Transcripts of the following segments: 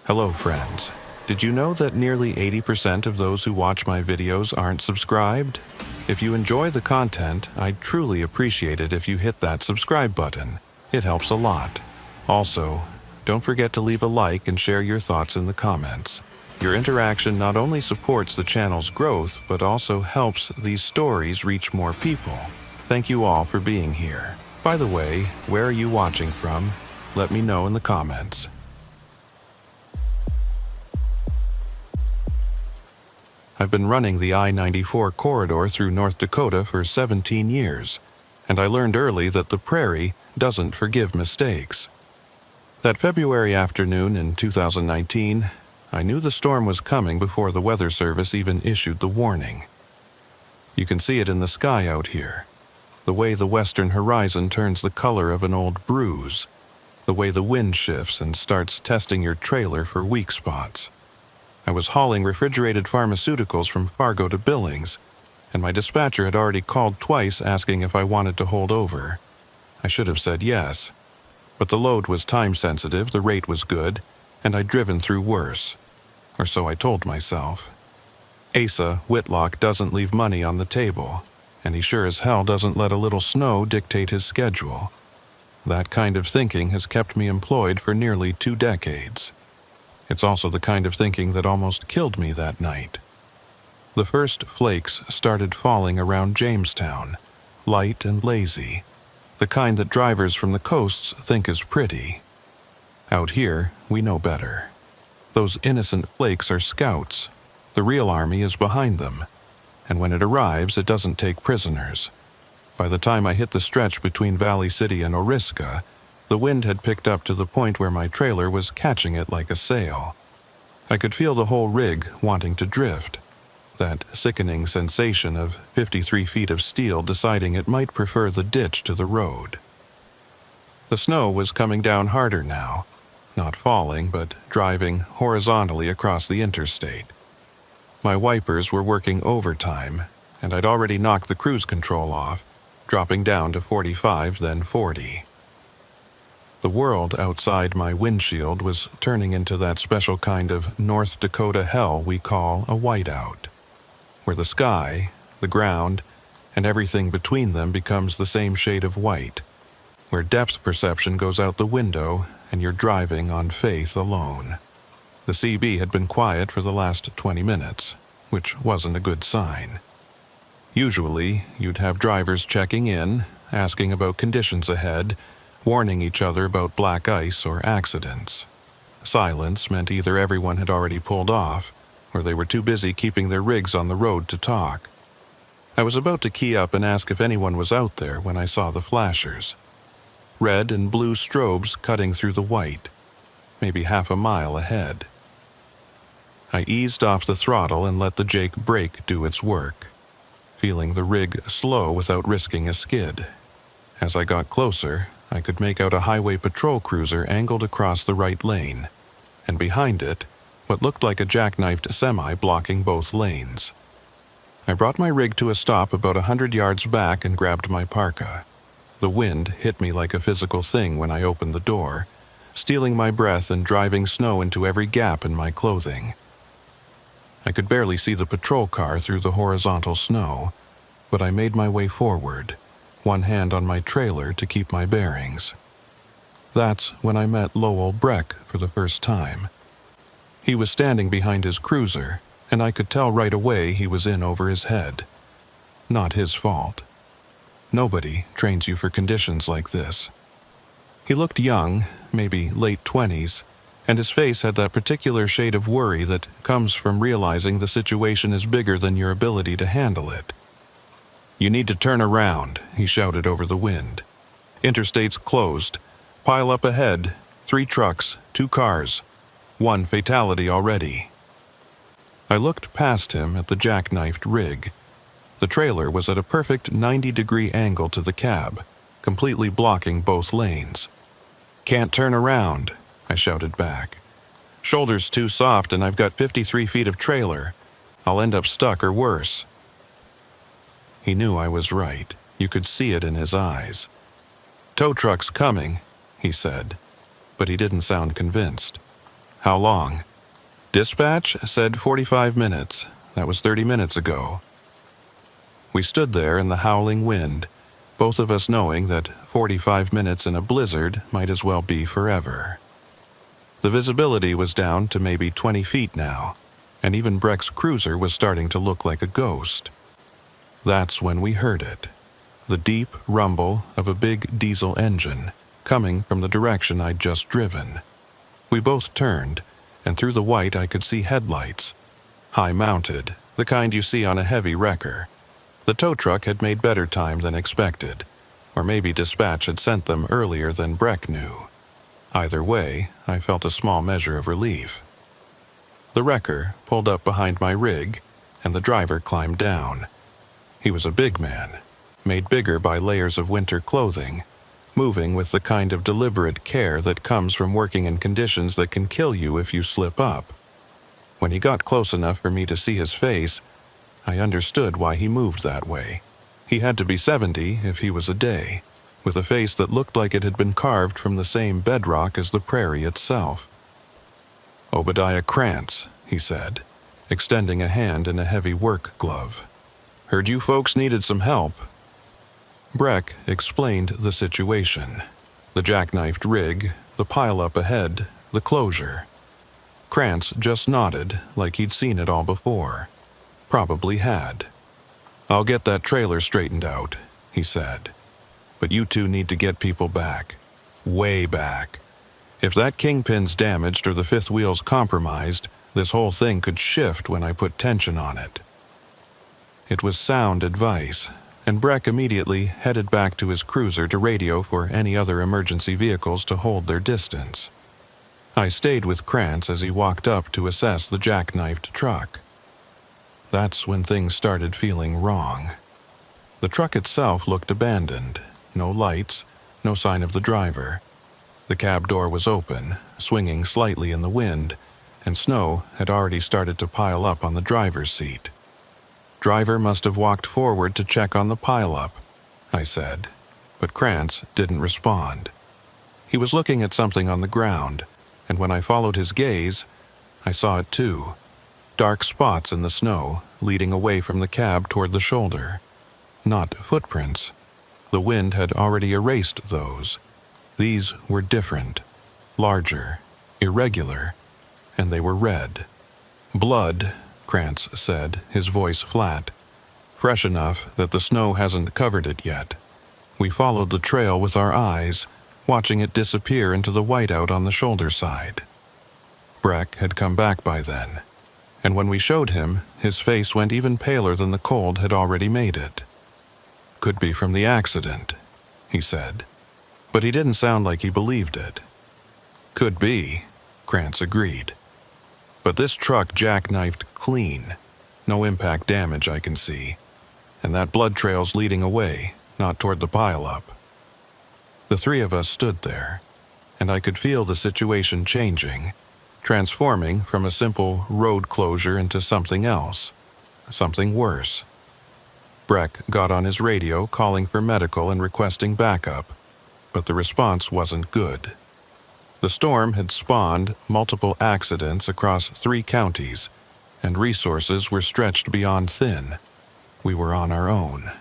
Hello friends. Did you know that nearly 80% of those who watch my videos aren't subscribed? If you enjoy the content, I'd truly appreciate it if you hit that subscribe button. It helps a lot. Also, don't forget to leave a like and share your thoughts in the comments. Your interaction not only supports the channel's growth, but also helps these stories reach more people. Thank you all for being here. By the way, where are you watching from? Let me know in the comments. I've been running the I-94 corridor through North Dakota for 17 years, and I learned early that the prairie doesn't forgive mistakes. That February afternoon in 2019, I knew the storm was coming before the Weather Service even issued the warning. You can see it in the sky out here, the way the western horizon turns the color of an old bruise, the way the wind shifts and starts testing your trailer for weak spots. I was hauling refrigerated pharmaceuticals from Fargo to Billings, and my dispatcher had already called twice asking if I wanted to hold over. I should have said yes, but the load was time-sensitive, the rate was good, and I'd driven through worse. Or so I told myself. Asa Whitlock doesn't leave money on the table, and he sure as hell doesn't let a little snow dictate his schedule. That kind of thinking has kept me employed for nearly 2 decades. It's also the kind of thinking that almost killed me that night. The first flakes started falling around Jamestown, light and lazy, the kind that drivers from the coasts think is pretty. Out here, we know better. Those innocent flakes are scouts. The real army is behind them, and when it arrives, it doesn't take prisoners. By the time I hit the stretch between Valley City and Oriska, the wind had picked up to the point where my trailer was catching it like a sail. I could feel the whole rig wanting to drift, that sickening sensation of 53 feet of steel deciding it might prefer the ditch to the road. The snow was coming down harder now, not falling, but driving horizontally across the interstate. My wipers were working overtime, and I'd already knocked the cruise control off, dropping down to 45, then 40. The world outside my windshield was turning into that special kind of North Dakota hell we call a whiteout, where the sky, the ground, and everything between them becomes the same shade of white, where depth perception goes out the window and you're driving on faith alone. The CB had been quiet for the last 20 minutes, which wasn't a good sign. Usually, you'd have drivers checking in, asking about conditions ahead, warning each other about black ice or accidents. Silence meant either everyone had already pulled off, or they were too busy keeping their rigs on the road to talk. I was about to key up and ask if anyone was out there when I saw the flashers. Red and blue strobes cutting through the white, maybe half a mile ahead. I eased off the throttle and let the Jake brake do its work, feeling the rig slow without risking a skid. As I got closer, I could make out a highway patrol cruiser angled across the right lane, and behind it, what looked like a jackknifed semi blocking both lanes. I brought my rig to a stop about 100 yards back and grabbed my parka. The wind hit me like a physical thing when I opened the door, stealing my breath and driving snow into every gap in my clothing. I could barely see the patrol car through the horizontal snow, but I made my way forward, one hand on my trailer to keep my bearings. That's when I met Lowell Breck for the first time. He was standing behind his cruiser, and I could tell right away he was in over his head. Not his fault. Nobody trains you for conditions like this. He looked young, maybe late 20s, and his face had that particular shade of worry that comes from realizing the situation is bigger than your ability to handle it. "You need to turn around," he shouted over the wind. "Interstate's closed. Pile up ahead. 3 trucks, 2 cars. 1 fatality already." I looked past him at the jackknifed rig. The trailer was at a perfect 90-degree angle to the cab, completely blocking both lanes. "Can't turn around," I shouted back. "Shoulder's too soft and I've got 53 feet of trailer. I'll end up stuck or worse." He knew I was right. You could see it in his eyes. "Tow truck's coming," he said, but he didn't sound convinced. How long? Dispatch said 45 minutes. That was 30 minutes ago. We stood there in the howling wind, both of us knowing that 45 minutes in a blizzard might as well be forever. The visibility was down to maybe 20 feet now, and even Breck's cruiser was starting to look like a ghost. That's when we heard it, the deep rumble of a big diesel engine coming from the direction I'd just driven. We both turned, and through the white I could see headlights, high-mounted, the kind you see on a heavy wrecker. The tow truck had made better time than expected, or maybe dispatch had sent them earlier than Breck knew. Either way, I felt a small measure of relief. The wrecker pulled up behind my rig, and the driver climbed down. He was a big man, made bigger by layers of winter clothing, moving with the kind of deliberate care that comes from working in conditions that can kill you if you slip up. When he got close enough for me to see his face, I understood why he moved that way. He had to be 70 if he was a day, with a face that looked like it had been carved from the same bedrock as the prairie itself. "Obadiah Krantz," he said, extending a hand in a heavy work glove. "Heard you folks needed some help." Breck explained the situation. The jackknifed rig, the pile-up ahead, the closure. Krantz just nodded like he'd seen it all before. Probably had. "I'll get that trailer straightened out," he said. "But you two need to get people back. Way back. If that kingpin's damaged or the fifth wheel's compromised, this whole thing could shift when I put tension on it." It was sound advice, and Breck immediately headed back to his cruiser to radio for any other emergency vehicles to hold their distance. I stayed with Krantz as he walked up to assess the jackknifed truck. That's when things started feeling wrong. The truck itself looked abandoned. No lights, no sign of the driver. The cab door was open, swinging slightly in the wind, and snow had already started to pile up on the driver's seat. "Driver must have walked forward to check on the pile-up," I said, but Krantz didn't respond. He was looking at something on the ground, and when I followed his gaze, I saw it too. Dark spots in the snow, leading away from the cab toward the shoulder. Not footprints. The wind had already erased those. These were different, larger, irregular, and they were red. "Blood," Krantz said, his voice flat. "Fresh enough that the snow hasn't covered it yet." We followed the trail with our eyes, watching it disappear into the whiteout on the shoulder side. Breck had come back by then, and when we showed him, his face went even paler than the cold had already made it. "Could be from the accident," he said, but he didn't sound like he believed it. "Could be," Krantz agreed. "But this truck jackknifed clean. No impact damage I can see. And that blood trail's leading away, not toward the pile-up." The three of us stood there, and I could feel the situation changing, transforming from a simple road closure into something else, something worse. Breck got on his radio calling for medical and requesting backup, but the response wasn't good. The storm had spawned multiple accidents across 3 counties, and resources were stretched beyond thin. We were on our own.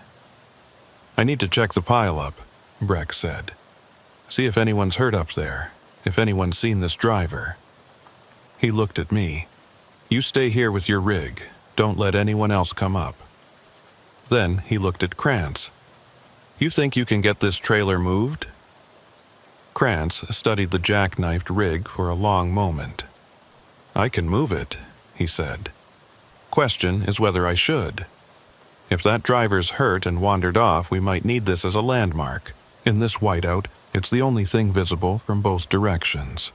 "I need to check the pile-up," Breck said. "See if anyone's hurt up there, if anyone's seen this driver." He looked at me. "You stay here with your rig. Don't let anyone else come up." Then he looked at Krantz. "You think you can get this trailer moved?" Krantz studied the jackknifed rig for a long moment. "I can move it," he said. "Question is whether I should. If that driver's hurt and wandered off, we might need this as a landmark. In this whiteout, it's the only thing visible from both directions."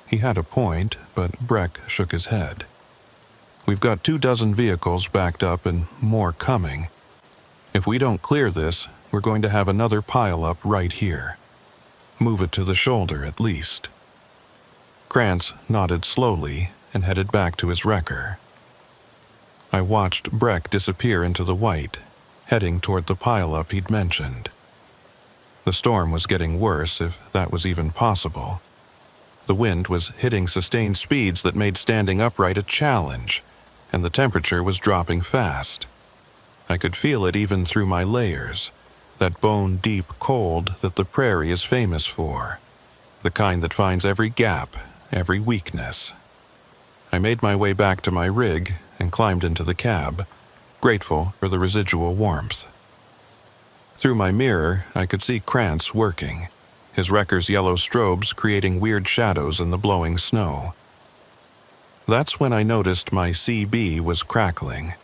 He had a point, but Breck shook his head. "We've got 24 vehicles backed up and more coming. If we don't clear this, we're going to have another pile-up right here. Move it to the shoulder at least." Krantz nodded slowly and headed back to his wrecker. I watched Breck disappear into the white, heading toward the pile-up he'd mentioned. The storm was getting worse, if that was even possible. The wind was hitting sustained speeds that made standing upright a challenge, and the temperature was dropping fast. I could feel it even through my layers, that bone-deep cold that the prairie is famous for, the kind that finds every gap, every weakness. I made my way back to my rig and climbed into the cab, grateful for the residual warmth. Through my mirror, I could see Krantz working, his wrecker's yellow strobes creating weird shadows in the blowing snow. That's when I noticed my CB was crackling.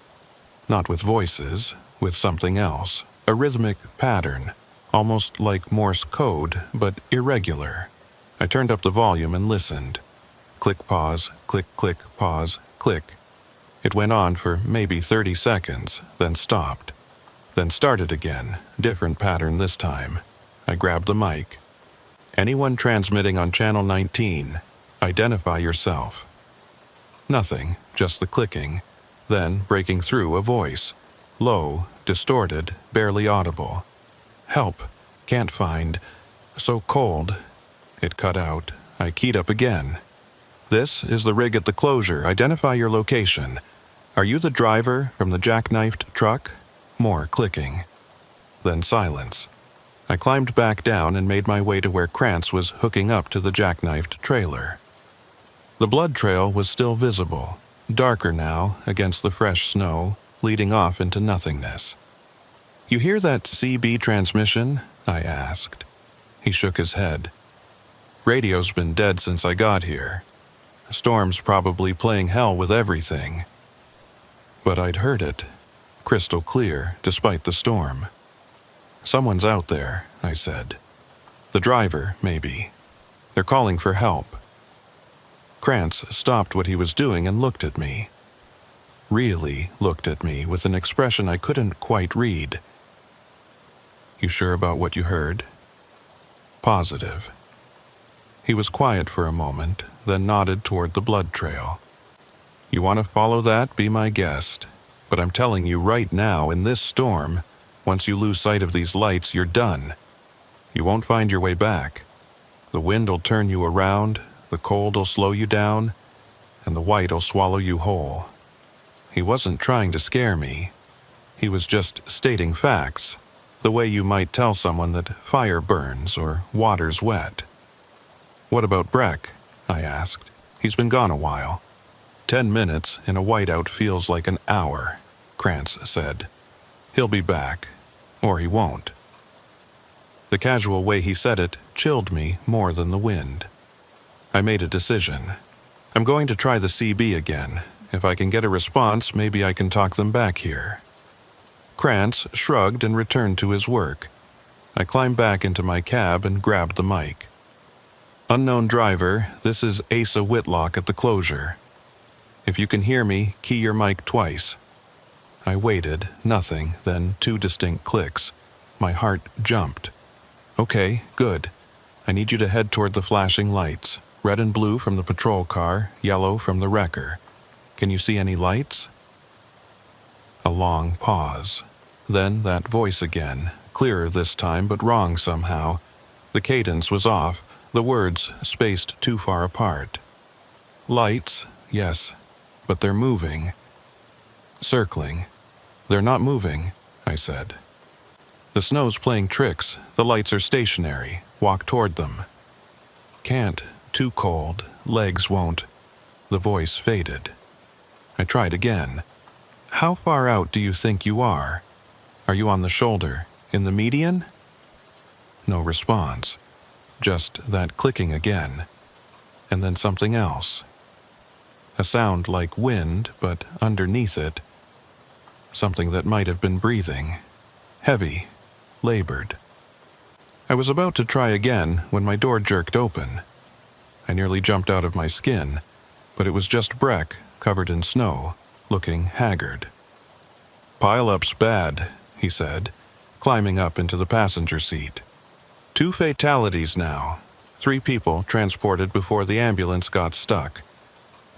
Not with voices, with something else, a rhythmic pattern, almost like Morse code, but irregular. I turned up the volume and listened. Click, pause, click, click, pause, click. It went on for maybe 30 seconds, then stopped. Then started again, different pattern this time. I grabbed the mic. Anyone transmitting on channel 19, identify yourself. Nothing, just the clicking. Then, breaking through, a voice. Low, distorted, barely audible. Help, can't find, so cold. It cut out. I keyed up again. This is the rig at the closure. Identify your location. Are you the driver from the jackknifed truck? More clicking. Then silence. I climbed back down and made my way to where Krantz was hooking up to the jackknifed trailer. The blood trail was still visible, darker now against the fresh snow, leading off into nothingness. You hear that CB transmission? I asked. He shook his head. Radio's been dead since I got here. Storm's probably playing hell with everything. But I'd heard it, crystal clear, despite the storm. Someone's out there, I said. The driver, maybe. They're calling for help. Krantz stopped what he was doing and looked at me. Really looked at me with an expression I couldn't quite read. You sure about what you heard? Positive. He was quiet for a moment, then nodded toward the blood trail. You want to follow that? Be my guest. But I'm telling you right now, in this storm, once you lose sight of these lights, you're done. You won't find your way back. The wind'll turn you around, the cold'll slow you down, and the white'll swallow you whole. He wasn't trying to scare me. He was just stating facts, the way you might tell someone that fire burns or water's wet. What about Breck? I asked. He's been gone a while. 10 minutes in a whiteout feels like an hour, Krantz said. He'll be back, or he won't. The casual way he said it chilled me more than the wind. I made a decision. I'm going to try the CB again. If I can get a response, maybe I can talk them back here. Krantz shrugged and returned to his work. I climbed back into my cab and grabbed the mic. Unknown driver, this is Asa Whitlock at the closure. If you can hear me, key your mic twice. I waited, nothing, then 2 distinct clicks. My heart jumped. Okay, good. I need you to head toward the flashing lights. Red and blue from the patrol car, yellow from the wrecker. Can you see any lights? A long pause. Then that voice again, clearer this time but wrong somehow. The cadence was off, the words spaced too far apart. Lights, yes, but they're moving. Circling. They're not moving, I said. The snow's playing tricks, the lights are stationary. Walk toward them. Can't, too cold, legs won't. The voice faded. I tried again. How far out do you think you are? Are you on the shoulder, in the median? No response. Just that clicking again. And then something else. A sound like wind, but underneath it, something that might have been breathing. Heavy, labored. I was about to try again when my door jerked open. I nearly jumped out of my skin, but it was just Breck, covered in snow, looking haggard. Pile-up's bad, he said, climbing up into the passenger seat. 2 fatalities now. 3 people transported before the ambulance got stuck.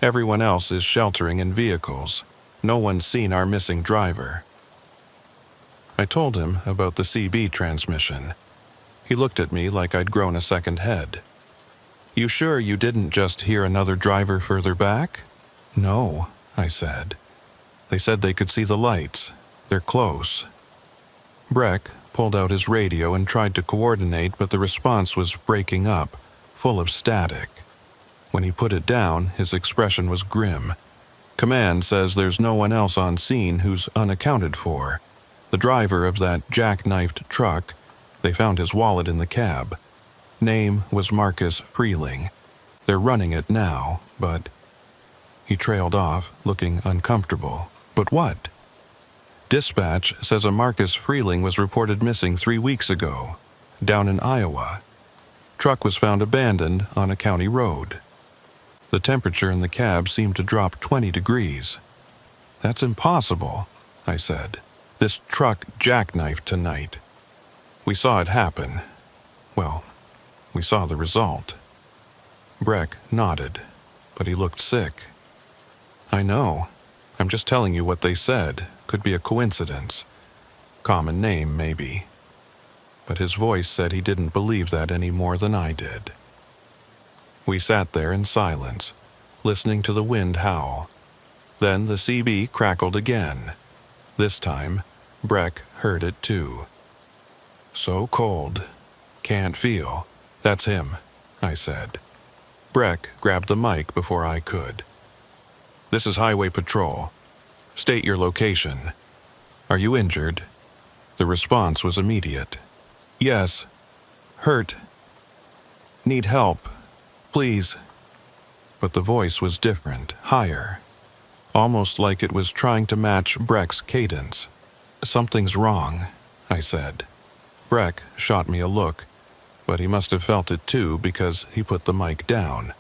Everyone else is sheltering in vehicles. No one's seen our missing driver. I told him about the CB transmission. He looked at me like I'd grown a second head. "You sure you didn't just hear another driver further back?" "No," I said. "They said they could see the lights. They're close." Breck pulled out his radio and tried to coordinate, but the response was breaking up, full of static. When he put it down, his expression was grim. "Command says there's no one else on scene who's unaccounted for. The driver of that jackknifed truck, they found his wallet in the cab. Name was Marcus Freeling. They're running it now, but..." He trailed off, looking uncomfortable. "But what?" "Dispatch says a Marcus Freeling was reported missing 3 weeks ago, down in Iowa. Truck was found abandoned on a county road." The temperature in the cab seemed to drop 20 degrees. "That's impossible," I said. "This truck jackknifed tonight. We saw it happen. Well, we saw the result." Breck nodded, but he looked sick. "I know. I'm just telling you what they said. Could be a coincidence. Common name, maybe." But his voice said he didn't believe that any more than I did. We sat there in silence, listening to the wind howl. Then the CB crackled again. This time, Breck heard it too. "So cold. Can't feel." "That's him," I said. Breck grabbed the mic before I could. "This is Highway Patrol. State your location. Are you injured?" The response was immediate. "Yes. Hurt. Need help. Please." But the voice was different, higher, almost like it was trying to match Breck's cadence. "Something's wrong," I said. Breck shot me a look, but he must have felt it too because he put the mic down.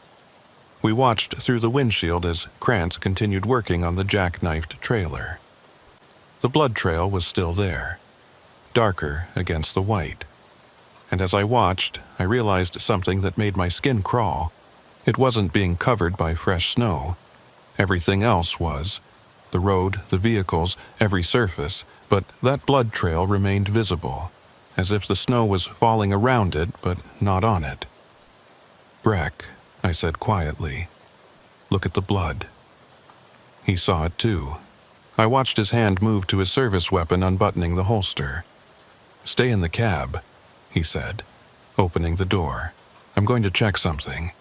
We watched through the windshield as Krantz continued working on the jackknifed trailer. The blood trail was still there, darker against the white. And as I watched, I realized something that made my skin crawl. It wasn't being covered by fresh snow. Everything else was. The road, the vehicles, every surface, but that blood trail remained visible, as if the snow was falling around it, but not on it. "Breck," I said quietly, "look at the blood." He saw it too. I watched his hand move to his service weapon, unbuttoning the holster. "Stay in the cab," he said, opening the door. "I'm going to check something."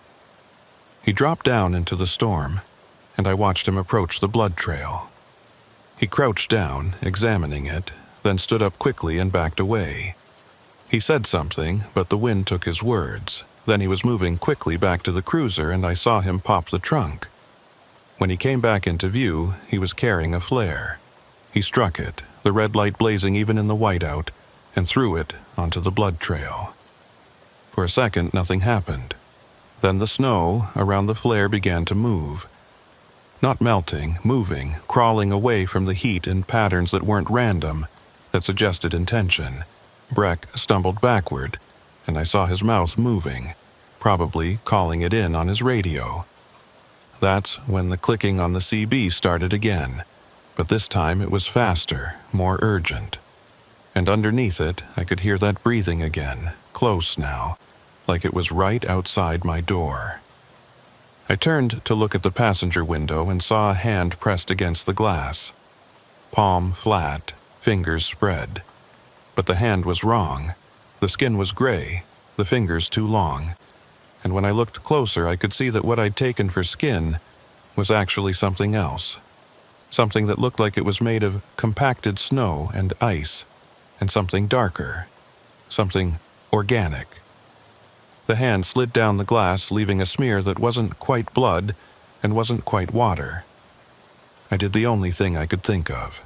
He dropped down into the storm, and I watched him approach the blood trail. He crouched down, examining it, then stood up quickly and backed away. He said something, but the wind took his words. Then he was moving quickly back to the cruiser, and I saw him pop the trunk. When he came back into view, he was carrying a flare. He struck it, the red light blazing even in the whiteout, and threw it onto the blood trail. For a second, nothing happened. Then the snow around the flare began to move. Not melting, moving, crawling away from the heat in patterns that weren't random, that suggested intention. Breck stumbled backward, and I saw his mouth moving, probably calling it in on his radio. That's when the clicking on the CB started again, but this time it was faster, more urgent. And underneath it, I could hear that breathing again, close now, like it was right outside my door. I turned to look at the passenger window and saw a hand pressed against the glass. Palm flat, fingers spread. But the hand was wrong. The skin was gray, the fingers too long. And when I looked closer, I could see that what I'd taken for skin was actually something else. Something that looked like it was made of compacted snow and ice, and something darker. Something organic. The hand slid down the glass, leaving a smear that wasn't quite blood and wasn't quite water. I did the only thing I could think of.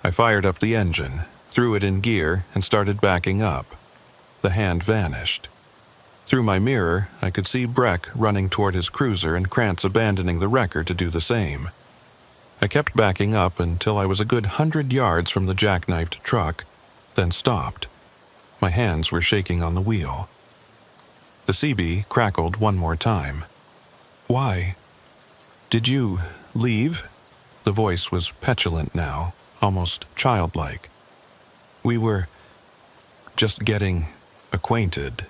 I fired up the engine, threw it in gear, and started backing up. The hand vanished. Through my mirror, I could see Breck running toward his cruiser and Krantz abandoning the wrecker to do the same. I kept backing up until I was a good 100 yards from the jackknifed truck, then stopped. My hands were shaking on the wheel. The CB crackled one more time. "Why? Did you leave?" The voice was petulant now, almost childlike. "We were just getting acquainted."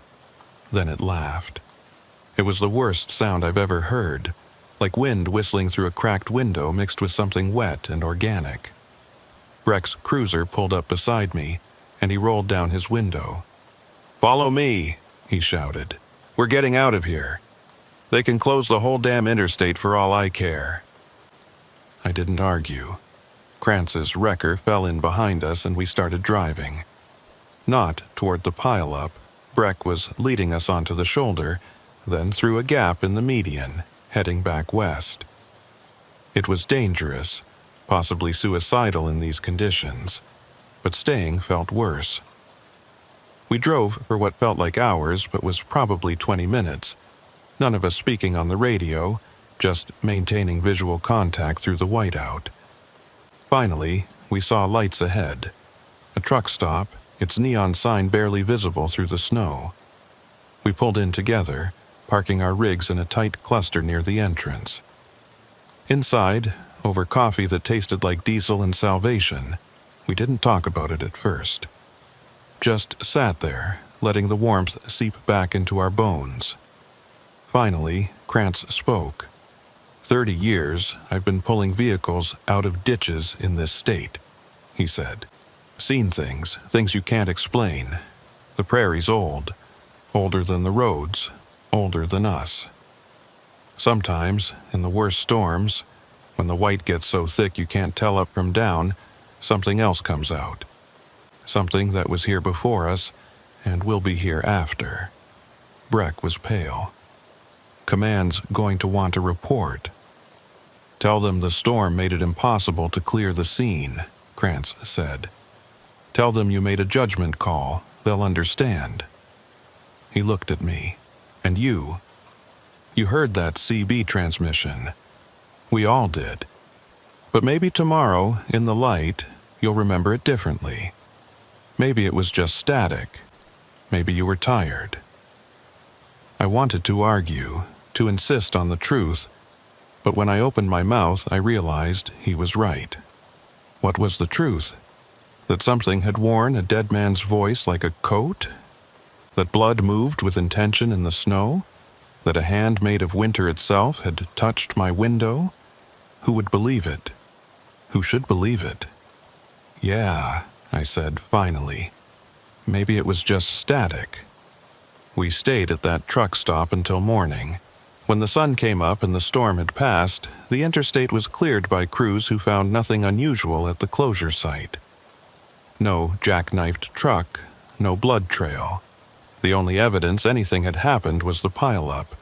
Then it laughed. It was the worst sound I've ever heard, like wind whistling through a cracked window mixed with something wet and organic. Breck's cruiser pulled up beside me, and he rolled down his window. "Follow me," he shouted. "We're getting out of here. They can close the whole damn interstate for all I care." I didn't argue. Krantz's wrecker fell in behind us and we started driving. Not toward the pile-up. Breck was leading us onto the shoulder, then through a gap in the median, heading back west. It was dangerous, possibly suicidal in these conditions, but staying felt worse. We drove for what felt like hours but was probably 20 minutes, none of us speaking on the radio, just maintaining visual contact through the whiteout. Finally, we saw lights ahead. A truck stop, its neon sign barely visible through the snow. We pulled in together, parking our rigs in a tight cluster near the entrance. Inside, over coffee that tasted like diesel and salvation, we didn't talk about it at first. Just sat there, letting the warmth seep back into our bones. Finally, Krantz spoke. 30 years I've been pulling vehicles out of ditches in this state, he said. Seen things you can't explain. The prairie's old, older than the roads, older than us. Sometimes, in the worst storms, when the white gets so thick you can't tell up from down, something else comes out. Something that was here before us and will be here after. Breck was pale. Command's going to want a report. Tell them the storm made it impossible to clear the scene, Krantz said. Tell them you made a judgment call. They'll understand. He looked at me. And you heard that CB transmission. We all did. But maybe tomorrow, in the light, you'll remember it differently. Maybe it was just static. Maybe you were tired. I wanted to argue, to insist on the truth, but when I opened my mouth, I realized he was right. What was the truth? That something had worn a dead man's voice like a coat? That blood moved with intention in the snow? That a hand made of winter itself had touched my window? Who would believe it? Who should believe it? Yeah, I said finally. Maybe it was just static. We stayed at that truck stop until morning. When the sun came up and the storm had passed, the interstate was cleared by crews who found nothing unusual at the closure site. No jackknifed truck, no blood trail. The only evidence anything had happened was the pile-up,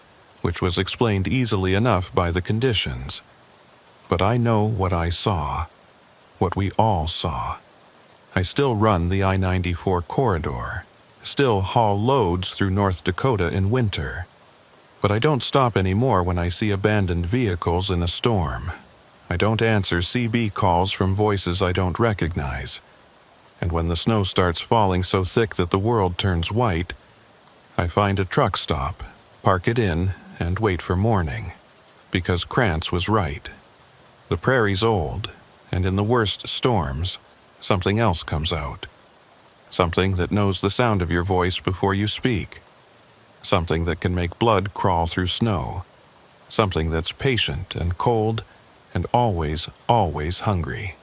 which was explained easily enough by the conditions. But I know what I saw, what we all saw. I still run the I-94 corridor, still haul loads through North Dakota in winter. But I don't stop anymore when I see abandoned vehicles in a storm. I don't answer CB calls from voices I don't recognize. And when the snow starts falling so thick that the world turns white, I find a truck stop, park it in, and wait for morning. Because Krantz was right. The prairie's old, and in the worst storms, something else comes out. Something that knows the sound of your voice before you speak. Something that can make blood crawl through snow. Something that's patient and cold and always, always hungry.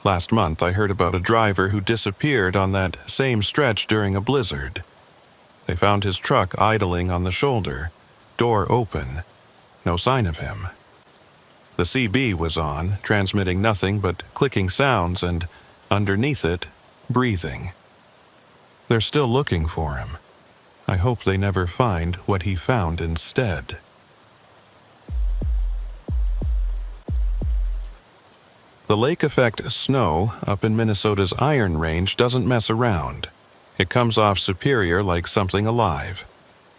Last month I heard about a driver who disappeared on that same stretch during a blizzard. They found his truck idling on the shoulder, door open, no sign of him. The CB was on, transmitting nothing but clicking sounds and, underneath it, breathing. They're still looking for him. I hope they never find what he found instead. The lake effect snow up in Minnesota's Iron Range doesn't mess around. It comes off Superior like something alive,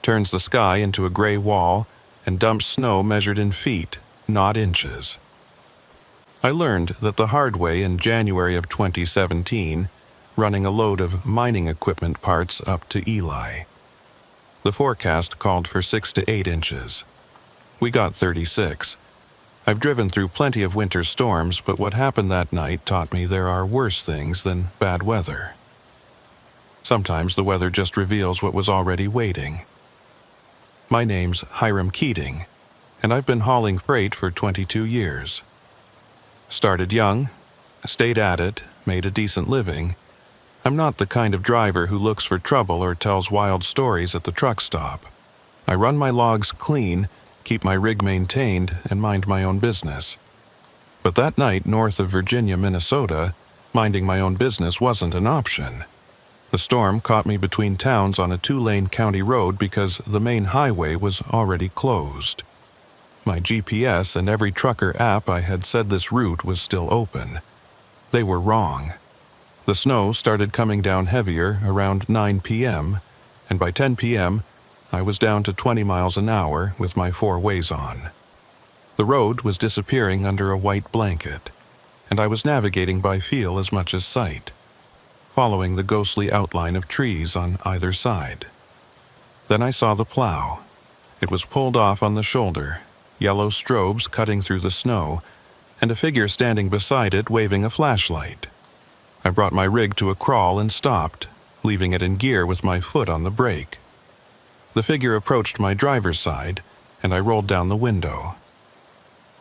turns the sky into a gray wall, and dumps snow measured in feet, not inches. I learned that the hard way in January of 2017, running a load of mining equipment parts up to Eli. The forecast called for 6 to 8 inches. We got 36. I've driven through plenty of winter storms, but what happened that night taught me there are worse things than bad weather. Sometimes the weather just reveals what was already waiting. My name's Hiram Keating, and I've been hauling freight for 22 years. Started young, stayed at it, made a decent living. I'm not the kind of driver who looks for trouble or tells wild stories at the truck stop. I run my logs clean, keep my rig maintained, and mind my own business. But that night north of Virginia, Minnesota, minding my own business wasn't an option. The storm caught me between towns on a 2-lane county road because the main highway was already closed. My GPS and every trucker app I had said this route was still open. They were wrong. The snow started coming down heavier around 9 p.m., and by 10 p.m., I was down to 20 miles an hour with my 4-ways on. The road was disappearing under a white blanket, and I was navigating by feel as much as sight, following the ghostly outline of trees on either side. Then I saw the plow. It was pulled off on the shoulder, yellow strobes cutting through the snow, and a figure standing beside it waving a flashlight. I brought my rig to a crawl and stopped, leaving it in gear with my foot on the brake. The figure approached my driver's side, and I rolled down the window.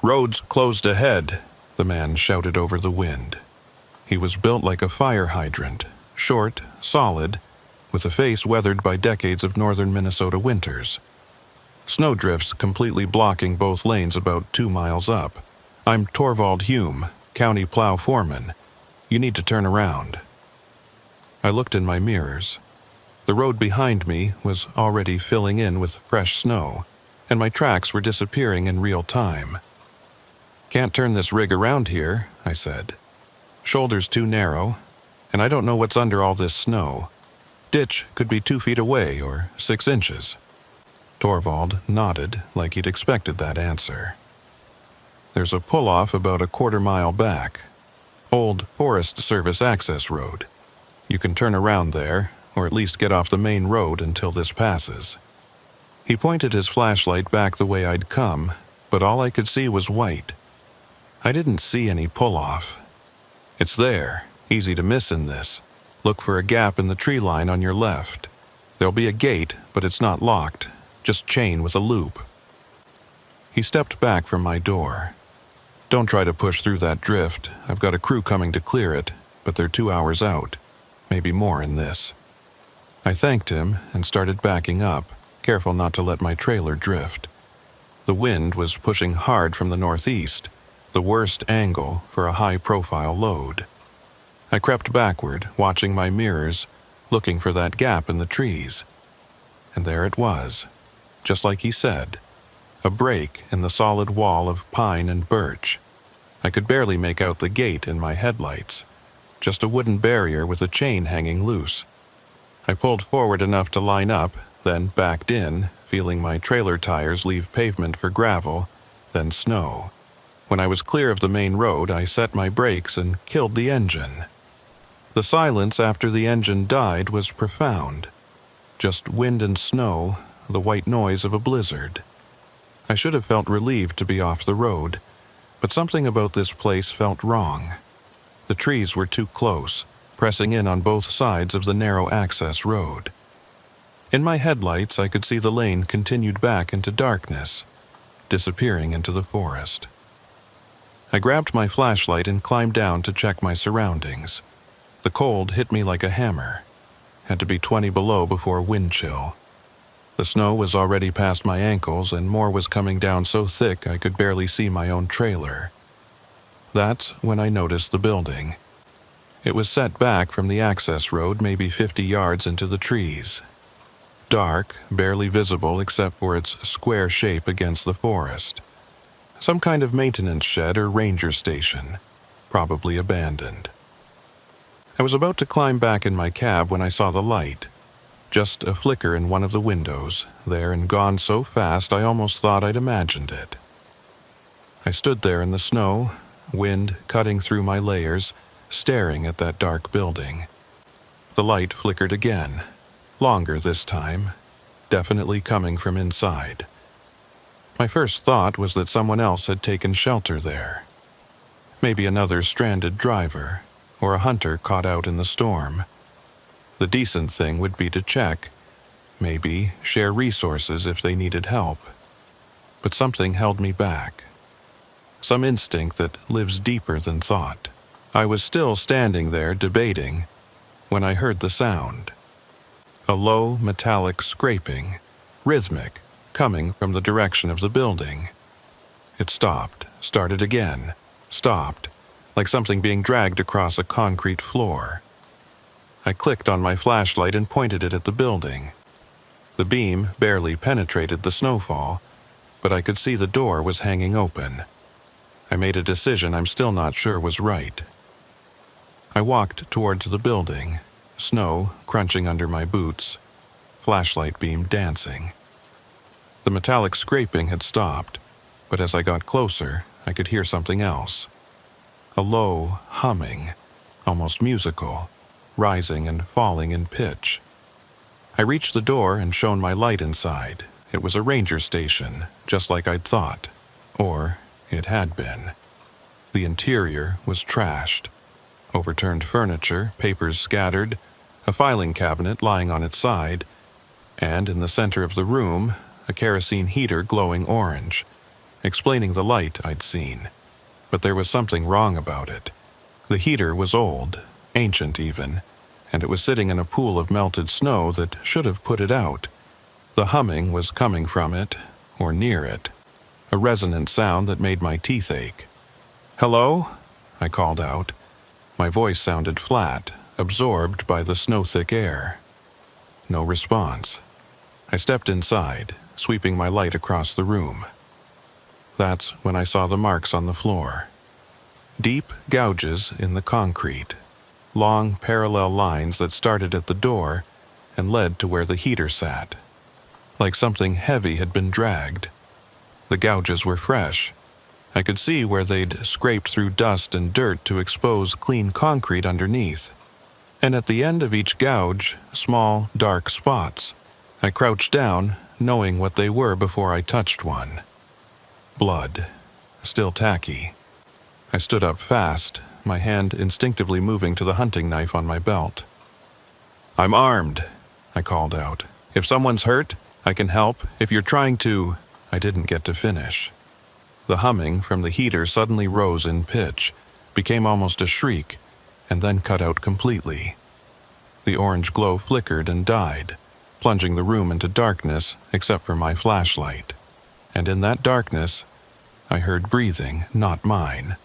"Road's closed ahead," the man shouted over the wind. He was built like a fire hydrant, short, solid, with a face weathered by decades of northern Minnesota winters. Snowdrifts completely blocking both lanes about 2 miles up. "I'm Torvald Hume, county plow foreman. You need to turn around." I looked in my mirrors. The road behind me was already filling in with fresh snow, and my tracks were disappearing in real time. "Can't turn this rig around here," I said. "Shoulder's too narrow, and I don't know what's under all this snow. Ditch could be 2 feet away or 6 inches. Torvald nodded like he'd expected that answer. "There's a pull-off about a 1/4 mile back. Old Forest Service access road. You can turn around there, or at least get off the main road until this passes." He pointed his flashlight back the way I'd come, but all I could see was white. I didn't see any pull-off. "It's there, easy to miss in this. Look for a gap in the tree line on your left. There'll be a gate, but it's not locked, just chain with a loop." He stepped back from my door. "Don't try to push through that drift. I've got a crew coming to clear it, but they're 2 hours out. Maybe more in this." I thanked him and started backing up, careful not to let my trailer drift. The wind was pushing hard from the northeast, the worst angle for a high-profile load. I crept backward, watching my mirrors, looking for that gap in the trees. And there it was, just like he said, a break in the solid wall of pine and birch. I could barely make out the gate in my headlights, just a wooden barrier with a chain hanging loose. I pulled forward enough to line up, then backed in, feeling my trailer tires leave pavement for gravel, then snow. When I was clear of the main road, I set my brakes and killed the engine. The silence after the engine died was profound. Just wind and snow, the white noise of a blizzard. I should have felt relieved to be off the road, but something about this place felt wrong. The trees were too close, pressing in on both sides of the narrow access road. In my headlights, I could see the lane continued back into darkness, disappearing into the forest. I grabbed my flashlight and climbed down to check my surroundings. The cold hit me like a hammer. Had to be 20 below before wind chill. The snow was already past my ankles, and more was coming down so thick I could barely see my own trailer. That's when I noticed the building. It was set back from the access road maybe 50 yards into the trees. Dark, barely visible except for its square shape against the forest. Some kind of maintenance shed or ranger station, probably abandoned. I was about to climb back in my cab when I saw the light. Just a flicker in one of the windows, there and gone so fast I almost thought I'd imagined it. I stood there in the snow, wind cutting through my layers, staring at that dark building. The light flickered again, longer this time, definitely coming from inside. My first thought was that someone else had taken shelter there. Maybe another stranded driver, or a hunter caught out in the storm. The decent thing would be to check, maybe share resources if they needed help. But something held me back. Some instinct that lives deeper than thought. I was still standing there debating when I heard the sound. A low, metallic scraping, rhythmic, coming from the direction of the building. It stopped, started again, stopped, like something being dragged across a concrete floor. I clicked on my flashlight and pointed it at the building. The beam barely penetrated the snowfall, but I could see the door was hanging open. I made a decision I'm still not sure was right. I walked towards the building, snow crunching under my boots, flashlight beam dancing. The metallic scraping had stopped, but as I got closer, I could hear something else. A low humming, almost musical, rising and falling in pitch. I reached the door and shone my light inside. It was a ranger station, just like I'd thought. Or it had been. The interior was trashed. Overturned furniture, papers scattered, a filing cabinet lying on its side, and in the center of the room, a kerosene heater glowing orange, explaining the light I'd seen. But there was something wrong about it. The heater was old, ancient even, and it was sitting in a pool of melted snow that should have put it out. The humming was coming from it, or near it, a resonant sound that made my teeth ache. "Hello?" I called out. My voice sounded flat, absorbed by the snow-thick air. No response. I stepped inside, sweeping my light across the room. That's when I saw the marks on the floor. Deep gouges in the concrete, long parallel lines that started at the door and led to where the heater sat. Like something heavy had been dragged. The gouges were fresh. I could see where they'd scraped through dust and dirt to expose clean concrete underneath. And at the end of each gouge, small, dark spots. I crouched down, knowing what they were before I touched one. Blood. Still tacky. I stood up fast, my hand instinctively moving to the hunting knife on my belt. "I'm armed," I called out. "If someone's hurt, I can help. If you're trying to—" I didn't get to finish. The humming from the heater suddenly rose in pitch, became almost a shriek, and then cut out completely. The orange glow flickered and died, plunging the room into darkness except for my flashlight. And in that darkness, I heard breathing, not mine,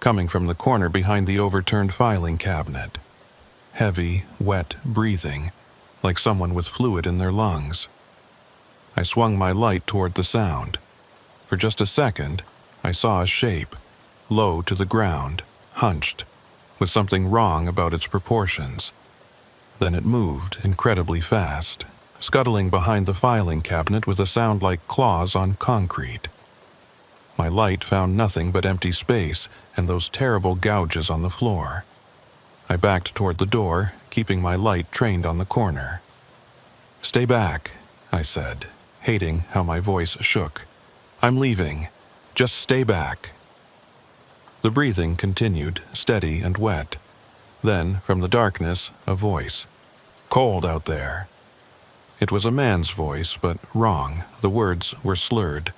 coming from the corner behind the overturned filing cabinet. Heavy, wet breathing, like someone with fluid in their lungs. I swung my light toward the sound. For just a second, I saw a shape, low to the ground, hunched, with something wrong about its proportions. Then it moved incredibly fast, scuttling behind the filing cabinet with a sound like claws on concrete. My light found nothing but empty space and those terrible gouges on the floor. I backed toward the door, keeping my light trained on the corner. "Stay back," I said, hating how my voice shook. "I'm leaving. Just stay back." The breathing continued, steady and wet. Then, from the darkness, a voice. "Cold out there." It was a man's voice, but wrong. The words were slurred,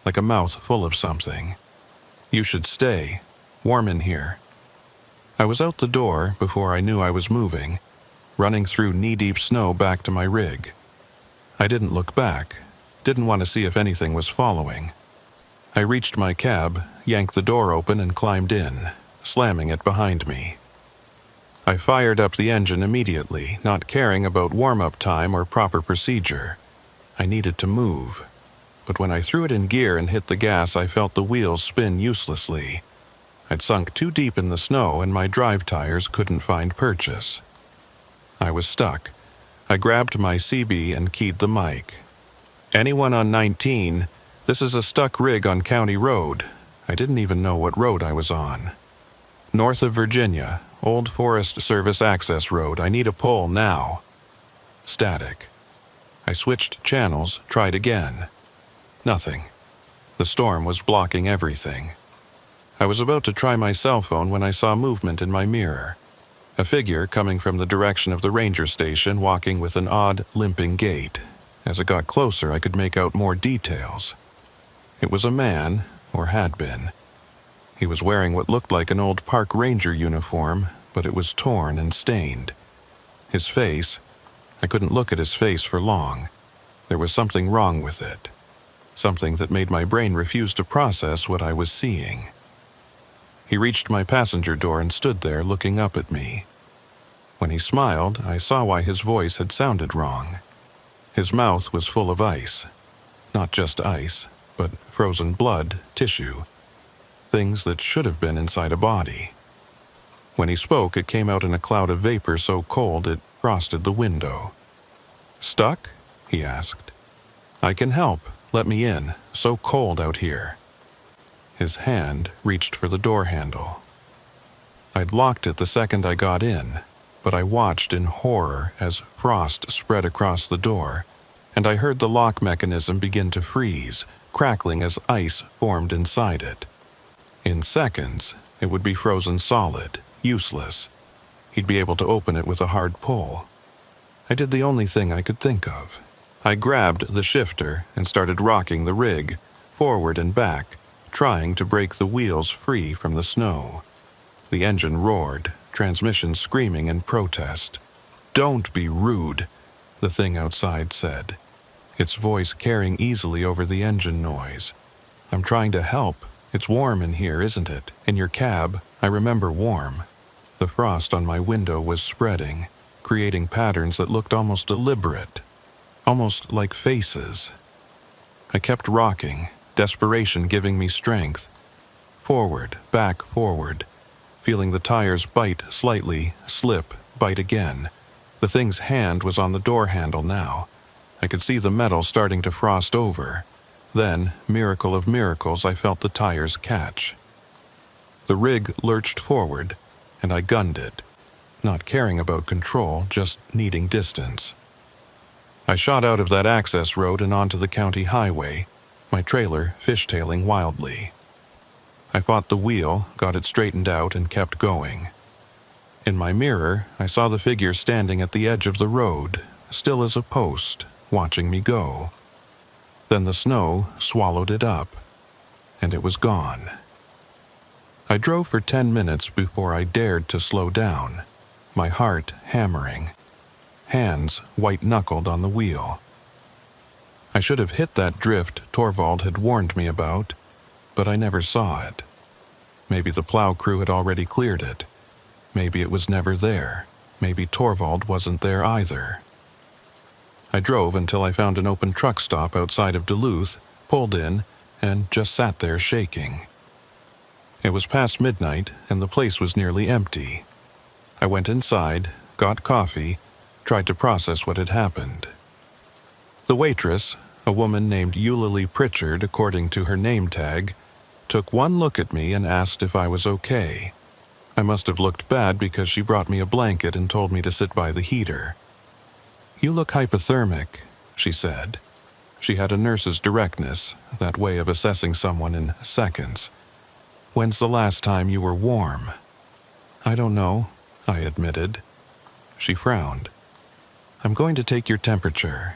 like a mouth full of something. "You should stay. Warm in here." I was out the door before I knew I was moving, running through knee-deep snow back to my rig. I didn't look back, didn't want to see if anything was following. I reached my cab, yanked the door open and climbed in, slamming it behind me. I fired up the engine immediately, not caring about warm-up time or proper procedure. I needed to move. But when I threw it in gear and hit the gas, I felt the wheels spin uselessly. I'd sunk too deep in the snow and my drive tires couldn't find purchase. I was stuck. I grabbed my CB and keyed the mic. "Anyone on 19, this is a stuck rig on County Road." I didn't even know what road I was on. "North of Virginia, Old Forest Service Access Road. I need a pole now." Static. I switched channels, tried again. Nothing. The storm was blocking everything. I was about to try my cell phone when I saw movement in my mirror. A figure coming from the direction of the ranger station walking with an odd, limping gait. As it got closer, I could make out more details. It was a man, or had been. He was wearing what looked like an old park ranger uniform, but it was torn and stained. His face, I couldn't look at his face for long. There was something wrong with it. Something that made my brain refuse to process what I was seeing. He reached my passenger door and stood there looking up at me. When he smiled, I saw why his voice had sounded wrong. His mouth was full of ice. Not just ice, but frozen blood, tissue. Things that should have been inside a body. When he spoke, it came out in a cloud of vapor so cold it frosted the window. "Stuck?" he asked. "I can help. Let me in. So cold out here." His hand reached for the door handle. I'd locked it the second I got in, but I watched in horror as frost spread across the door, and I heard the lock mechanism begin to freeze, crackling as ice formed inside it. In seconds, it would be frozen solid, useless. He'd be able to open it with a hard pull. I did the only thing I could think of. I grabbed the shifter and started rocking the rig, forward and back, trying to break the wheels free from the snow. The engine roared, transmission screaming in protest. "Don't be rude," the thing outside said, its voice carrying easily over the engine noise. "I'm trying to help. It's warm in here, isn't it? In your cab, I remember warm." The frost on my window was spreading, creating patterns that looked almost deliberate, almost like faces. I kept rocking, desperation giving me strength. Forward, back, forward, feeling the tires bite slightly, slip, bite again. The thing's hand was on the door handle now. I could see the metal starting to frost over. Then, miracle of miracles, I felt the tires catch. The rig lurched forward, and I gunned it, not caring about control, just needing distance. I shot out of that access road and onto the county highway, my trailer fishtailing wildly. I fought the wheel, got it straightened out, and kept going. In my mirror, I saw the figure standing at the edge of the road, still as a post, watching me go. Then the snow swallowed it up, and it was gone. I drove for 10 minutes before I dared to slow down, my heart hammering, hands white-knuckled on the wheel. I should have hit that drift Torvald had warned me about, but I never saw it. Maybe the plow crew had already cleared it. Maybe it was never there. Maybe Torvald wasn't there either. I drove until I found an open truck stop outside of Duluth, pulled in, and just sat there shaking. It was past midnight, and the place was nearly empty. I went inside, got coffee, tried to process what had happened. The waitress, a woman named Eulalie Pritchard according to her name tag, took one look at me and asked if I was okay. I must have looked bad because she brought me a blanket and told me to sit by the heater. "You look hypothermic," she said. She had a nurse's directness, that way of assessing someone in seconds. "When's the last time you were warm?" "I don't know," I admitted. She frowned. "I'm going to take your temperature."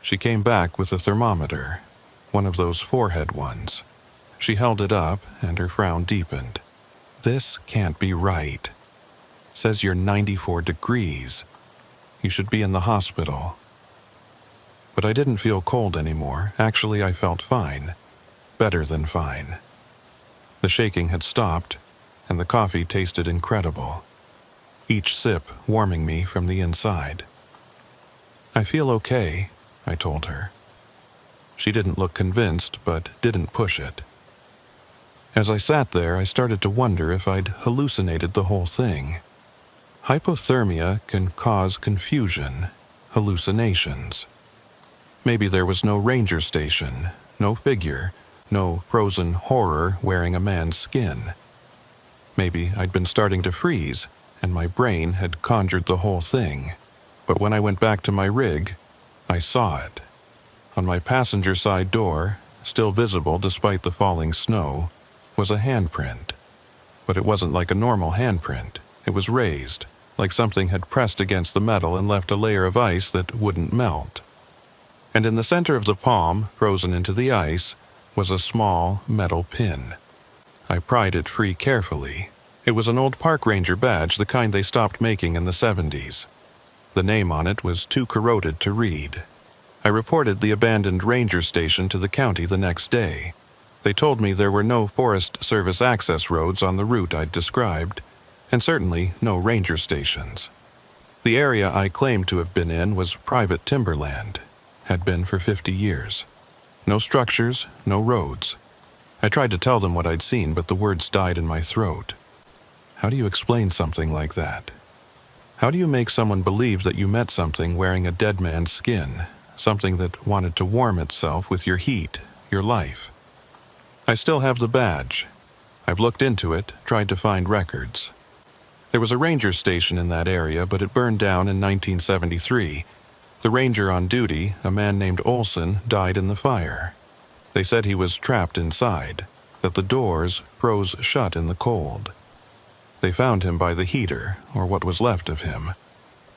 She came back with a thermometer, one of those forehead ones. She held it up, and her frown deepened. "This can't be right. Says you're 94 degrees. You should be in the hospital." But I didn't feel cold anymore. Actually, I felt fine. Better than fine. The shaking had stopped, and the coffee tasted incredible. Each sip warming me from the inside. "I feel okay," I told her. She didn't look convinced, but didn't push it. As I sat there, I started to wonder if I'd hallucinated the whole thing. Hypothermia can cause confusion, hallucinations. Maybe there was no ranger station, no figure, no frozen horror wearing a man's skin. Maybe I'd been starting to freeze, and my brain had conjured the whole thing. But when I went back to my rig, I saw it. On my passenger side door, still visible despite the falling snow, was a handprint. But it wasn't like a normal handprint. It was raised, like something had pressed against the metal and left a layer of ice that wouldn't melt. and in the center of the palm, frozen into the ice, was a small metal pin. I pried it free carefully. It was an old park ranger badge, the kind they stopped making in the 70s. The name on it was too corroded to read. I reported the abandoned ranger station to the county the next day. They told me there were no Forest Service access roads on the route I'd described, and certainly no ranger stations. The area I claimed to have been in was private timberland, had been for 50 years. No structures, no roads. I tried to tell them what I'd seen, but the words died in my throat. How do you explain something like that? How do you make someone believe that you met something wearing a dead man's skin, something that wanted to warm itself with your heat, your life? I still have the badge. I've looked into it, tried to find records. There was a ranger station in that area, but it burned down in 1973. The ranger on duty, a man named Olson, died in the fire. They said he was trapped inside, that the doors froze shut in the cold. They found him by the heater, or what was left of him.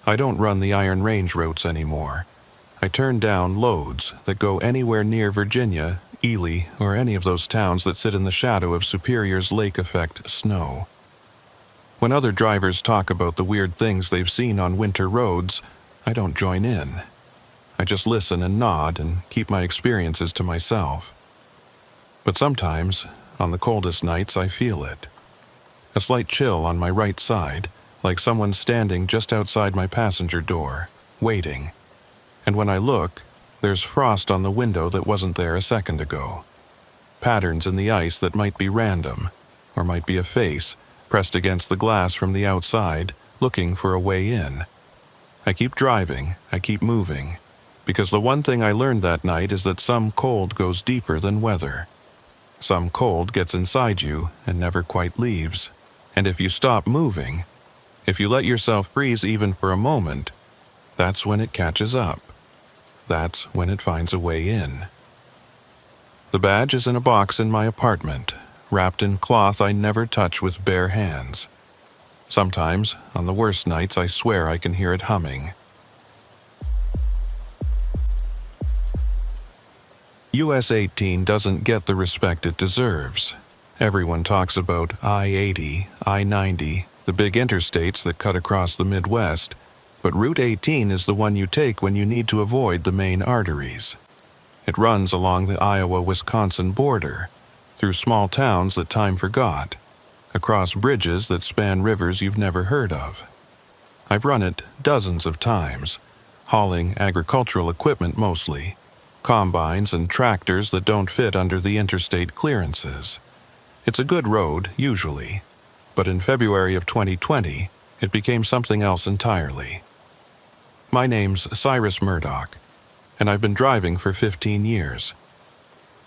I don't run the Iron Range routes anymore. I turn down loads that go anywhere near Virginia, Ely, or any of those towns that sit in the shadow of Superior's lake effect snow. When other drivers talk about the weird things they've seen on winter roads, I don't join in. I just listen and nod and keep my experiences to myself. But sometimes, on the coldest nights, I feel it. A slight chill on my right side, like someone standing just outside my passenger door, waiting. And when I look, there's frost on the window that wasn't there a second ago. Patterns in the ice that might be random, or might be a face pressed against the glass from the outside, looking for a way in. I keep driving, I keep moving, because the one thing I learned that night is that some cold goes deeper than weather. Some cold gets inside you and never quite leaves. And if you stop moving, if you let yourself freeze even for a moment, that's when it catches up. That's when it finds a way in. The badge is in a box in my apartment, wrapped in cloth I never touch with bare hands. Sometimes, on the worst nights, I swear I can hear it humming. US 18 doesn't get the respect it deserves. Everyone talks about I-80, I-90, the big interstates that cut across the Midwest, but Route 18 is the one you take when you need to avoid the main arteries. It runs along the Iowa-Wisconsin border, through small towns that time forgot, across bridges that span rivers you've never heard of. I've run it dozens of times, hauling agricultural equipment mostly, combines and tractors that don't fit under the interstate clearances. It's a good road, usually, but in February of 2020, it became something else entirely. My name's Cyrus Murdoch, and I've been driving for 15 years.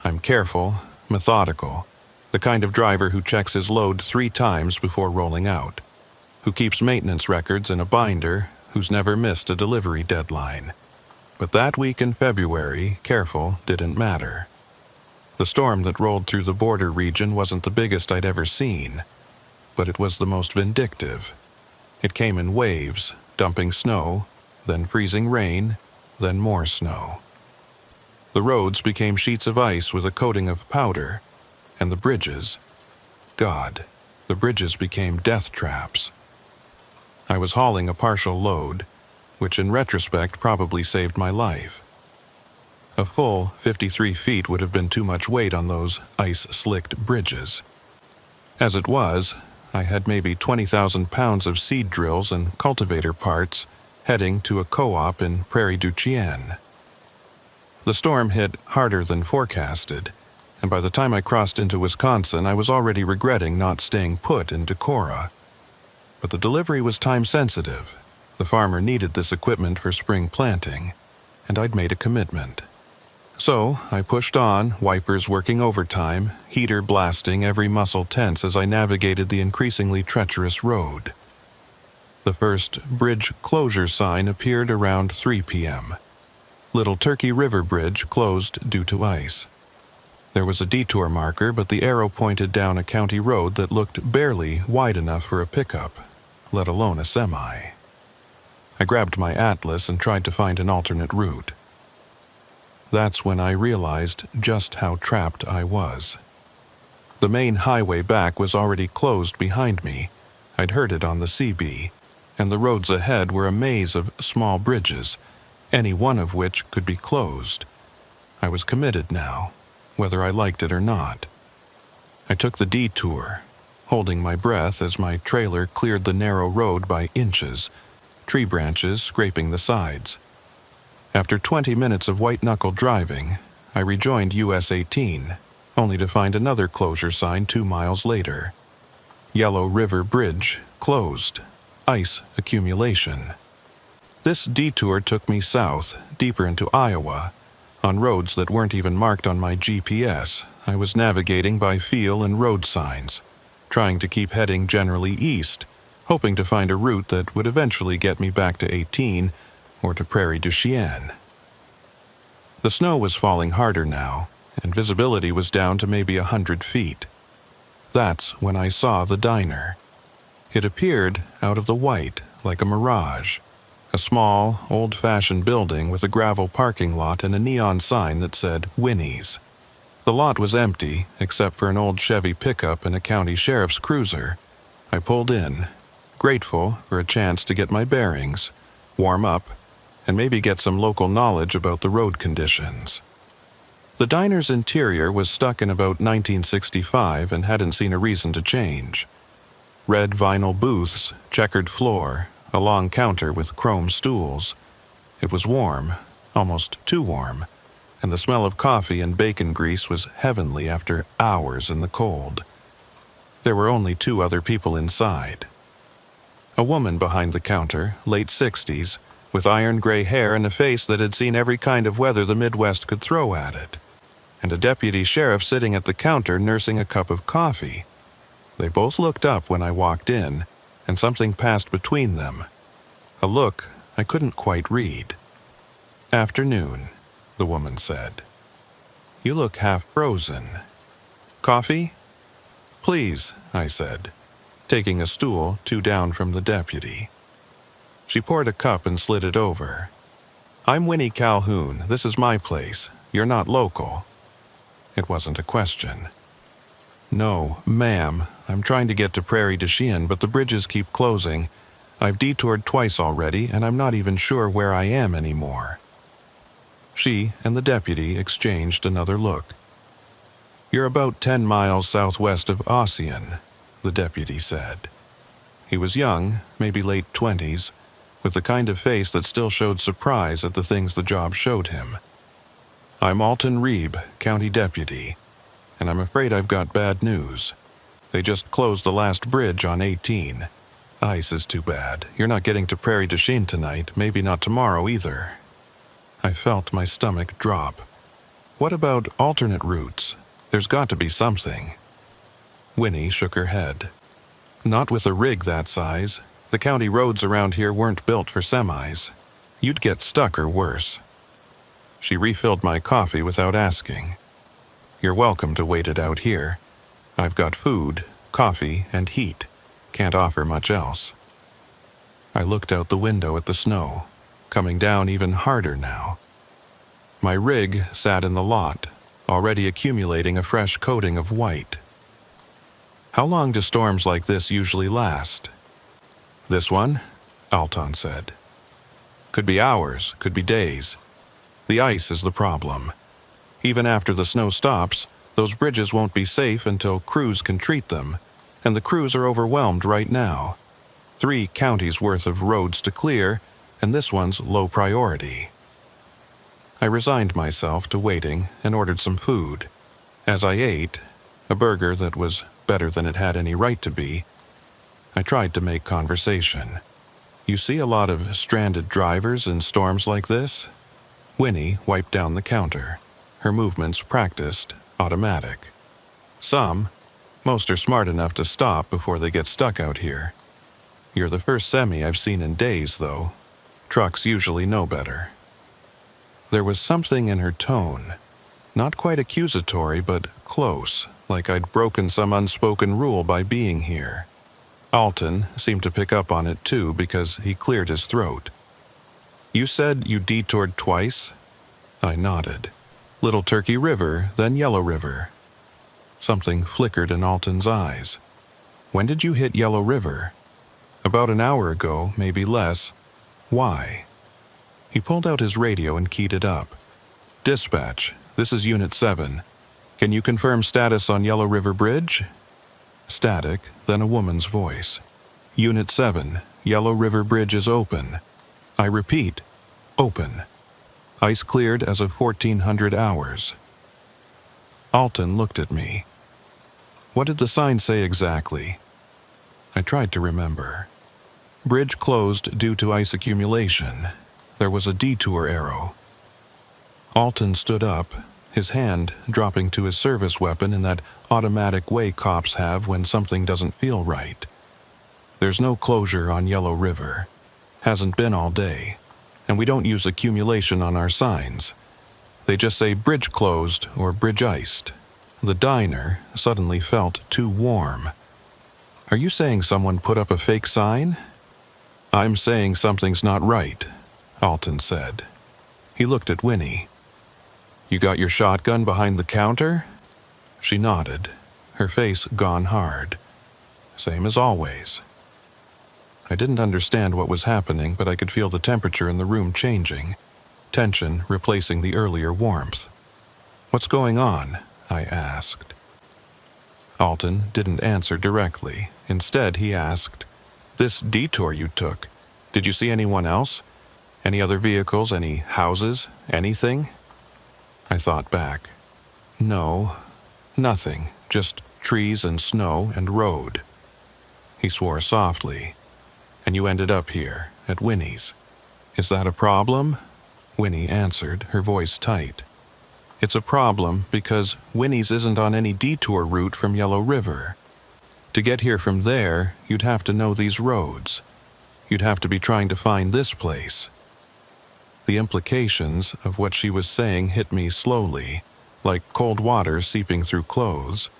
I'm careful, methodical, the kind of driver who checks his load 3 times before rolling out, who keeps maintenance records in a binder, who's never missed a delivery deadline. But that week in February, careful didn't matter. The storm that rolled through the border region wasn't the biggest I'd ever seen, but it was the most vindictive. It came in waves, dumping snow, then freezing rain, then more snow. The roads became sheets of ice with a coating of powder, and the bridges, God, the bridges became death traps. I was hauling a partial load, which in retrospect probably saved my life. A full 53 feet would have been too much weight on those ice-slicked bridges. As it was, I had maybe 20,000 pounds of seed drills and cultivator parts heading to a co-op in Prairie du Chien. The storm hit harder than forecasted, and by the time I crossed into Wisconsin, I was already regretting not staying put in Decorah. But the delivery was time-sensitive. The farmer needed this equipment for spring planting, and I'd made a commitment. So I pushed on, wipers working overtime, heater blasting, every muscle tense as I navigated the increasingly treacherous road. The first bridge closure sign appeared around 3 p.m. Little Turkey River Bridge closed due to ice. There was a detour marker, but the arrow pointed down a county road that looked barely wide enough for a pickup, let alone a semi. I grabbed my atlas and tried to find an alternate route. That's when I realized just how trapped I was. The main highway back was already closed behind me. I'd heard it on the CB, and the roads ahead were a maze of small bridges, any one of which could be closed. I was committed now, whether I liked it or not. I took the detour, holding my breath as my trailer cleared the narrow road by inches, tree branches scraping the sides. After 20 minutes of white-knuckle driving, I rejoined US 18, only to find another closure sign 2 miles later. Yellow River Bridge closed. Ice accumulation. This detour took me south, deeper into Iowa, on roads that weren't even marked on my GPS. I was navigating by feel and road signs, trying to keep heading generally east, hoping to find a route that would eventually get me back to 18 or to Prairie du Chien. The snow was falling harder now, and visibility was down to maybe 100 feet. That's when I saw the diner. It appeared out of the white, like a mirage. A small, old-fashioned building with a gravel parking lot and a neon sign that said Winnie's. The lot was empty, except for an old Chevy pickup and a county sheriff's cruiser. I pulled in, grateful for a chance to get my bearings, warm up, and maybe get some local knowledge about the road conditions. The diner's interior was stuck in about 1965 and hadn't seen a reason to change. Red vinyl booths, checkered floor, a long counter with chrome stools. It was warm, almost too warm, and the smell of coffee and bacon grease was heavenly after hours in the cold. There were only 2 other people inside. A woman behind the counter, late 60s, with iron-gray hair and a face that had seen every kind of weather the Midwest could throw at it, and a deputy sheriff sitting at the counter nursing a cup of coffee. They both looked up when I walked in, and something passed between them. A look I couldn't quite read. "Afternoon," the woman said. "You look half frozen. Coffee?" "Please," I said, taking a stool 2 down from the deputy. She poured a cup and slid it over. "I'm Winnie Calhoun. This is my place. You're not local." It wasn't a question. "No, ma'am. I'm trying to get to Prairie du Chien, but the bridges keep closing. I've detoured twice already, and I'm not even sure where I am anymore." She and the deputy exchanged another look. "You're about 10 miles southwest of Ossian," the deputy said. He was young, maybe late 20s, with the kind of face that still showed surprise at the things the job showed him. "I'm Alton Reeb, county deputy, and I'm afraid I've got bad news. They just closed the last bridge on 18. Ice is too bad. You're not getting to Prairie du Chien tonight, maybe not tomorrow either." I felt my stomach drop. "What about alternate routes? There's got to be something." Winnie shook her head. "Not with a rig that size. The county roads around here weren't built for semis. You'd get stuck or worse." She refilled my coffee without asking. "You're welcome to wait it out here. I've got food, coffee, and heat. Can't offer much else." I looked out the window at the snow, coming down even harder now. My rig sat in the lot, already accumulating a fresh coating of white. "How long do storms like this usually last?" "This one?" Alton said. "Could be hours, could be days. The ice is the problem. Even after the snow stops, those bridges won't be safe until crews can treat them, and the crews are overwhelmed right now. 3 counties worth of roads to clear, and this one's low priority." I resigned myself to waiting and ordered some food. As I ate, a burger that was better than it had any right to be, I tried to make conversation. "You see a lot of stranded drivers in storms like this?" Winnie wiped down the counter, her movements practiced, automatic. "Some. Most are smart enough to stop before they get stuck out here. You're the first semi I've seen in days, though. Trucks usually know better." There was something in her tone, not quite accusatory, but close, like I'd broken some unspoken rule by being here. Alton seemed to pick up on it too because he cleared his throat. "You said you detoured twice?" I nodded. Little Turkey River, then Yellow River. Something flickered in Alton's eyes. When did you hit Yellow River? About an hour ago, maybe less. Why? He pulled out his radio and keyed it up. Dispatch, this is Unit 7. Can you confirm status on Yellow River Bridge? Static, then a woman's voice. Unit 7, Yellow River Bridge is open. I repeat, open. Ice cleared as of 1400 hours. Alton looked at me. What did the sign say exactly? I tried to remember. Bridge closed due to ice accumulation. There was a detour arrow. Alton stood up, his hand dropping to his service weapon in that automatic way cops have when something doesn't feel right. There's no closure on Yellow River. Hasn't been all day. And we don't use accumulation on our signs. They just say bridge closed or bridge iced. The diner suddenly felt too warm. Are you saying someone put up a fake sign? I'm saying something's not right, Alton said. He looked at Winnie. You got your shotgun behind the counter? She nodded, her face gone hard. Same as always. I didn't understand what was happening, but I could feel the temperature in the room changing, tension replacing the earlier warmth. What's going on? I asked. Alton didn't answer directly. Instead, he asked, This detour you took, did you see anyone else? Any other vehicles, any houses, anything? I thought back. No, nothing, just trees and snow and road. He swore softly. And you ended up here, at Winnie's. Is that a problem? Winnie answered, her voice tight. It's a problem because Winnie's isn't on any detour route from Yellow River. To get here from there, you'd have to know these roads. You'd have to be trying to find this place. The implications of what she was saying hit me slowly, like cold water seeping through clothes.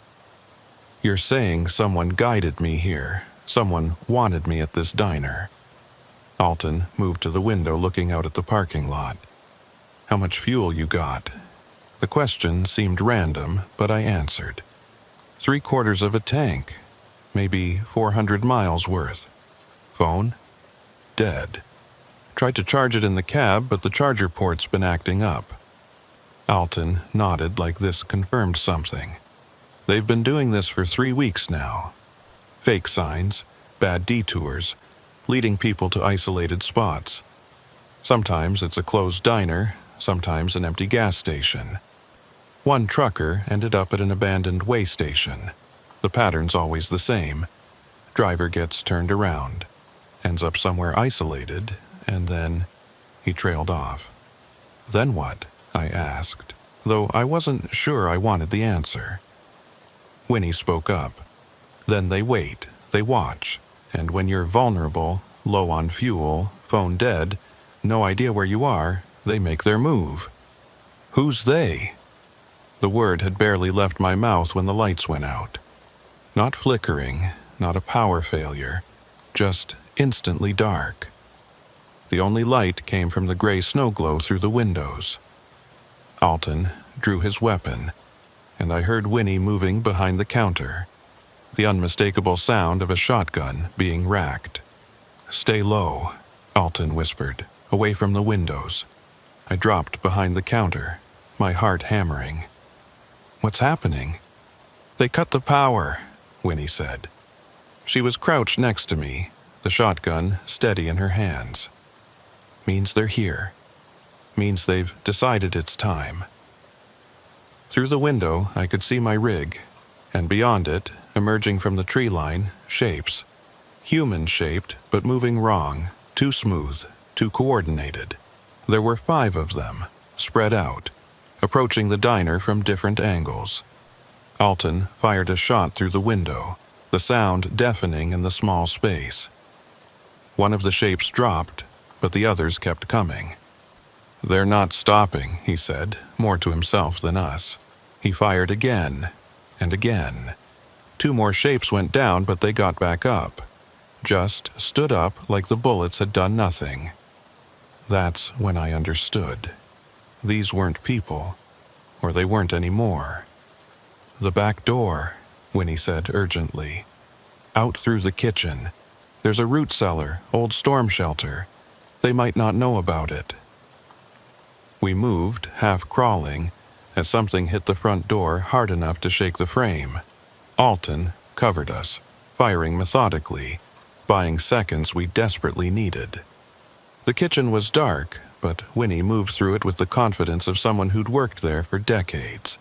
You're saying someone guided me here. Someone wanted me at this diner. Alton moved to the window looking out at the parking lot. How much fuel you got? The question seemed random, but I answered. 3/4 of a tank. Maybe 400 miles worth. Phone? Dead. Tried to charge it in the cab, but the charger port's been acting up. Alton nodded like this confirmed something. They've been doing this for 3 weeks now. Fake signs, bad detours, leading people to isolated spots. Sometimes it's a closed diner, sometimes an empty gas station. One trucker ended up at an abandoned way station. The pattern's always the same. Driver gets turned around, ends up somewhere isolated, and then he trailed off. Then what? I asked, though I wasn't sure I wanted the answer. Winnie spoke up. Then they wait, they watch, and when you're vulnerable, low on fuel, phone dead, no idea where you are, they make their move. Who's they? The word had barely left my mouth when the lights went out. Not flickering, not a power failure, just instantly dark. The only light came from the gray snow glow through the windows. Alton drew his weapon, and I heard Winnie moving behind the counter. The unmistakable sound of a shotgun being racked. Stay low, Alton whispered, away from the windows. I dropped behind the counter, my heart hammering. What's happening? They cut the power, Winnie said. She was crouched next to me, the shotgun steady in her hands. Means they're here. Means they've decided it's time. Through the window, I could see my rig, and beyond it, emerging from the tree line, shapes. Human-shaped, but moving wrong, too smooth, too coordinated. There were 5 of them, spread out, approaching the diner from different angles. Alton fired a shot through the window, the sound deafening in the small space. One of the shapes dropped, but the others kept coming. They're not stopping, he said, more to himself than us. He fired again, and again. 2 more shapes went down, but they got back up. Just stood up like the bullets had done nothing. That's when I understood. These weren't people. or they weren't anymore. "The back door," Winnie said urgently. "Out through the kitchen. There's a root cellar, old storm shelter. They might not know about it." We moved, half crawling, as something hit the front door hard enough to shake the frame. Alton covered us, firing methodically, buying seconds we desperately needed. The kitchen was dark, but Winnie moved through it with the confidence of someone who'd worked there for decades.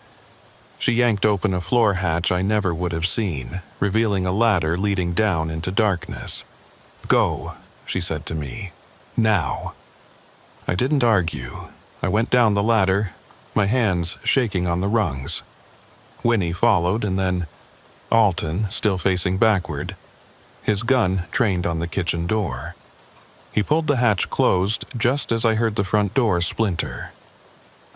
She yanked open a floor hatch I never would have seen, revealing a ladder leading down into darkness. "Go," she said to me. "Now." I didn't argue. I went down the ladder, my hands shaking on the rungs. Winnie followed, and then Alton, still facing backward, his gun trained on the kitchen door. He pulled the hatch closed just as I heard the front door splinter.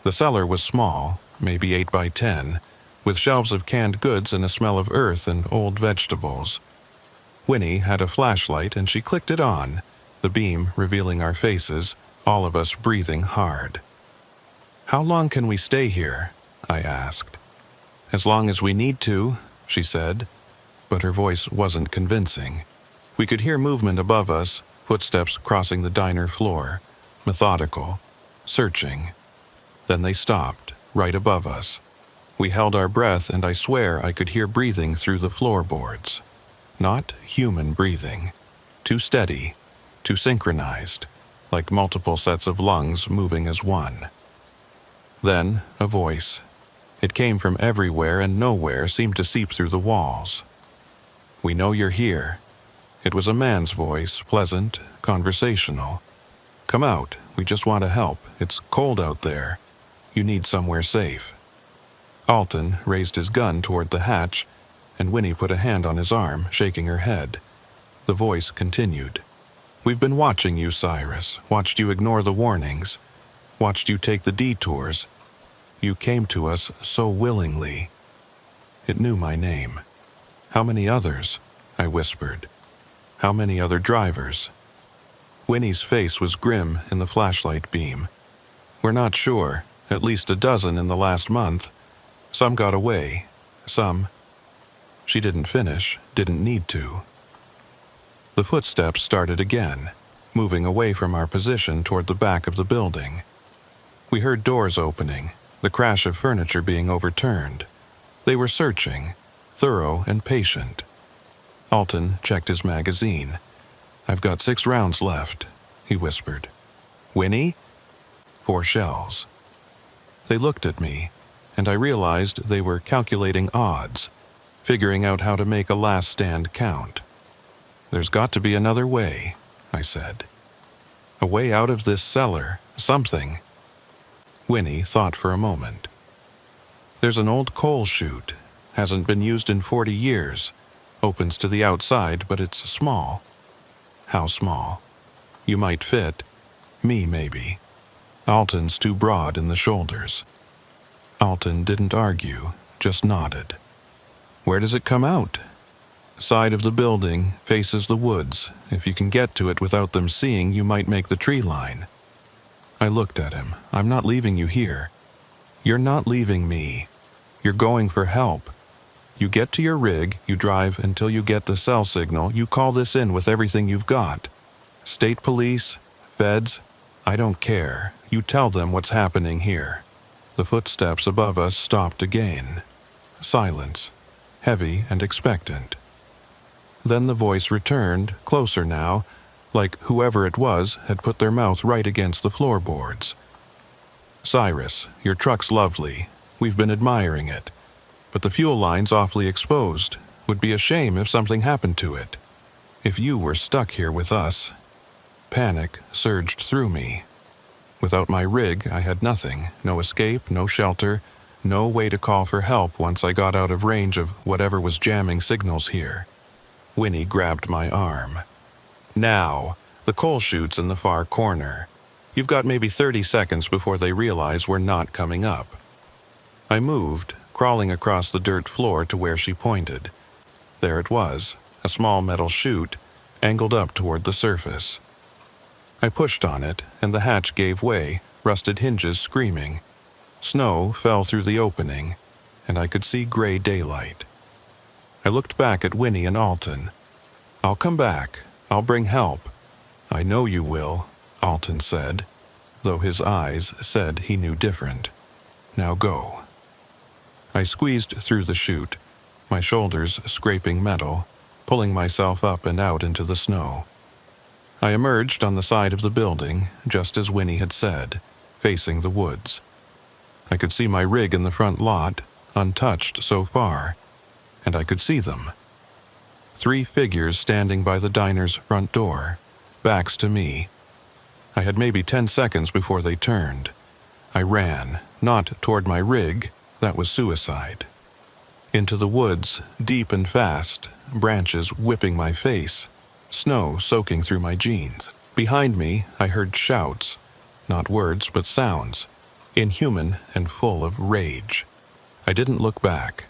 The cellar was small, maybe 8 by 10, with shelves of canned goods and a smell of earth and old vegetables. Winnie had a flashlight and she clicked it on, the beam revealing our faces, all of us breathing hard. "How long can we stay here?" I asked. "As long as we need to," she said, but her voice wasn't convincing. We could hear movement above us, footsteps crossing the diner floor, methodical, searching. Then they stopped, right above us. We held our breath, and I swear I could hear breathing through the floorboards. Not human breathing. Too steady, too synchronized, like multiple sets of lungs moving as one. Then a voice. It came from everywhere and nowhere seemed to seep through the walls. "We know you're here." It was a man's voice, pleasant, conversational. "Come out, we just want to help. It's cold out there. You need somewhere safe." Alton raised his gun toward the hatch, and Winnie put a hand on his arm, shaking her head. The voice continued. "We've been watching you, Cyrus, watched you ignore the warnings, watched you take the detours. You came to us so willingly." It knew my name. "How many others?" I whispered. "How many other drivers?" Winnie's face was grim in the flashlight beam. "We're not sure. At least a dozen in the last month. Some got away. Some—" She didn't finish, didn't need to. The footsteps started again, moving away from our position toward the back of the building. We heard doors opening, the crash of furniture being overturned. They were searching, thorough and patient. Alton checked his magazine. "I've got 6 rounds left," he whispered. "Winnie?" 4 shells. They looked at me, and I realized they were calculating odds, figuring out how to make a last stand count. "There's got to be another way," I said. "A way out of this cellar, something." Winnie thought for a moment. "There's an old coal chute. Hasn't been used in 40 years. Opens to the outside, but it's small." "How small?" "You might fit. Me, maybe. Alton's too broad in the shoulders." Alton didn't argue, just nodded. "Where does it come out?" "Side of the building, faces the woods. If you can get to it without them seeing, you might make the tree line." I looked at him. "I'm not leaving you here." "You're not leaving me. You're going for help. You get to your rig, you drive until you get the cell signal, you call this in with everything you've got. State police, feds, I don't care. You tell them what's happening here." The footsteps above us stopped again. Silence, heavy and expectant. Then the voice returned, closer now, like whoever it was had put their mouth right against the floorboards. "Cyrus, your truck's lovely. We've been admiring it. But the fuel line's awfully exposed. Would be a shame if something happened to it. If you were stuck here with us." Panic surged through me. Without my rig, I had nothing. No escape, no shelter, no way to call for help once I got out of range of whatever was jamming signals here. Winnie grabbed my arm. "Now, the coal chute's in the far corner. You've got maybe 30 seconds before they realize we're not coming up." I moved, crawling across the dirt floor to where she pointed. There it was, a small metal chute, angled up toward the surface. I pushed on it, and the hatch gave way, rusted hinges screaming. Snow fell through the opening, and I could see gray daylight. I looked back at Winnie and Alton. "I'll come back. I'll bring help." "I know you will," Alton said, though his eyes said he knew different. "Now go." I squeezed through the chute, my shoulders scraping metal, pulling myself up and out into the snow. I emerged on the side of the building, just as Winnie had said, facing the woods. I could see my rig in the front lot, untouched so far, and I could see them. 3 figures standing by the diner's front door, backs to me. I had maybe 10 seconds before they turned. I ran, not toward my rig, that was suicide. Into the woods, deep and fast, branches whipping my face, snow soaking through my jeans. Behind me, I heard shouts, not words but sounds, inhuman and full of rage. I didn't look back.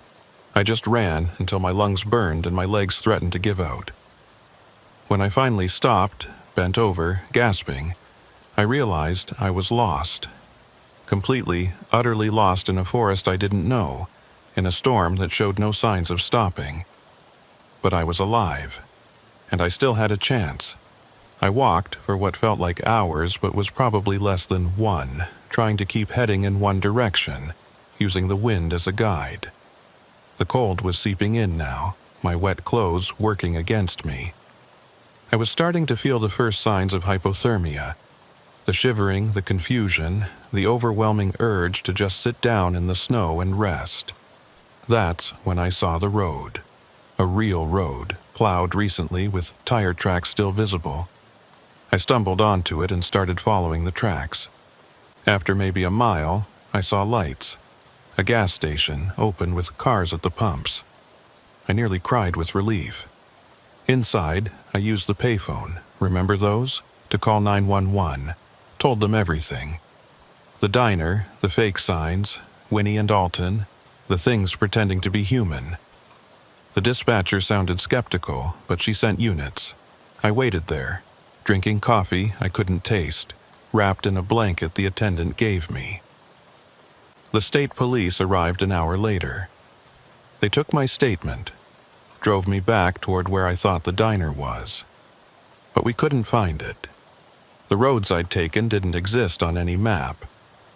I just ran until my lungs burned and my legs threatened to give out. When I finally stopped, bent over, gasping, I realized I was lost. Completely, utterly lost in a forest I didn't know, in a storm that showed no signs of stopping. But I was alive, and I still had a chance. I walked for what felt like hours but was probably less than 1, trying to keep heading in one direction, using the wind as a guide. The cold was seeping in now, my wet clothes working against me. I was starting to feel the first signs of hypothermia. The shivering, the confusion, the overwhelming urge to just sit down in the snow and rest. That's when I saw the road. A real road, plowed recently with tire tracks still visible. I stumbled onto it and started following the tracks. After maybe a mile, I saw lights. A gas station open with cars at the pumps. I nearly cried with relief. Inside, I used the payphone, remember those? To call 911. Told them everything. The diner, the fake signs, Winnie and Alton, the things pretending to be human. The dispatcher sounded skeptical, but she sent units. I waited there, drinking coffee I couldn't taste, wrapped in a blanket the attendant gave me. The state police arrived an hour later. They took my statement, drove me back toward where I thought the diner was. But we couldn't find it. The roads I'd taken didn't exist on any map,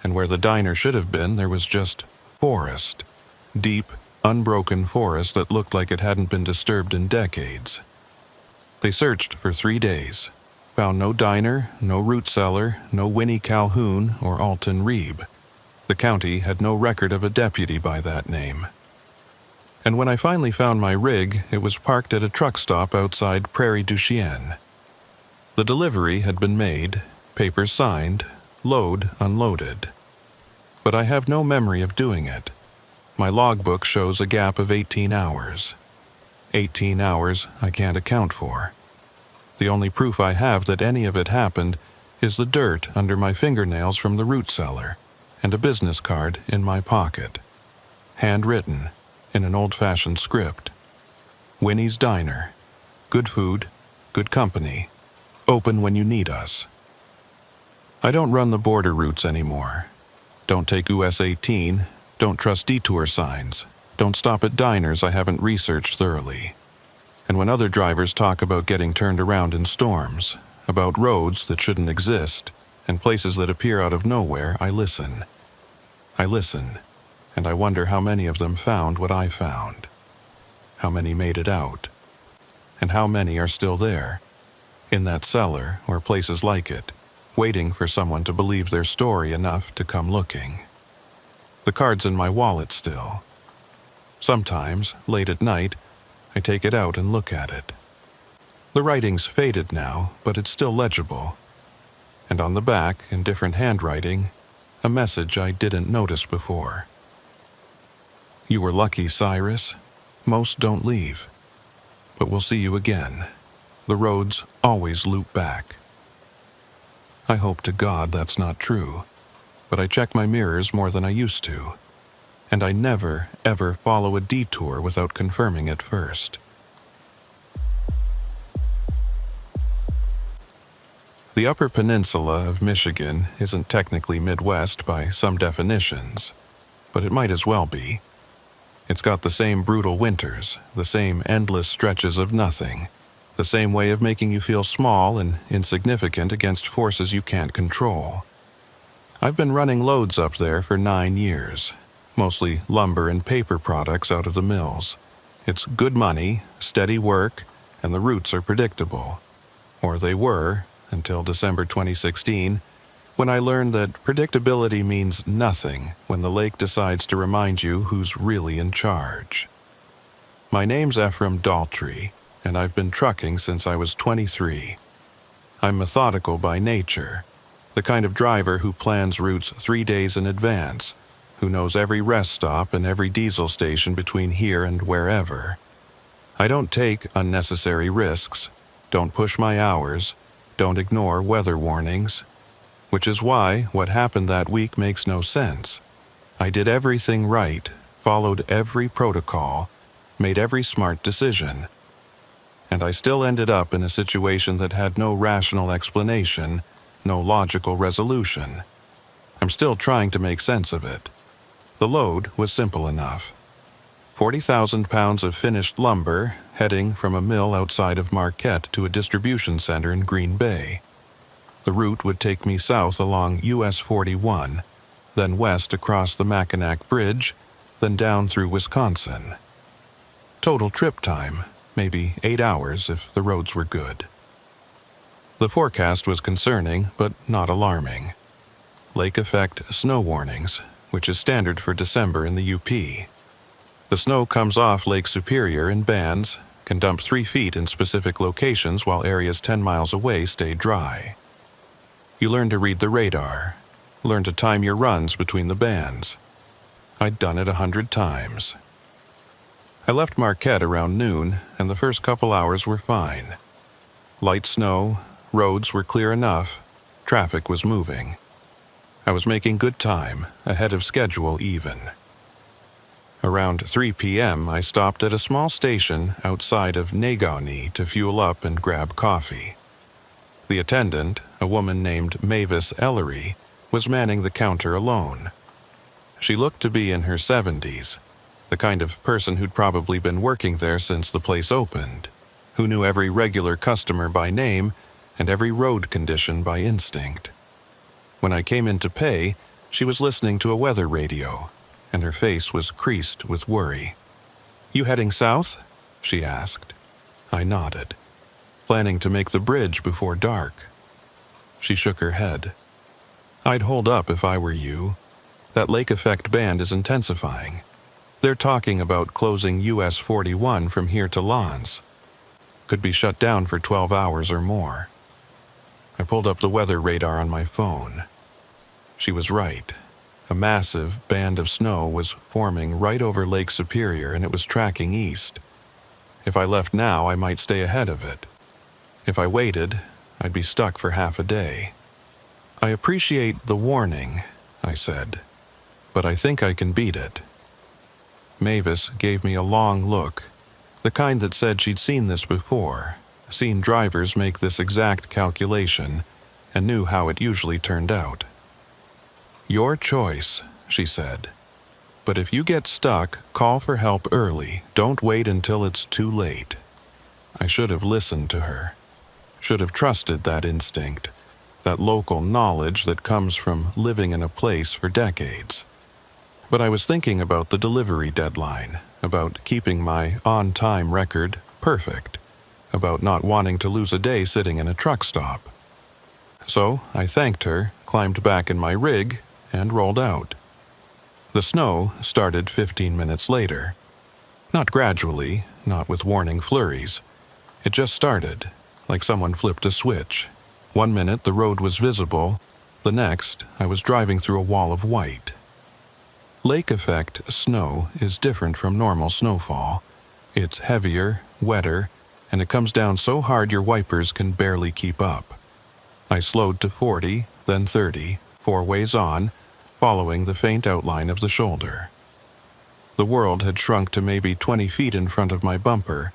and where the diner should have been there was just forest. Deep, unbroken forest that looked like it hadn't been disturbed in decades. They searched for 3 days, found no diner, no root cellar, no Winnie Calhoun or Alton Reeb. The county had no record of a deputy by that name. And when I finally found my rig, it was parked at a truck stop outside Prairie du Chien. The delivery had been made, papers signed, load unloaded. But I have no memory of doing it. My logbook shows a gap of 18 hours. 18 hours I can't account for. The only proof I have that any of it happened is the dirt under my fingernails from the root cellar, and a business card in my pocket. Handwritten, in an old-fashioned script. Winnie's Diner. Good food, good company. Open when you need us. I don't run the border routes anymore. Don't take US 18, don't trust detour signs, don't stop at diners I haven't researched thoroughly. And when other drivers talk about getting turned around in storms, about roads that shouldn't exist, and places that appear out of nowhere, I listen. I listen, and I wonder how many of them found what I found. How many made it out. And how many are still there, in that cellar or places like it, waiting for someone to believe their story enough to come looking. The card's in my wallet still. Sometimes, late at night, I take it out and look at it. The writing's faded now, but it's still legible. And on the back, in different handwriting, a message I didn't notice before. You were lucky, Cyrus. Most don't leave. But we'll see you again. The roads always loop back. I hope to God that's not true, but I check my mirrors more than I used to. And I never, ever follow a detour without confirming it first. The Upper Peninsula of Michigan isn't technically Midwest by some definitions, but it might as well be. It's got the same brutal winters, the same endless stretches of nothing, the same way of making you feel small and insignificant against forces you can't control. I've been running loads up there for 9 years, mostly lumber and paper products out of the mills. It's good money, steady work, and the routes are predictable. Or they were, until December 2016, when I learned that predictability means nothing when the lake decides to remind you who's really in charge. My name's Ephraim Daltrey, and I've been trucking since I was 23. I'm methodical by nature, the kind of driver who plans routes 3 days in advance, who knows every rest stop and every diesel station between here and wherever. I don't take unnecessary risks, don't push my hours, don't ignore weather warnings, which is why what happened that week makes no sense. I did everything right, followed every protocol, made every smart decision. And I still ended up in a situation that had no rational explanation, no logical resolution. I'm still trying to make sense of it. The load was simple enough. 40,000 pounds of finished lumber heading from a mill outside of Marquette to a distribution center in Green Bay. The route would take me south along US 41, then west across the Mackinac Bridge, then down through Wisconsin. Total trip time, maybe 8 hours if the roads were good. The forecast was concerning, but not alarming. Lake effect snow warnings, which is standard for December in the UP. The snow comes off Lake Superior in bands, can dump 3 feet in specific locations while areas 10 miles away stay dry. You learn to read the radar, learn to time your runs between the bands. I'd done it 100 times. I left Marquette around noon, and the first couple hours were fine. Light snow, roads were clear enough, traffic was moving. I was making good time, ahead of schedule even. Around 3 p.m., I stopped at a small station outside of Negaunee to fuel up and grab coffee. The attendant, a woman named Mavis Ellery, was manning the counter alone. She looked to be in her 70s, the kind of person who'd probably been working there since the place opened, who knew every regular customer by name and every road condition by instinct. When I came in to pay, she was listening to a weather radio, and her face was creased with worry. "You heading south?" she asked. I nodded. "Planning to make the bridge before dark." She shook her head. "I'd hold up if I were you. That lake effect band is intensifying. They're talking about closing US 41 from here to Lens. Could be shut down for 12 hours or more." I pulled up the weather radar on my phone. She was right. A massive band of snow was forming right over Lake Superior, and it was tracking east. If I left now, I might stay ahead of it. If I waited, I'd be stuck for half a day. "I appreciate the warning," I said, "but I think I can beat it." Mavis gave me a long look, the kind that said she'd seen this before, seen drivers make this exact calculation, and knew how it usually turned out. "Your choice," she said. "But if you get stuck, call for help early. Don't wait until it's too late." I should have listened to her. Should have trusted that instinct, that local knowledge that comes from living in a place for decades. But I was thinking about the delivery deadline, about keeping my on-time record perfect, about not wanting to lose a day sitting in a truck stop. So I thanked her, climbed back in my rig, and rolled out. The snow started 15 minutes later. Not gradually, not with warning flurries. It just started, like someone flipped a switch. 1 minute the road was visible, the next I was driving through a wall of white. Lake effect snow is different from normal snowfall. It's heavier, wetter, and it comes down so hard your wipers can barely keep up. I slowed to 40, then 30, 4 ways on, following the faint outline of the shoulder. The world had shrunk to maybe 20 feet in front of my bumper,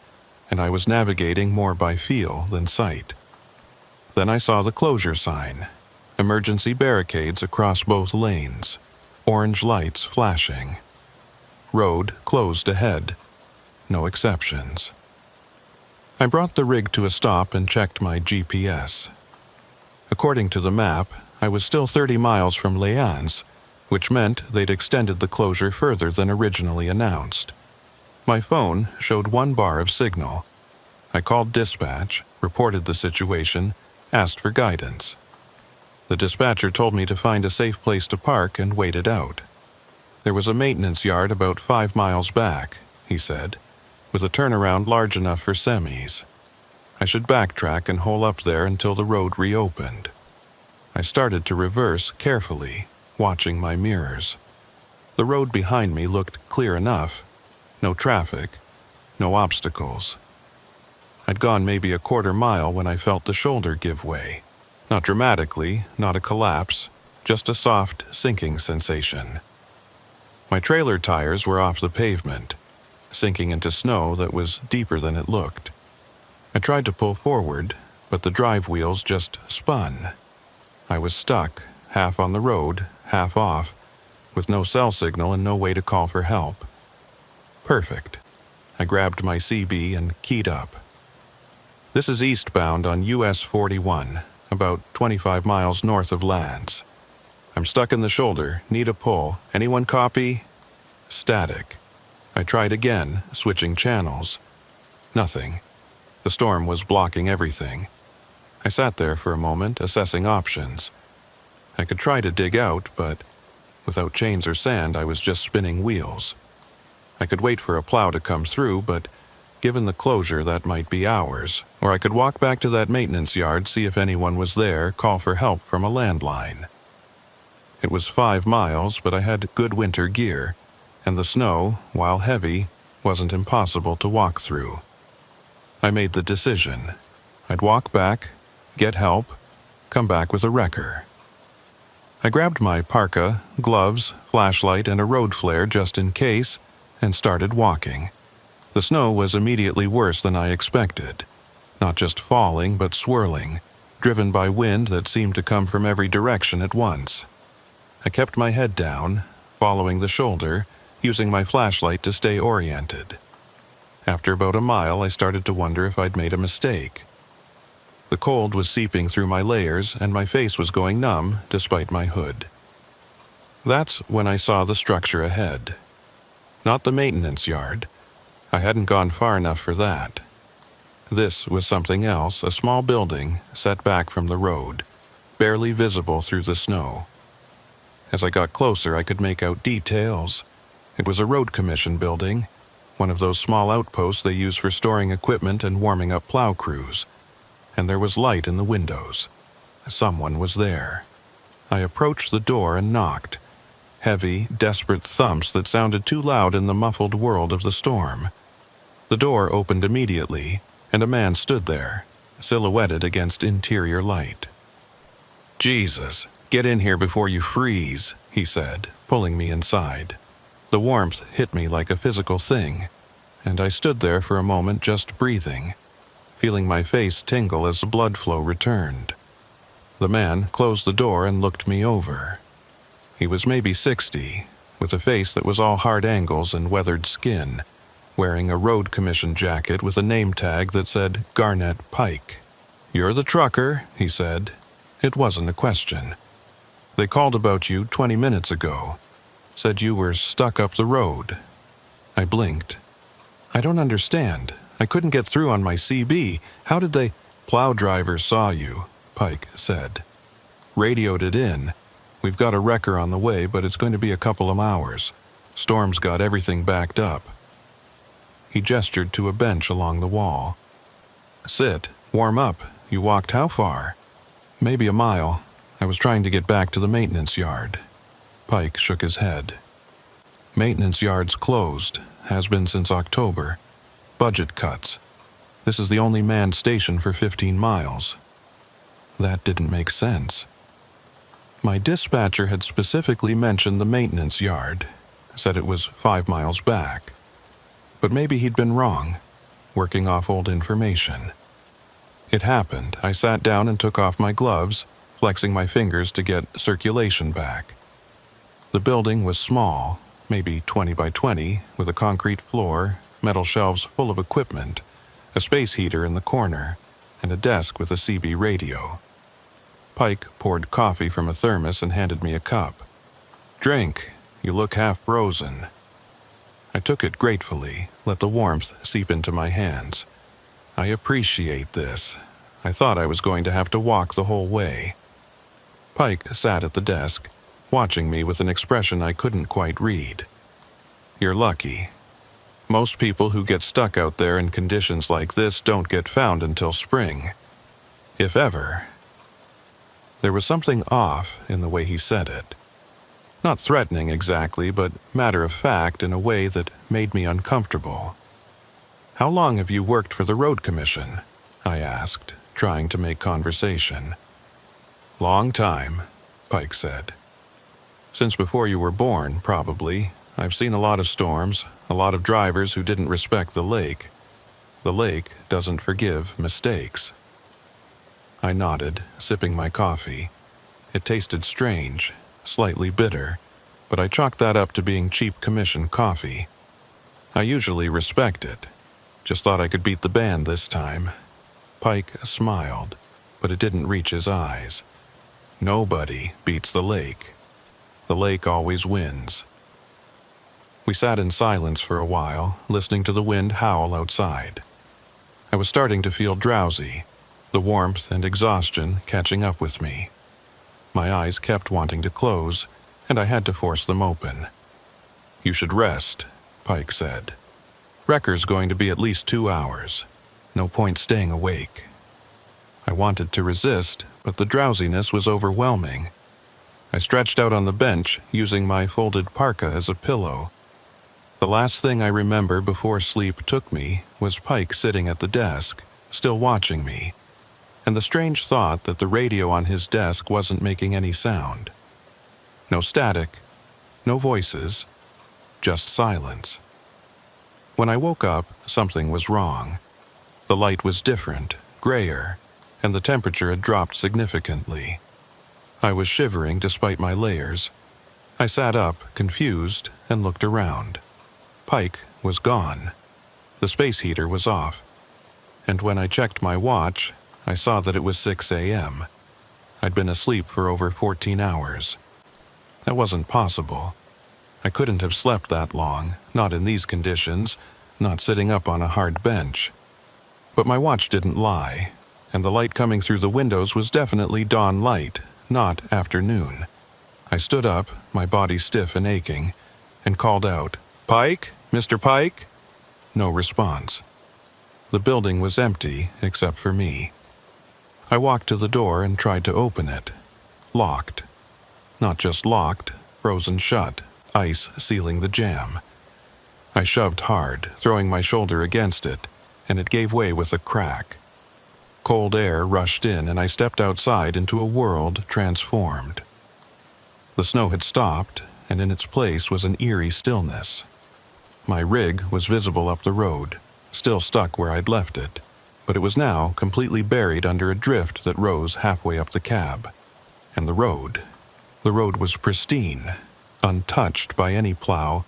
and I was navigating more by feel than sight. Then I saw the closure sign. Emergency barricades across both lanes. Orange lights flashing. Road closed ahead. No exceptions. I brought the rig to a stop and checked my GPS. According to the map, I was still 30 miles from Léans, which meant they'd extended the closure further than originally announced. My phone showed 1 bar of signal. I called dispatch, reported the situation, asked for guidance. The dispatcher told me to find a safe place to park and wait it out. There was a maintenance yard about 5 miles back, he said, with a turnaround large enough for semis. I should backtrack and hole up there until the road reopened. I started to reverse carefully, watching my mirrors. The road behind me looked clear enough. No traffic, no obstacles. I'd gone maybe a quarter mile when I felt the shoulder give way. Not dramatically, not a collapse, just a soft, sinking sensation. My trailer tires were off the pavement, sinking into snow that was deeper than it looked. I tried to pull forward, but the drive wheels just spun. I was stuck, half on the road, half off, with no cell signal and no way to call for help. Perfect. I grabbed my CB and keyed up. This is eastbound on US 41, about 25 miles north of Lance. I'm stuck in the shoulder, need a pull. Anyone copy? Static. I tried again, switching channels. Nothing. The storm was blocking everything. I sat there for a moment, assessing options. I could try to dig out, but without chains or sand, I was just spinning wheels. I could wait for a plow to come through, but given the closure, that might be hours. Or I could walk back to that maintenance yard, see if anyone was there, call for help from a landline. It was 5 miles, but I had good winter gear, and the snow, while heavy, wasn't impossible to walk through. I made the decision. I'd walk back, get help, come back with a wrecker. I grabbed my parka, gloves, flashlight, and a road flare just in case, and started walking. The snow was immediately worse than I expected. Not just falling, but swirling, driven by wind that seemed to come from every direction at once. I kept my head down, following the shoulder, using my flashlight to stay oriented. After about a mile, I started to wonder if I'd made a mistake. The cold was seeping through my layers, and my face was going numb despite my hood. That's when I saw the structure ahead. Not the maintenance yard. I hadn't gone far enough for that. This was something else, a small building set back from the road, barely visible through the snow. As I got closer, I could make out details. It was a road commission building, one of those small outposts they use for storing equipment and warming up plow crews. And there was light in the windows. Someone was there. I approached the door and knocked. Heavy, desperate thumps that sounded too loud in the muffled world of the storm. The door opened immediately, and a man stood there, silhouetted against interior light. "Jesus, get in here before you freeze," he said, pulling me inside. The warmth hit me like a physical thing, and I stood there for a moment just breathing, feeling my face tingle as the blood flow returned. The man closed the door and looked me over. He was maybe 60, with a face that was all hard angles and weathered skin, wearing a road commission jacket with a name tag that said Garnett Pike. "You're the trucker," he said. It wasn't a question. "They called about you 20 minutes ago. Said you were stuck up the road." I blinked. "I don't understand. I couldn't get through on my CB. How did they—" "Plow driver saw you," Pike said. "Radioed it in. We've got a wrecker on the way, but it's going to be a couple of hours. Storm's got everything backed up." He gestured to a bench along the wall. "Sit, warm up. You walked how far?" "Maybe a mile. I was trying to get back to the maintenance yard." Pike shook his head. "Maintenance yard's closed. Has been since October. Budget cuts. This is the only manned station for 15 miles. That didn't make sense. My dispatcher had specifically mentioned the maintenance yard, said it was 5 miles back. But maybe he'd been wrong, working off old information. It happened. I sat down and took off my gloves, flexing my fingers to get circulation back. The building was small, maybe 20 by 20, with a concrete floor, metal shelves full of equipment, a space heater in the corner, and a desk with a CB radio. Pike poured coffee from a thermos and handed me a cup. "Drink. You look half frozen." I took it gratefully, let the warmth seep into my hands. "I appreciate this. I thought I was going to have to walk the whole way." Pike sat at the desk, watching me with an expression I couldn't quite read. "You're lucky. Most people who get stuck out there in conditions like this don't get found until spring. If ever." There was something off in the way he said it. Not threatening exactly, but matter-of-fact in a way that made me uncomfortable. "How long have you worked for the road commission?" I asked, trying to make conversation. "Long time," Pike said. "Since before you were born, probably. I've seen a lot of storms, a lot of drivers who didn't respect the lake. The lake doesn't forgive mistakes." I nodded, sipping my coffee. It tasted strange, slightly bitter, but I chalked that up to being cheap commission coffee. I usually respect it. Just thought I could beat the band this time. Pike smiled, but it didn't reach his eyes. "Nobody beats the lake. The lake always wins." We sat in silence for a while, listening to the wind howl outside. I was starting to feel drowsy, the warmth and exhaustion catching up with me. My eyes kept wanting to close, and I had to force them open. "You should rest," Pike said. "Wrecker's going to be at least 2 hours. No point staying awake." I wanted to resist, but the drowsiness was overwhelming. I stretched out on the bench, using my folded parka as a pillow. The last thing I remember before sleep took me was Pike sitting at the desk, still watching me, and the strange thought that the radio on his desk wasn't making any sound. No static, no voices, just silence. When I woke up, something was wrong. The light was different, grayer, and the temperature had dropped significantly. I was shivering despite my layers. I sat up, confused, and looked around. Pike was gone. The space heater was off. And when I checked my watch, I saw that it was 6 a.m. I'd been asleep for over 14 hours. That wasn't possible. I couldn't have slept that long, not in these conditions, not sitting up on a hard bench. But my watch didn't lie, and the light coming through the windows was definitely dawn light, not afternoon. I stood up, my body stiff and aching, and called out, "Pike? Mr. Pike?" No response. The building was empty except for me. I walked to the door and tried to open it. Locked. Not just locked, frozen shut, ice sealing the jamb. I shoved hard, throwing my shoulder against it, and it gave way with a crack. Cold air rushed in, and I stepped outside into a world transformed. The snow had stopped, and in its place was an eerie stillness. My rig was visible up the road, still stuck where I'd left it, but it was now completely buried under a drift that rose halfway up the cab. And the road was pristine, untouched by any plow,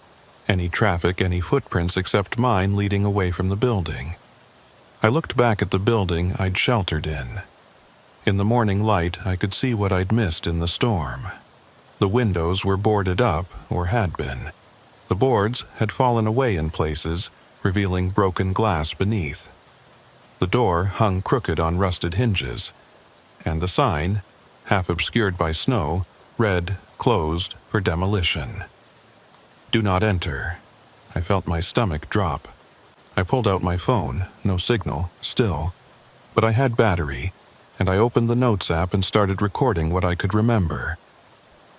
any traffic, any footprints except mine leading away from the building. I looked back at the building I'd sheltered in. In the morning light, I could see what I'd missed in the storm. The windows were boarded up, or had been. The boards had fallen away in places, revealing broken glass beneath. The door hung crooked on rusted hinges, and the sign, half obscured by snow, read, "Closed for demolition." "Do not enter." I felt my stomach drop. I pulled out my phone, no signal, still, but I had battery, and I opened the Notes app and started recording what I could remember.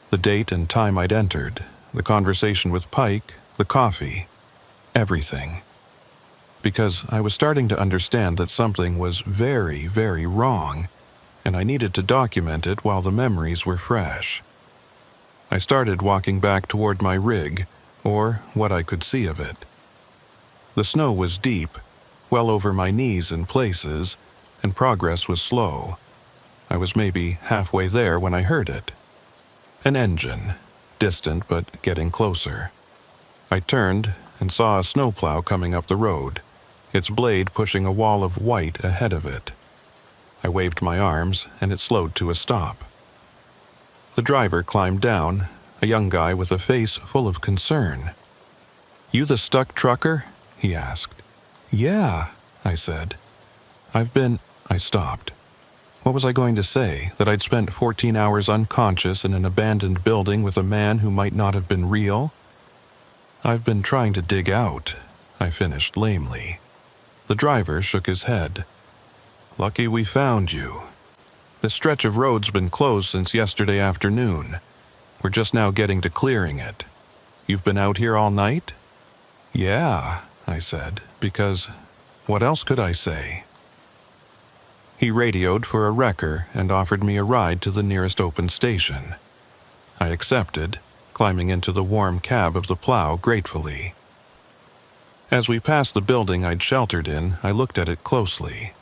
The date and time I'd entered, the conversation with Pike, the coffee, everything. Because I was starting to understand that something was very, very wrong, and I needed to document it while the memories were fresh. I started walking back toward my rig, or what I could see of it. The snow was deep, well over my knees in places, and progress was slow. I was maybe halfway there when I heard it. An engine, distant but getting closer. I turned and saw a snowplow coming up the road, its blade pushing a wall of white ahead of it. I waved my arms, and it slowed to a stop. The driver climbed down, a young guy with a face full of concern. "You the stuck trucker?" he asked. "Yeah," I said. I stopped. What was I going to say? That I'd spent 14 hours unconscious in an abandoned building with a man who might not have been real? "I've been trying to dig out," I finished lamely. The driver shook his head. "Lucky we found you. This stretch of road's been closed since yesterday afternoon. We're just now getting to clearing it. You've been out here all night?" "Yeah," I said, because what else could I say? He radioed for a wrecker and offered me a ride to the nearest open station. I accepted, climbing into the warm cab of the plow gratefully. As we passed the building I'd sheltered in, I looked at it closely.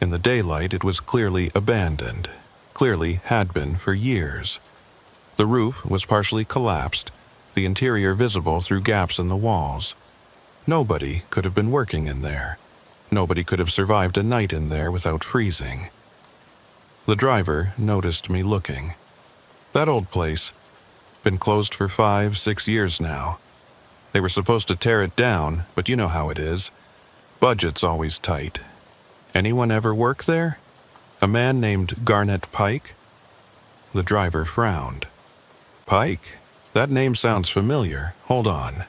In the daylight, it was clearly abandoned, clearly had been for years. The roof was partially collapsed, the interior visible through gaps in the walls. Nobody could have been working in there. Nobody could have survived a night in there without freezing. The driver noticed me looking. "That old place. Been closed for 5-6 years now. They were supposed to tear it down, but you know how it is. Budget's always tight. Anyone ever work there? A man named Garnet Pike?" The driver frowned. "Pike? That name sounds familiar. Hold on."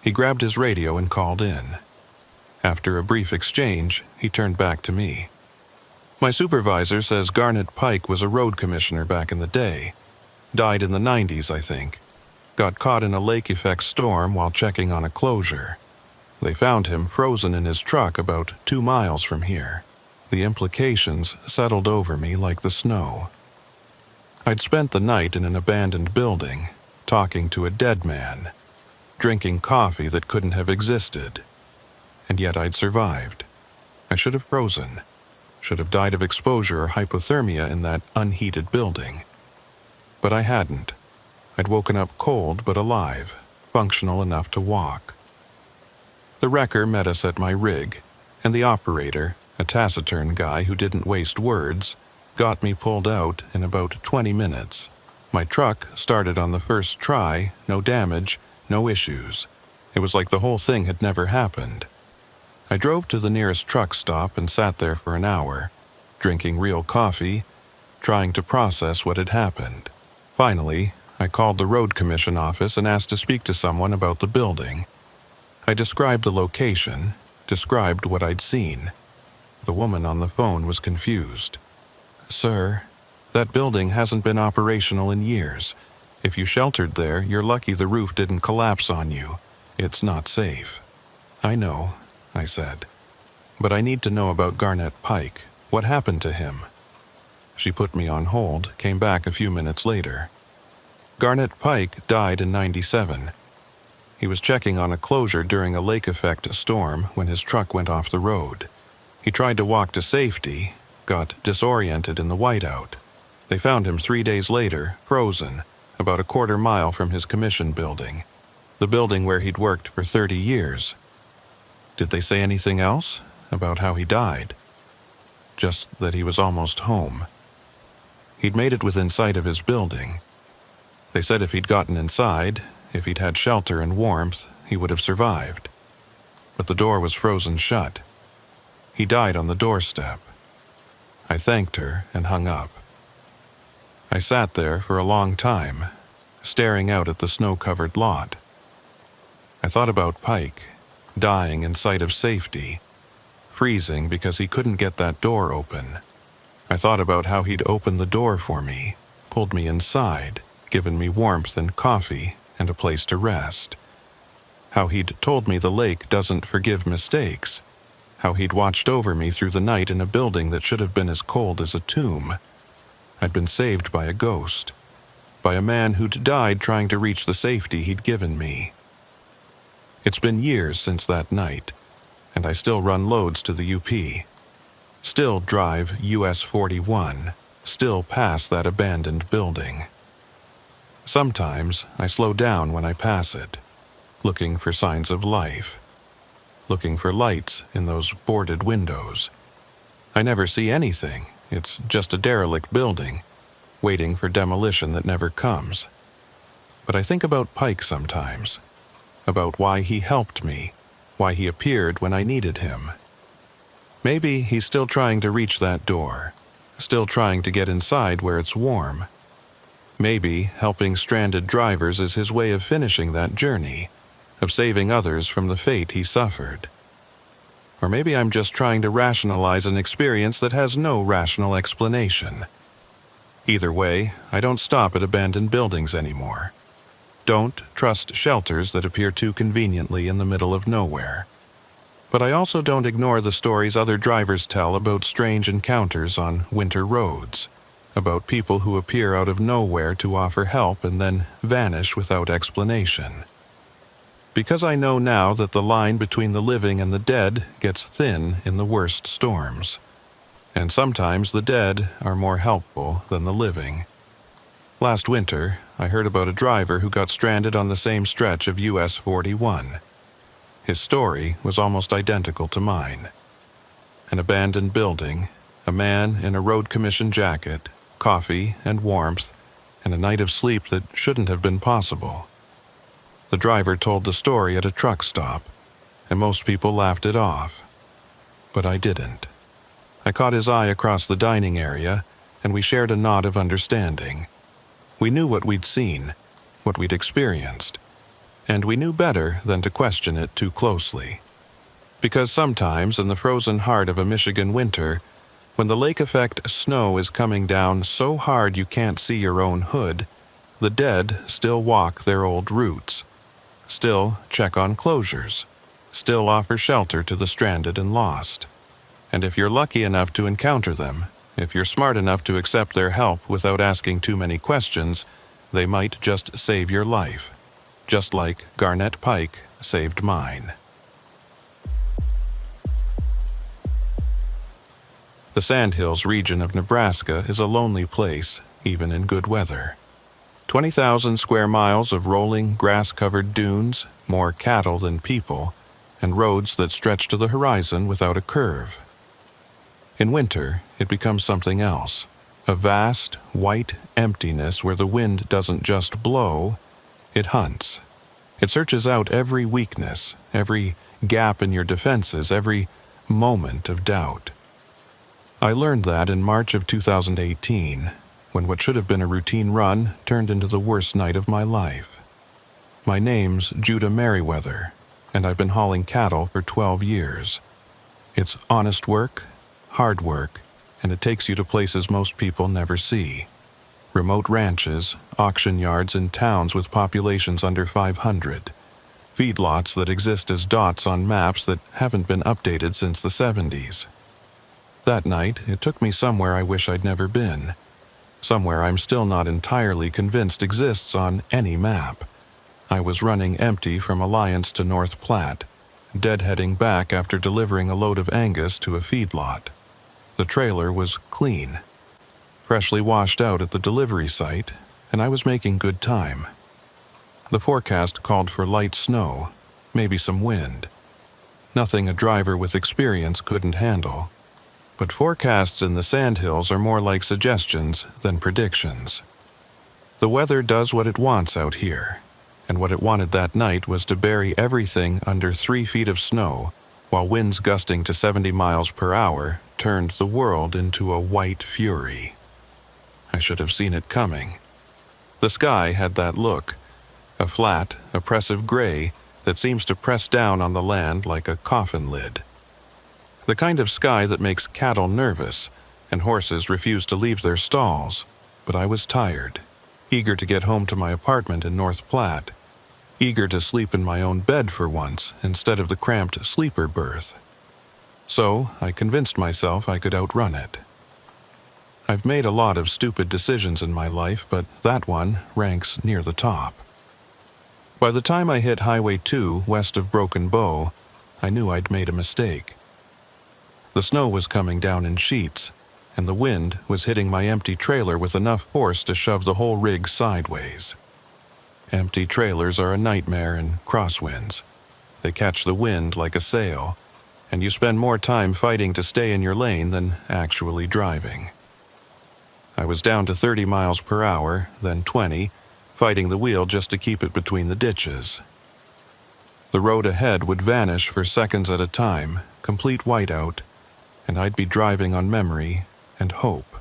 He grabbed his radio and called in. After a brief exchange, he turned back to me. "My supervisor says Garnet Pike was a road commissioner back in the day. Died in the 90s, I think. Got caught in a lake-effect storm while checking on a closure. They found him frozen in his truck about 2 miles from here. The implications settled over me like the snow. I'd spent the night in an abandoned building, talking to a dead man, drinking coffee that couldn't have existed. And yet I'd survived. I should have frozen, should have died of exposure or hypothermia in that unheated building. But I hadn't. I'd woken up cold but alive, functional enough to walk. The wrecker met us at my rig, and the operator, a taciturn guy who didn't waste words, got me pulled out in about 20 minutes. My truck started on the first try, no damage, no issues. It was like the whole thing had never happened. I drove to the nearest truck stop and sat there for an hour, drinking real coffee, trying to process what had happened. Finally, I called the road commission office and asked to speak to someone about the building. I described the location, described what I'd seen. The woman on the phone was confused. "Sir, that building hasn't been operational in years. If you sheltered there, you're lucky the roof didn't collapse on you. It's not safe." "I know," I said. "But I need to know about Garnet Pike. What happened to him?" She put me on hold, came back a few minutes later. "Garnet Pike died in 97. He was checking on a closure during a lake-effect storm when his truck went off the road. He tried to walk to safety, got disoriented in the whiteout. They found him 3 days later, frozen, about a quarter mile from his commission building, the building where he'd worked for 30 years. Did they say anything else about how he died? Just that he was almost home. He'd made it within sight of his building. They said if he'd gotten inside, if he'd had shelter and warmth, he would have survived. But the door was frozen shut. He died on the doorstep." I thanked her and hung up. I sat there for a long time, staring out at the snow-covered lot. I thought about Pike, dying in sight of safety, freezing because he couldn't get that door open. I thought about how he'd opened the door for me, pulled me inside, given me warmth and coffee and a place to rest. How he'd told me the lake doesn't forgive mistakes. How he'd watched over me through the night in a building that should have been as cold as a tomb. I'd been saved by a ghost, by a man who'd died trying to reach the safety he'd given me. It's been years since that night, and I still run loads to the UP. Still drive US 41, still pass that abandoned building. Sometimes I slow down when I pass it, looking for signs of life, looking for lights in those boarded windows. I never see anything, it's just a derelict building, waiting for demolition that never comes. But I think about Pike sometimes, about why he helped me, why he appeared when I needed him. Maybe he's still trying to reach that door, still trying to get inside where it's warm. Maybe helping stranded drivers is his way of finishing that journey, of saving others from the fate he suffered. Or maybe I'm just trying to rationalize an experience that has no rational explanation. Either way, I don't stop at abandoned buildings anymore. Don't trust shelters that appear too conveniently in the middle of nowhere. But I also don't ignore the stories other drivers tell about strange encounters on winter roads, about people who appear out of nowhere to offer help and then vanish without explanation. Because I know now that the line between the living and the dead gets thin in the worst storms. And sometimes the dead are more helpful than the living. Last winter, I heard about a driver who got stranded on the same stretch of US 41. His story was almost identical to mine. An abandoned building, a man in a road commission jacket, coffee and warmth, and a night of sleep that shouldn't have been possible. The driver told the story at a truck stop, and most people laughed it off. But I didn't. I caught his eye across the dining area, and we shared a nod of understanding. We knew what we'd seen, what we'd experienced, and we knew better than to question it too closely. Because sometimes in the frozen heart of a Michigan winter, when the lake effect snow is coming down so hard you can't see your own hood, the dead still walk their old routes, still check on closures, still offer shelter to the stranded and lost. And if you're lucky enough to encounter them, if you're smart enough to accept their help without asking too many questions, they might just save your life, just like Garnett Pike saved mine. The Sandhills region of Nebraska is a lonely place, even in good weather. 20,000 square miles of rolling, grass-covered dunes, more cattle than people, and roads that stretch to the horizon without a curve. In winter, it becomes something else, a vast, white emptiness where the wind doesn't just blow, it hunts. It searches out every weakness, every gap in your defenses, every moment of doubt. I learned that in March of 2018, when what should have been a routine run turned into the worst night of my life. My name's Judah Merriweather, and I've been hauling cattle for 12 years. It's honest work, hard work, and it takes you to places most people never see. Remote ranches, auction yards in towns with populations under 500. Feedlots that exist as dots on maps that haven't been updated since the 70s. That night, it took me somewhere I wish I'd never been. Somewhere I'm still not entirely convinced exists on any map. I was running empty from Alliance to North Platte, deadheading back after delivering a load of Angus to a feedlot. The trailer was clean, freshly washed out at the delivery site, and I was making good time. The forecast called for light snow, maybe some wind. Nothing a driver with experience couldn't handle. But forecasts in the Sandhills are more like suggestions than predictions. The weather does what it wants out here, and what it wanted that night was to bury everything under 3 feet of snow, while winds gusting to 70 miles per hour turned the world into a white fury. I should have seen it coming. The sky had that look, a flat, oppressive gray that seems to press down on the land like a coffin lid. The kind of sky that makes cattle nervous, and horses refuse to leave their stalls. But I was tired, eager to get home to my apartment in North Platte, eager to sleep in my own bed for once instead of the cramped sleeper berth. So I convinced myself I could outrun it. I've made a lot of stupid decisions in my life, but that one ranks near the top. By the time I hit Highway 2 west of Broken Bow, I knew I'd made a mistake. The snow was coming down in sheets, and the wind was hitting my empty trailer with enough force to shove the whole rig sideways. Empty trailers are a nightmare in crosswinds. They catch the wind like a sail, and you spend more time fighting to stay in your lane than actually driving. I was down to 30 miles per hour, then 20, fighting the wheel just to keep it between the ditches. The road ahead would vanish for seconds at a time, complete whiteout, and I'd be driving on memory and hope.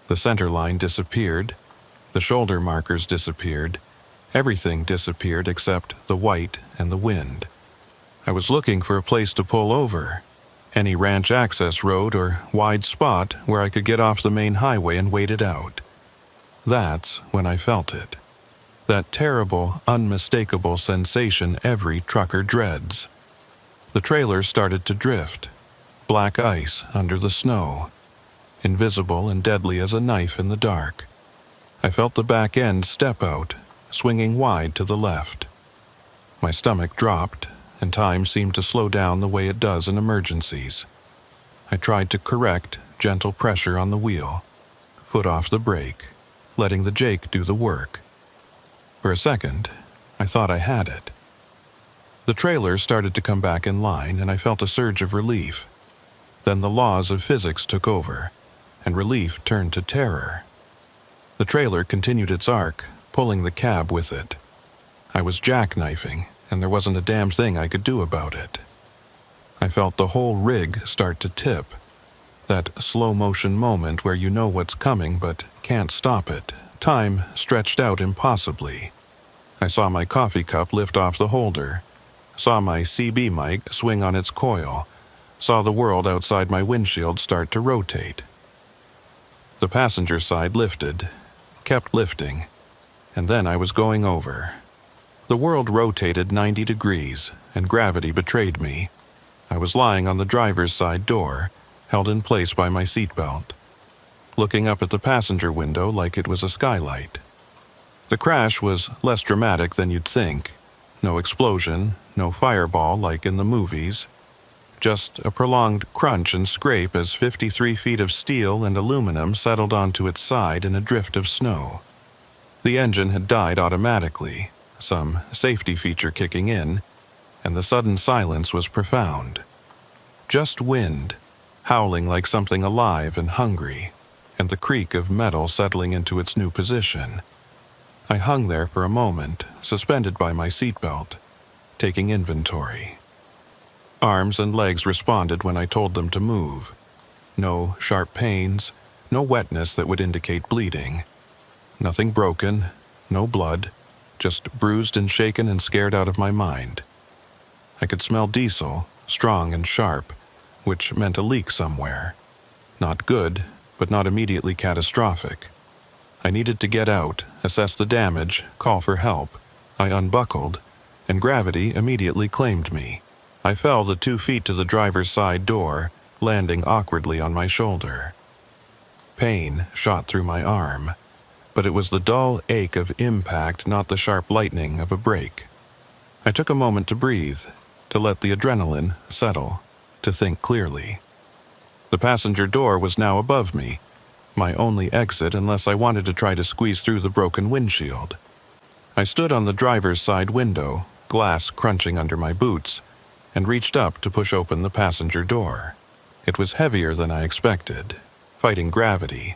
The center line disappeared, the shoulder markers disappeared, everything disappeared except the white and the wind. I was looking for a place to pull over, any ranch access road or wide spot where I could get off the main highway and wait it out. That's when I felt it. That terrible, unmistakable sensation every trucker dreads. The trailer started to drift, black ice under the snow, invisible and deadly as a knife in the dark. I felt the back end step out, swinging wide to the left. My stomach dropped, and time seemed to slow down the way it does in emergencies. I tried to correct gentle pressure on the wheel, foot off the brake, letting the Jake do the work. For a second, I thought I had it. The trailer started to come back in line, and I felt a surge of relief. Then the laws of physics took over, and relief turned to terror. The trailer continued its arc, pulling the cab with it. I was jackknifing, and there wasn't a damn thing I could do about it. I felt the whole rig start to tip. That slow-motion moment where you know what's coming but can't stop it. Time stretched out impossibly. I saw my coffee cup lift off the holder, saw my CB mic swing on its coil, saw the world outside my windshield start to rotate. The passenger side lifted, kept lifting, and then I was going over. The world rotated 90 degrees, and gravity betrayed me. I was lying on the driver's side door, held in place by my seatbelt, looking up at the passenger window like it was a skylight. The crash was less dramatic than you'd think. No explosion, no fireball like in the movies. Just a prolonged crunch and scrape as 53 feet of steel and aluminum settled onto its side in a drift of snow. The engine had died automatically, some safety feature kicking in, and the sudden silence was profound. Just wind, howling like something alive and hungry, and the creak of metal settling into its new position. I hung there for a moment, suspended by my seatbelt, taking inventory. Arms and legs responded when I told them to move. No sharp pains, no wetness that would indicate bleeding. Nothing broken, no blood, just bruised and shaken and scared out of my mind. I could smell diesel, strong and sharp, which meant a leak somewhere. Not good, but not immediately catastrophic. I needed to get out, assess the damage, call for help. I unbuckled, and gravity immediately claimed me. I fell the 2 feet to the driver's side door, landing awkwardly on my shoulder. Pain shot through my arm, but it was the dull ache of impact, not the sharp lightning of a brake. I took a moment to breathe, to let the adrenaline settle, to think clearly. The passenger door was now above me, my only exit unless I wanted to try to squeeze through the broken windshield. I stood on the driver's side window, glass crunching under my boots, and reached up to push open the passenger door. It was heavier than I expected, fighting gravity,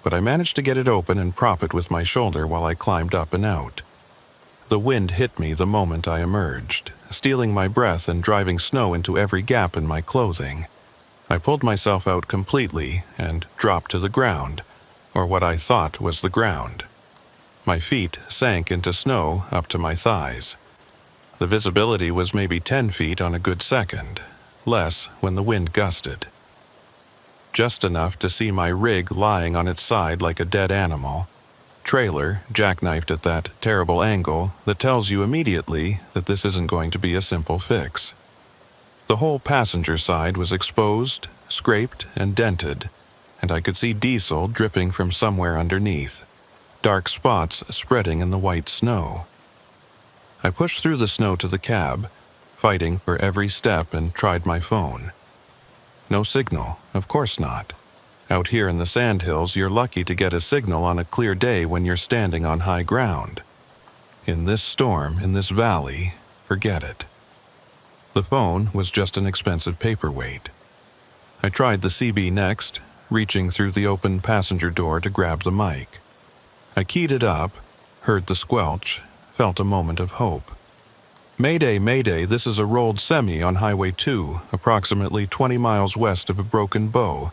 but I managed to get it open and prop it with my shoulder while I climbed up and out. The wind hit me the moment I emerged, stealing my breath and driving snow into every gap in my clothing. I pulled myself out completely and dropped to the ground, or what I thought was the ground. My feet sank into snow up to my thighs. The visibility was maybe 10 feet on a good second, less when the wind gusted. Just enough to see my rig lying on its side like a dead animal, trailer jackknifed at that terrible angle that tells you immediately that this isn't going to be a simple fix. The whole passenger side was exposed, scraped, and dented, and I could see diesel dripping from somewhere underneath, dark spots spreading in the white snow. I pushed through the snow to the cab, fighting for every step, and tried my phone. No signal, of course not. Out here in the sandhills, you're lucky to get a signal on a clear day when you're standing on high ground. In this storm, in this valley, forget it. The phone was just an expensive paperweight. I tried the CB next, reaching through the open passenger door to grab the mic. I keyed it up, heard the squelch, felt a moment of hope. Mayday, Mayday, this is a rolled semi on Highway 2, approximately 20 miles west of a broken bow.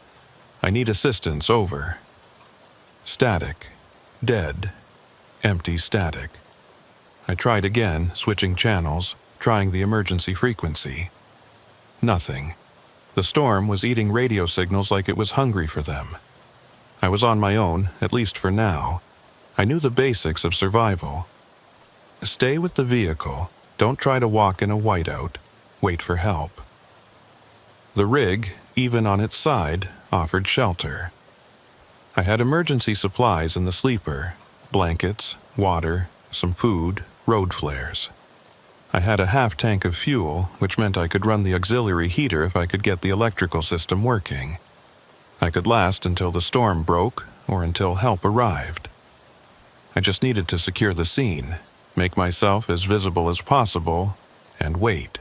I need assistance, over. Static. Dead. Empty static. I tried again, switching channels, trying the emergency frequency. Nothing. The storm was eating radio signals like it was hungry for them. I was on my own, at least for now. I knew the basics of survival. Stay with the vehicle. Don't try to walk in a whiteout. Wait for help. The rig, even on its side, offered shelter. I had emergency supplies in the sleeper: blankets, water, some food, road flares. I had a half tank of fuel, which meant I could run the auxiliary heater if I could get the electrical system working. I could last until the storm broke or until help arrived. I just needed to secure the scene, make myself as visible as possible, and wait.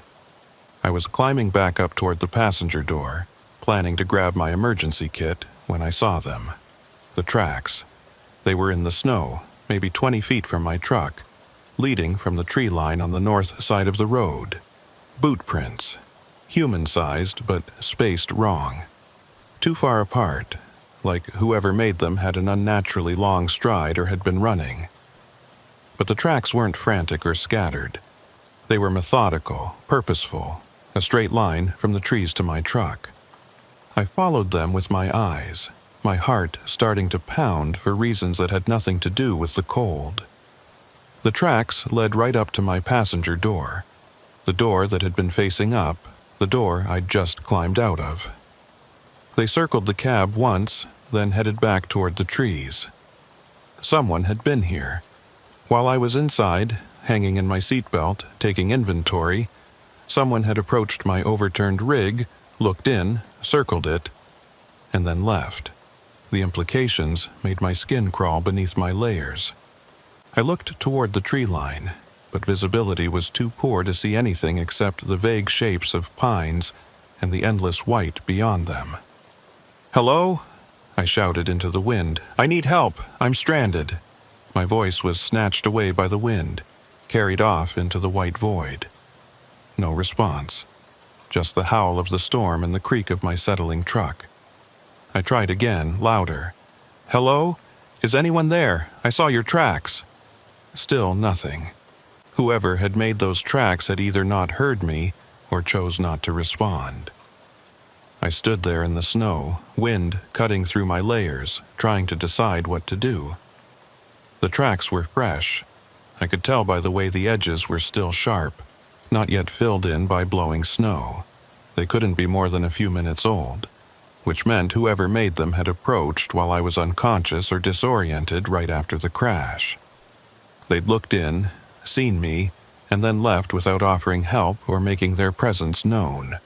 I was climbing back up toward the passenger door, planning to grab my emergency kit, when I saw them. The tracks. They were in the snow, maybe 20 feet from my truck, leading from the tree line on the north side of the road. Boot prints. Human-sized, but spaced wrong. Too far apart, like whoever made them had an unnaturally long stride or had been running. But the tracks weren't frantic or scattered. They were methodical, purposeful, a straight line from the trees to my truck. I followed them with my eyes, my heart starting to pound for reasons that had nothing to do with the cold. The tracks led right up to my passenger door, the door that had been facing up, the door I'd just climbed out of. They circled the cab once, then headed back toward the trees. Someone had been here. While I was inside, hanging in my seatbelt, taking inventory, someone had approached my overturned rig, looked in, circled it, and then left. The implications made my skin crawl beneath my layers. I looked toward the tree line, but visibility was too poor to see anything except the vague shapes of pines and the endless white beyond them. "Hello?" I shouted into the wind. "I need help. I'm stranded." My voice was snatched away by the wind, carried off into the white void. No response. Just the howl of the storm and the creak of my settling truck. I tried again, louder. "Hello? Is anyone there? I saw your tracks." Still nothing. Whoever had made those tracks had either not heard me or chose not to respond. I stood there in the snow, wind cutting through my layers, trying to decide what to do. The tracks were fresh. I could tell by the way the edges were still sharp, not yet filled in by blowing snow. They couldn't be more than a few minutes old, which meant whoever made them had approached while I was unconscious or disoriented right after the crash. They'd looked in, seen me, and then left without offering help or making their presence known.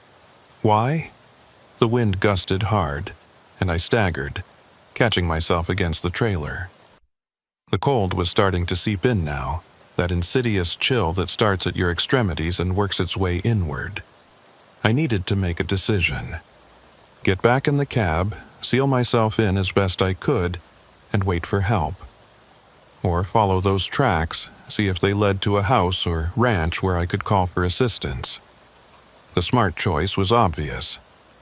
Why? The wind gusted hard, and I staggered, catching myself against the trailer. The cold was starting to seep in now, that insidious chill that starts at your extremities and works its way inward. I needed to make a decision. Get back in the cab, seal myself in as best I could, and wait for help. Or follow those tracks, see if they led to a house or ranch where I could call for assistance. The smart choice was obvious.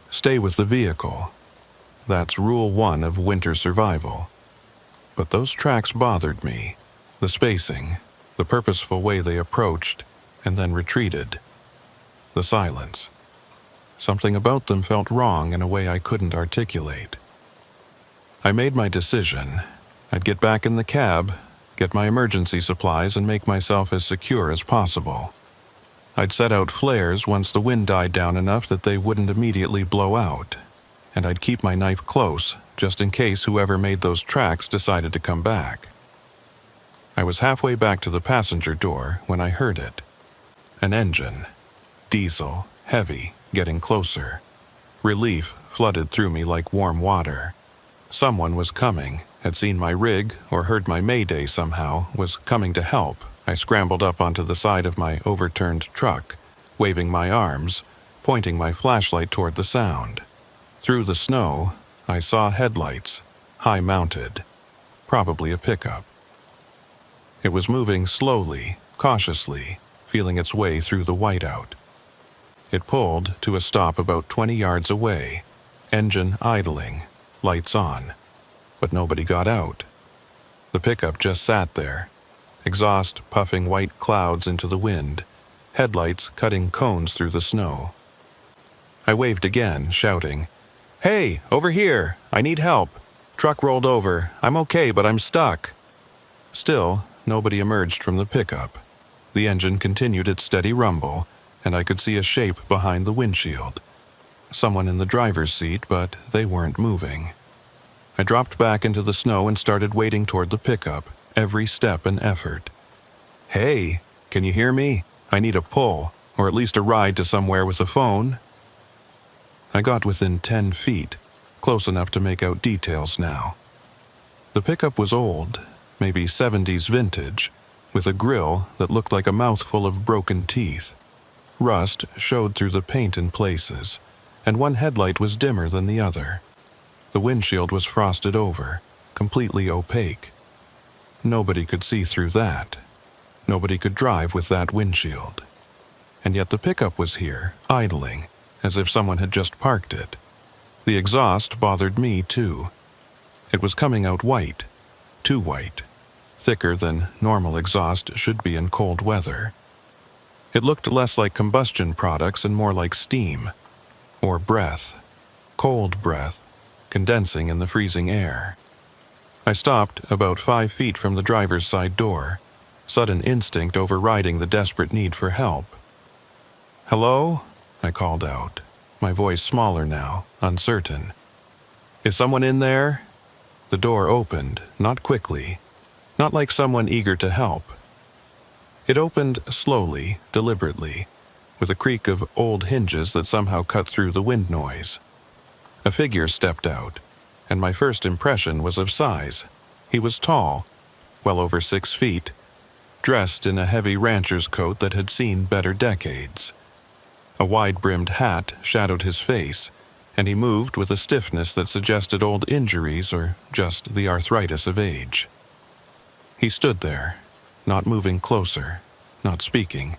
Stay with the vehicle. That's rule 1 of winter survival. But those tracks bothered me. The spacing, the purposeful way they approached, and then retreated. The silence. Something about them felt wrong in a way I couldn't articulate. I made my decision. I'd get back in the cab, get my emergency supplies, and make myself as secure as possible. I'd set out flares once the wind died down enough that they wouldn't immediately blow out, and I'd keep my knife close, just in case whoever made those tracks decided to come back. I was halfway back to the passenger door when I heard it. An engine. Diesel, heavy, getting closer. Relief flooded through me like warm water. Someone was coming, had seen my rig or heard my mayday somehow, was coming to help. I scrambled up onto the side of my overturned truck, waving my arms, pointing my flashlight toward the sound. Through the snow, I saw headlights, high-mounted, probably a pickup. It was moving slowly, cautiously, feeling its way through the whiteout. It pulled to a stop about 20 yards away, engine idling, lights on, but nobody got out. The pickup just sat there, exhaust puffing white clouds into the wind, headlights cutting cones through the snow. I waved again, shouting, "Hey, over here! I need help! Truck rolled over. I'm okay, but I'm stuck." Still, nobody emerged from the pickup. The engine continued its steady rumble, and I could see a shape behind the windshield. Someone in the driver's seat, but they weren't moving. I dropped back into the snow and started wading toward the pickup, every step an effort. "Hey, can you hear me? I need a pull, or at least a ride to somewhere with a phone." I got within 10 feet, close enough to make out details now. The pickup was old, maybe 70s vintage, with a grill that looked like a mouthful of broken teeth. Rust showed through the paint in places, and one headlight was dimmer than the other. The windshield was frosted over, completely opaque. Nobody could see through that. Nobody could drive with that windshield. And yet the pickup was here, idling, as if someone had just parked it. The exhaust bothered me too. It was coming out white, too white, thicker than normal exhaust should be in cold weather. It looked less like combustion products and more like steam, or breath, cold breath, condensing in the freezing air. I stopped about 5 feet from the driver's side door, sudden instinct overriding the desperate need for help. "Hello?" I called out, my voice smaller now, uncertain. "Is someone in there?" The door opened, not quickly, not like someone eager to help. It opened slowly, deliberately, with a creak of old hinges that somehow cut through the wind noise. A figure stepped out, and my first impression was of size. He was tall, well over 6 feet, dressed in a heavy rancher's coat that had seen better decades. A wide-brimmed hat shadowed his face, and he moved with a stiffness that suggested old injuries or just the arthritis of age. He stood there, not moving closer, not speaking,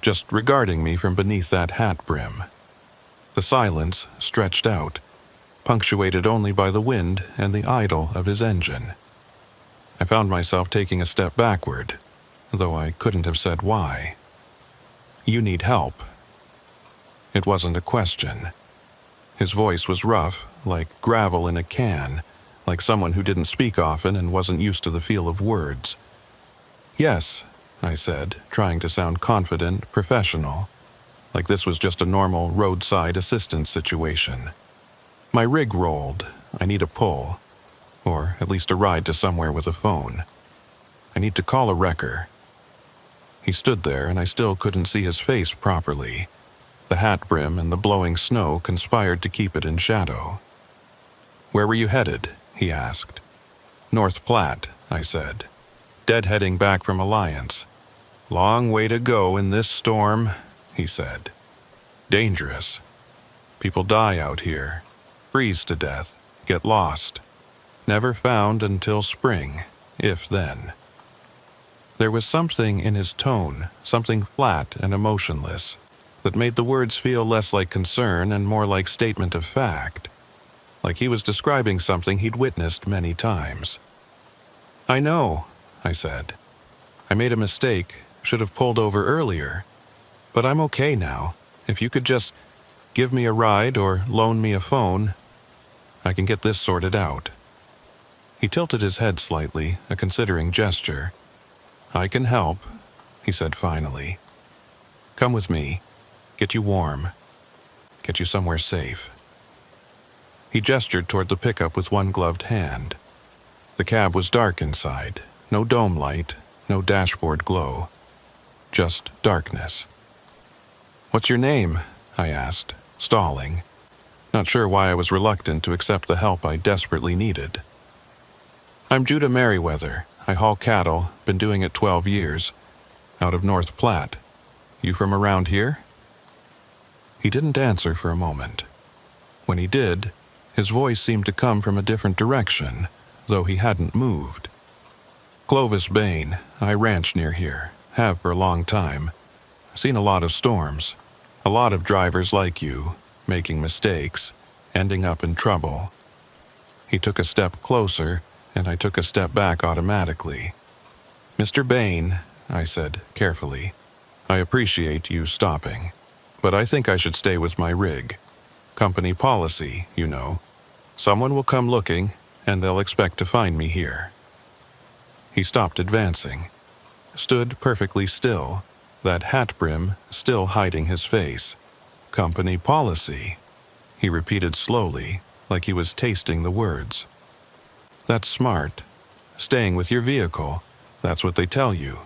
just regarding me from beneath that hat brim. The silence stretched out, punctuated only by the wind and the idle of his engine. I found myself taking a step backward, though I couldn't have said why. "You need help." It wasn't a question. His voice was rough, like gravel in a can, like someone who didn't speak often and wasn't used to the feel of words. "Yes," I said, trying to sound confident, professional, like this was just a normal roadside assistance situation. "My rig rolled. I need a pull, or at least a ride to somewhere with a phone. I need to call a wrecker." He stood there, and I still couldn't see his face properly. The hat brim and the blowing snow conspired to keep it in shadow. "Where were you headed?" he asked. "North Platte," I said. "Deadheading back from Alliance." "Long way to go in this storm," he said. "Dangerous. People die out here, freeze to death, get lost. Never found until spring, if then." There was something in his tone, something flat and emotionless, that made the words feel less like concern and more like statement of fact, like he was describing something he'd witnessed many times. "I know," I said. "I made a mistake, should have pulled over earlier. But I'm okay now. If you could just give me a ride or loan me a phone, I can get this sorted out." He tilted his head slightly, a considering gesture. "I can help," he said finally. "Come with me. Get you warm. Get you somewhere safe." He gestured toward the pickup with one gloved hand. The cab was dark inside, no dome light, no dashboard glow. Just darkness. "What's your name?" I asked, stalling. not sure why I was reluctant to accept the help I desperately needed. "I'm Judah Merriweather. I haul cattle, been doing it 12 years, out of North Platte. You from around here?" He didn't answer for a moment. When he did, his voice seemed to come from a different direction, though he hadn't moved. "Clovis Bain. I ranch near here. Have for a long time. Seen a lot of storms. A lot of drivers like you, making mistakes, ending up in trouble." He took a step closer, and I took a step back automatically. "Mr. Bain," I said carefully, "I appreciate you stopping, but I think I should stay with my rig. Company policy, you know. Someone will come looking, and they'll expect to find me here." He stopped advancing, stood perfectly still, that hat brim still hiding his face. "Company policy," he repeated slowly, like he was tasting the words. "That's smart. Staying with your vehicle, that's what they tell you.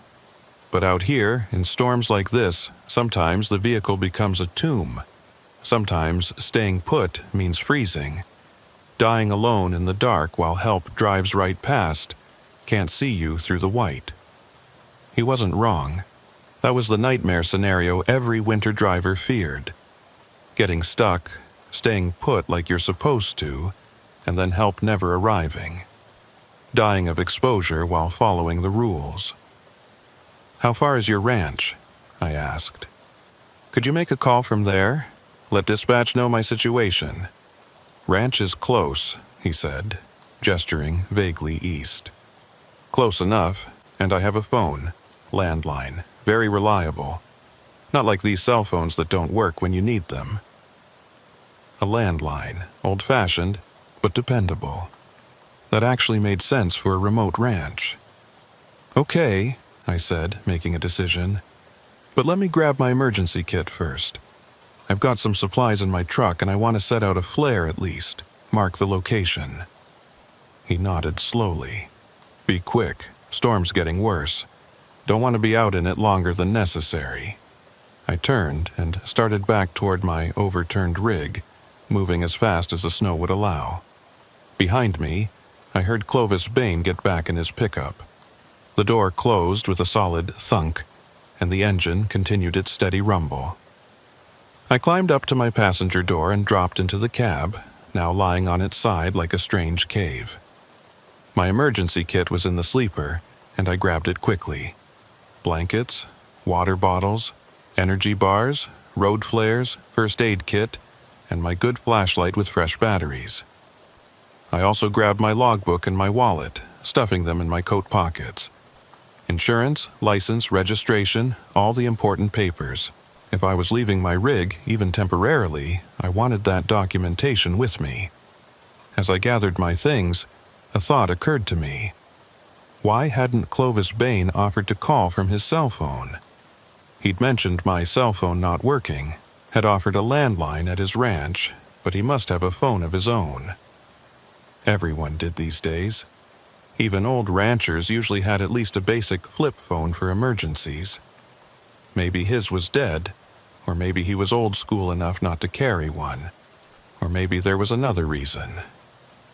But out here, in storms like this, sometimes the vehicle becomes a tomb. Sometimes staying put means freezing. Dying alone in the dark while help drives right past, can't see you through the white." He wasn't wrong. That was the nightmare scenario every winter driver feared. Getting stuck, staying put like you're supposed to, and then help never arriving. Dying of exposure while following the rules. "How far is your ranch?" I asked. "Could you make a call from there? Let dispatch know my situation." "Ranch is close," he said, gesturing vaguely east. "Close enough, and I have a phone, landline, very reliable. Not like these cell phones that don't work when you need them." A landline, old-fashioned, but dependable. That actually made sense for a remote ranch. "Okay," I said, making a decision. "But let me grab my emergency kit first. I've got some supplies in my truck and I want to set out a flare at least, mark the location." He nodded slowly. "Be quick, storm's getting worse. Don't want to be out in it longer than necessary." I turned and started back toward my overturned rig, moving as fast as the snow would allow. Behind me, I heard Clovis Bain get back in his pickup. The door closed with a solid thunk, and the engine continued its steady rumble. I climbed up to my passenger door and dropped into the cab, now lying on its side like a strange cave. My emergency kit was in the sleeper, and I grabbed it quickly. Blankets, water bottles, energy bars, road flares, first aid kit, and my good flashlight with fresh batteries. I also grabbed my logbook and my wallet, stuffing them in my coat pockets. Insurance, license, registration, all the important papers. If I was leaving my rig, even temporarily, I wanted that documentation with me. As I gathered my things, a thought occurred to me. Why hadn't Clovis Bain offered to call from his cell phone? He'd mentioned my cell phone not working, had offered a landline at his ranch, but he must have a phone of his own. Everyone did these days. Even old ranchers usually had at least a basic flip phone for emergencies. Maybe his was dead, or maybe he was old school enough not to carry one, or maybe there was another reason.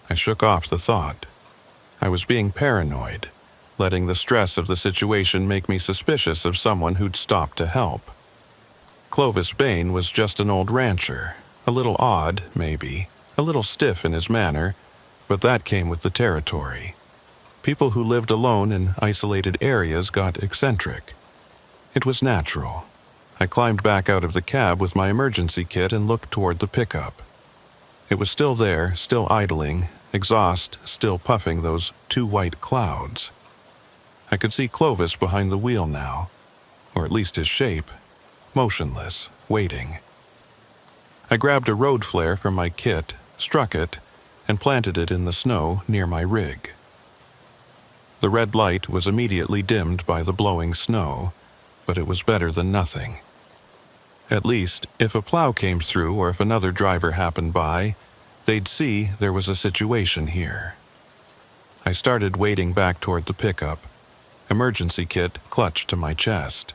I shook off the thought. I was being paranoid, letting the stress of the situation make me suspicious of someone who'd stopped to help. Clovis Bain was just an old rancher, a little odd, maybe, a little stiff in his manner, but that came with the territory. People who lived alone in isolated areas got eccentric. It was natural. I climbed back out of the cab with my emergency kit and looked toward the pickup. It was still there, still idling, exhaust still puffing those two white clouds. I could see Clovis behind the wheel now, or at least his shape, motionless, waiting. I grabbed a road flare from my kit, struck it, and planted it in the snow near my rig. The red light was immediately dimmed by the blowing snow, but it was better than nothing. At least, if a plow came through or if another driver happened by, they'd see there was a situation here. I started wading back toward the pickup, emergency kit clutched to my chest.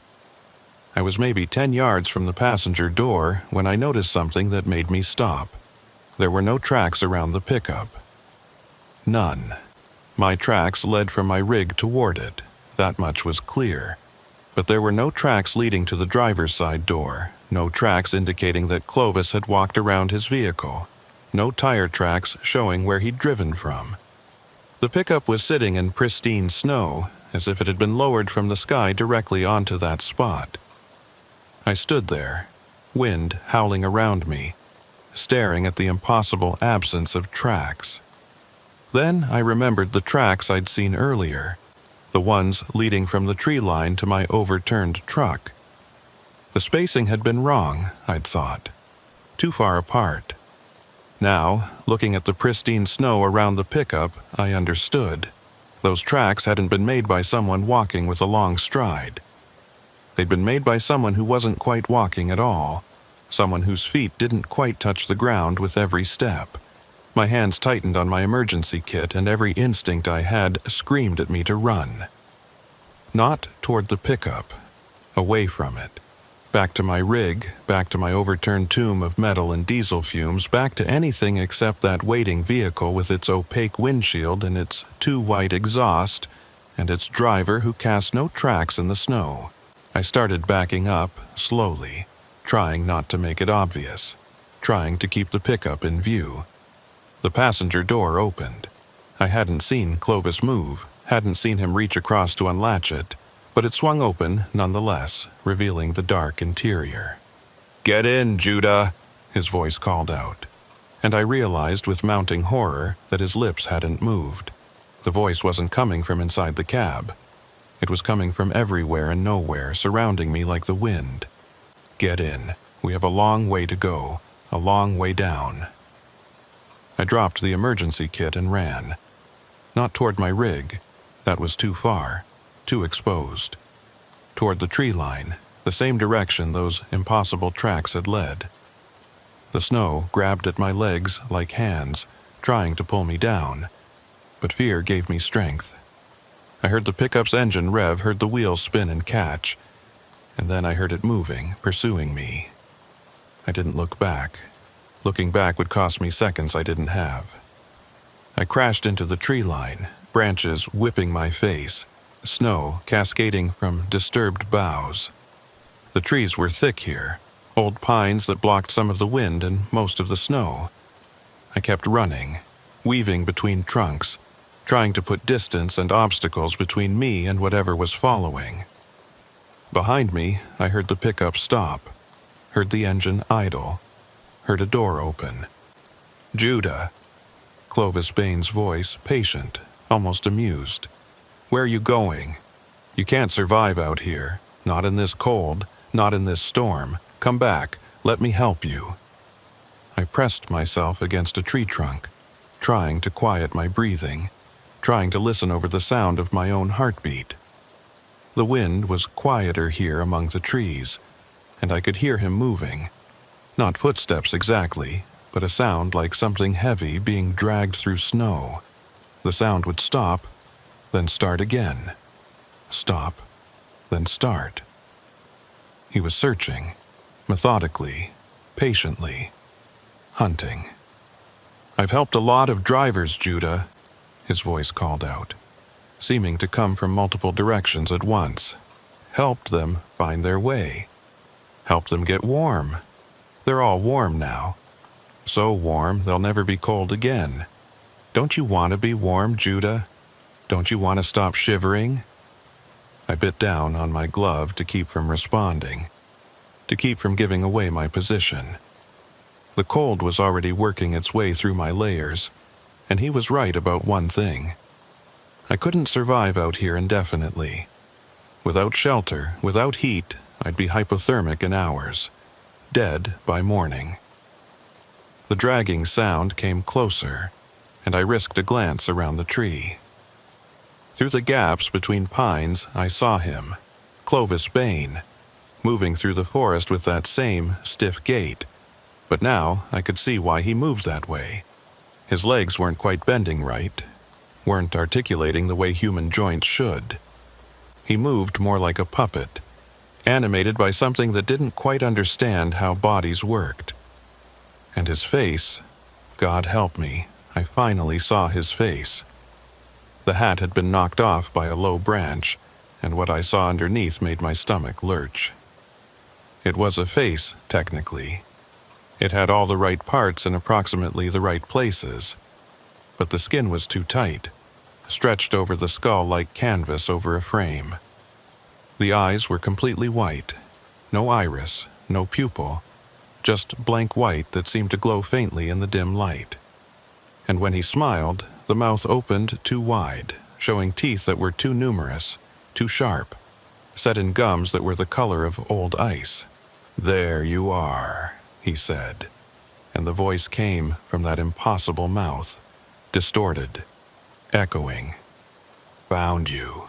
I was maybe 10 yards from the passenger door when I noticed something that made me stop. There were no tracks around the pickup. None. My tracks led from my rig toward it. That much was clear. But there were no tracks leading to the driver's side door, no tracks indicating that Clovis had walked around his vehicle, no tire tracks showing where he'd driven from. The pickup was sitting in pristine snow, as if it had been lowered from the sky directly onto that spot. I stood there, wind howling around me, staring at the impossible absence of tracks. Then I remembered the tracks I'd seen earlier, the ones leading from the tree line to my overturned truck. The spacing had been wrong, I'd thought, too far apart. Now, looking at the pristine snow around the pickup, I understood. Those tracks hadn't been made by someone walking with a long stride. They'd been made by someone who wasn't quite walking at all, someone whose feet didn't quite touch the ground with every step. My hands tightened on my emergency kit, and every instinct I had screamed at me to run. Not toward the pickup, away from it. Back to my rig, back to my overturned tomb of metal and diesel fumes, back to anything except that waiting vehicle with its opaque windshield and its too white exhaust, and its driver who cast no tracks in the snow. I started backing up, slowly, trying not to make it obvious, trying to keep the pickup in view. The passenger door opened. I hadn't seen Clovis move, hadn't seen him reach across to unlatch it, but it swung open nonetheless, revealing the dark interior. "Get in, Judah," his voice called out. And I realized with mounting horror that his lips hadn't moved. The voice wasn't coming from inside the cab. It was coming from everywhere and nowhere, surrounding me like the wind. "Get in. We have a long way to go, a long way down." I dropped the emergency kit and ran. Not toward my rig. That was too far, too exposed. Toward the tree line, the same direction those impossible tracks had led. The snow grabbed at my legs like hands, trying to pull me down. But fear gave me strength. I heard the pickup's engine rev, heard the wheels spin and catch, and then I heard it moving, pursuing me. I didn't look back. Looking back would cost me seconds I didn't have. I crashed into the tree line, branches whipping my face, snow cascading from disturbed boughs. The trees were thick here, old pines that blocked some of the wind and most of the snow. I kept running, weaving between trunks, trying to put distance and obstacles between me and whatever was following. Behind me, I heard the pickup stop, heard the engine idle, heard a door open. "Judah," Clovis Bain's voice, patient, almost amused. "Where are you going? You can't survive out here, not in this cold, not in this storm. Come back, let me help you." I pressed myself against a tree trunk, trying to quiet my breathing, trying to listen over the sound of my own heartbeat. The wind was quieter here among the trees, and I could hear him moving. Not footsteps exactly, but a sound like something heavy being dragged through snow. The sound would stop, then start again. Stop, then start. He was searching, methodically, patiently, hunting. "I've helped a lot of drivers, Judah," his voice called out, seeming to come from multiple directions at once. "Helped them find their way. Helped them get warm. They're all warm now. So warm they'll never be cold again. Don't you want to be warm, Judah? Don't you want to stop shivering?" I bit down on my glove to keep from responding, to keep from giving away my position. The cold was already working its way through my layers, and he was right about one thing. I couldn't survive out here indefinitely. Without shelter, without heat, I'd be hypothermic in hours, dead by morning. The dragging sound came closer, and I risked a glance around the tree. Through the gaps between pines, I saw him, Clovis Bain, moving through the forest with that same stiff gait. But now I could see why he moved that way. His legs weren't quite bending right, weren't articulating the way human joints should. He moved more like a puppet, animated by something that didn't quite understand how bodies worked. And his face, God help me, I finally saw his face. The hat had been knocked off by a low branch, and what I saw underneath made my stomach lurch. It was a face, technically. It had all the right parts in approximately the right places, but the skin was too tight, stretched over the skull like canvas over a frame. The eyes were completely white, no iris, no pupil, just blank white that seemed to glow faintly in the dim light. And when he smiled, the mouth opened too wide, showing teeth that were too numerous, too sharp, set in gums that were the color of old ice. "There you are," he said, and the voice came from that impossible mouth, distorted, echoing. "Found you."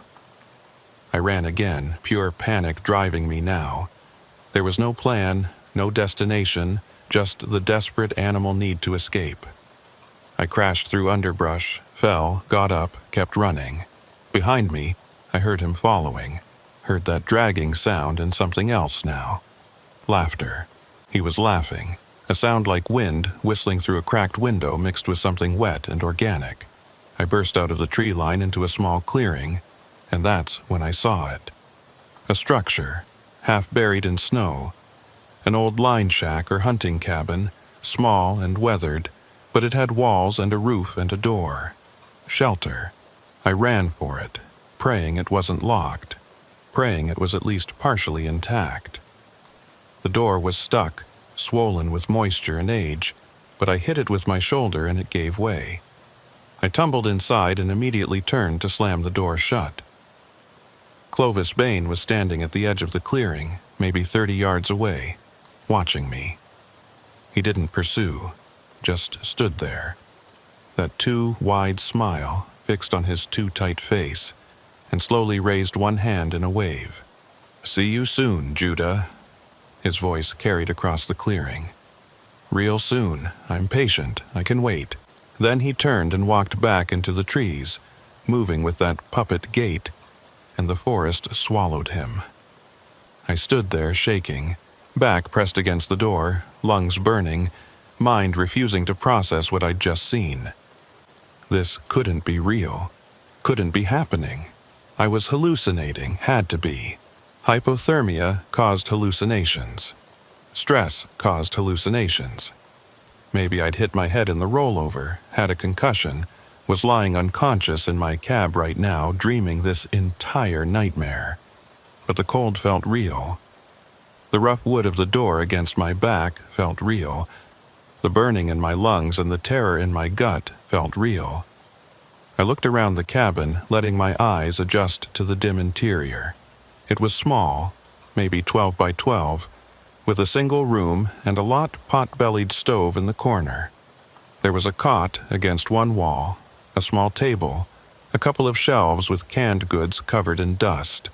I ran again, pure panic driving me now. There was no plan, no destination, just the desperate animal need to escape. I crashed through underbrush, fell, got up, kept running. Behind me, I heard him following, heard that dragging sound and something else now. Laughter. He was laughing, a sound like wind whistling through a cracked window mixed with something wet and organic. I burst out of the tree line into a small clearing, and that's when I saw it. A structure, half buried in snow. An old line shack or hunting cabin, small and weathered, but it had walls and a roof and a door. Shelter. I ran for it, praying it wasn't locked, praying it was at least partially intact. The door was stuck, swollen with moisture and age, but I hit it with my shoulder and it gave way. I tumbled inside and immediately turned to slam the door shut. Clovis Bain was standing at the edge of the clearing, maybe 30 yards away, watching me. He didn't pursue, just stood there, that too wide smile fixed on his too tight face, and slowly raised one hand in a wave. "See you soon, Judah." His voice carried across the clearing. "Real soon. I'm patient. I can wait." Then he turned and walked back into the trees, moving with that puppet gait, and the forest swallowed him. I stood there shaking, back pressed against the door, lungs burning, mind refusing to process what I'd just seen. This couldn't be real, couldn't be happening. I was hallucinating, had to be. Hypothermia caused hallucinations. Stress caused hallucinations. Maybe I'd hit my head in the rollover, had a concussion, was lying unconscious in my cab right now, dreaming this entire nightmare. But the cold felt real. The rough wood of the door against my back felt real. The burning in my lungs and the terror in my gut felt real. I looked around the cabin, letting my eyes adjust to the dim interior. It was small, maybe 12 by 12, with a single room and a lot pot-bellied stove in the corner. There was a cot against one wall, a small table, a couple of shelves with canned goods covered in dust,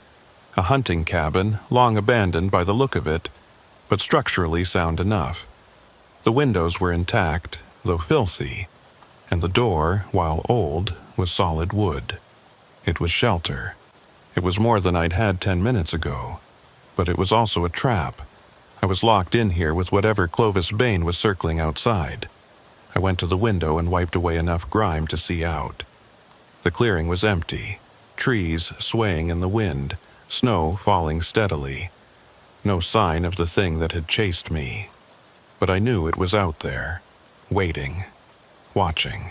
a hunting cabin long abandoned by the look of it, but structurally sound enough. The windows were intact, though filthy, and the door, while old, was solid wood. It was shelter. It was more than I'd had 10 minutes ago, but it was also a trap. I was locked in here with whatever Clovis Bain was circling outside. I went to the window and wiped away enough grime to see out. The clearing was empty, trees swaying in the wind, snow falling steadily. No sign of the thing that had chased me. But I knew it was out there, waiting, watching.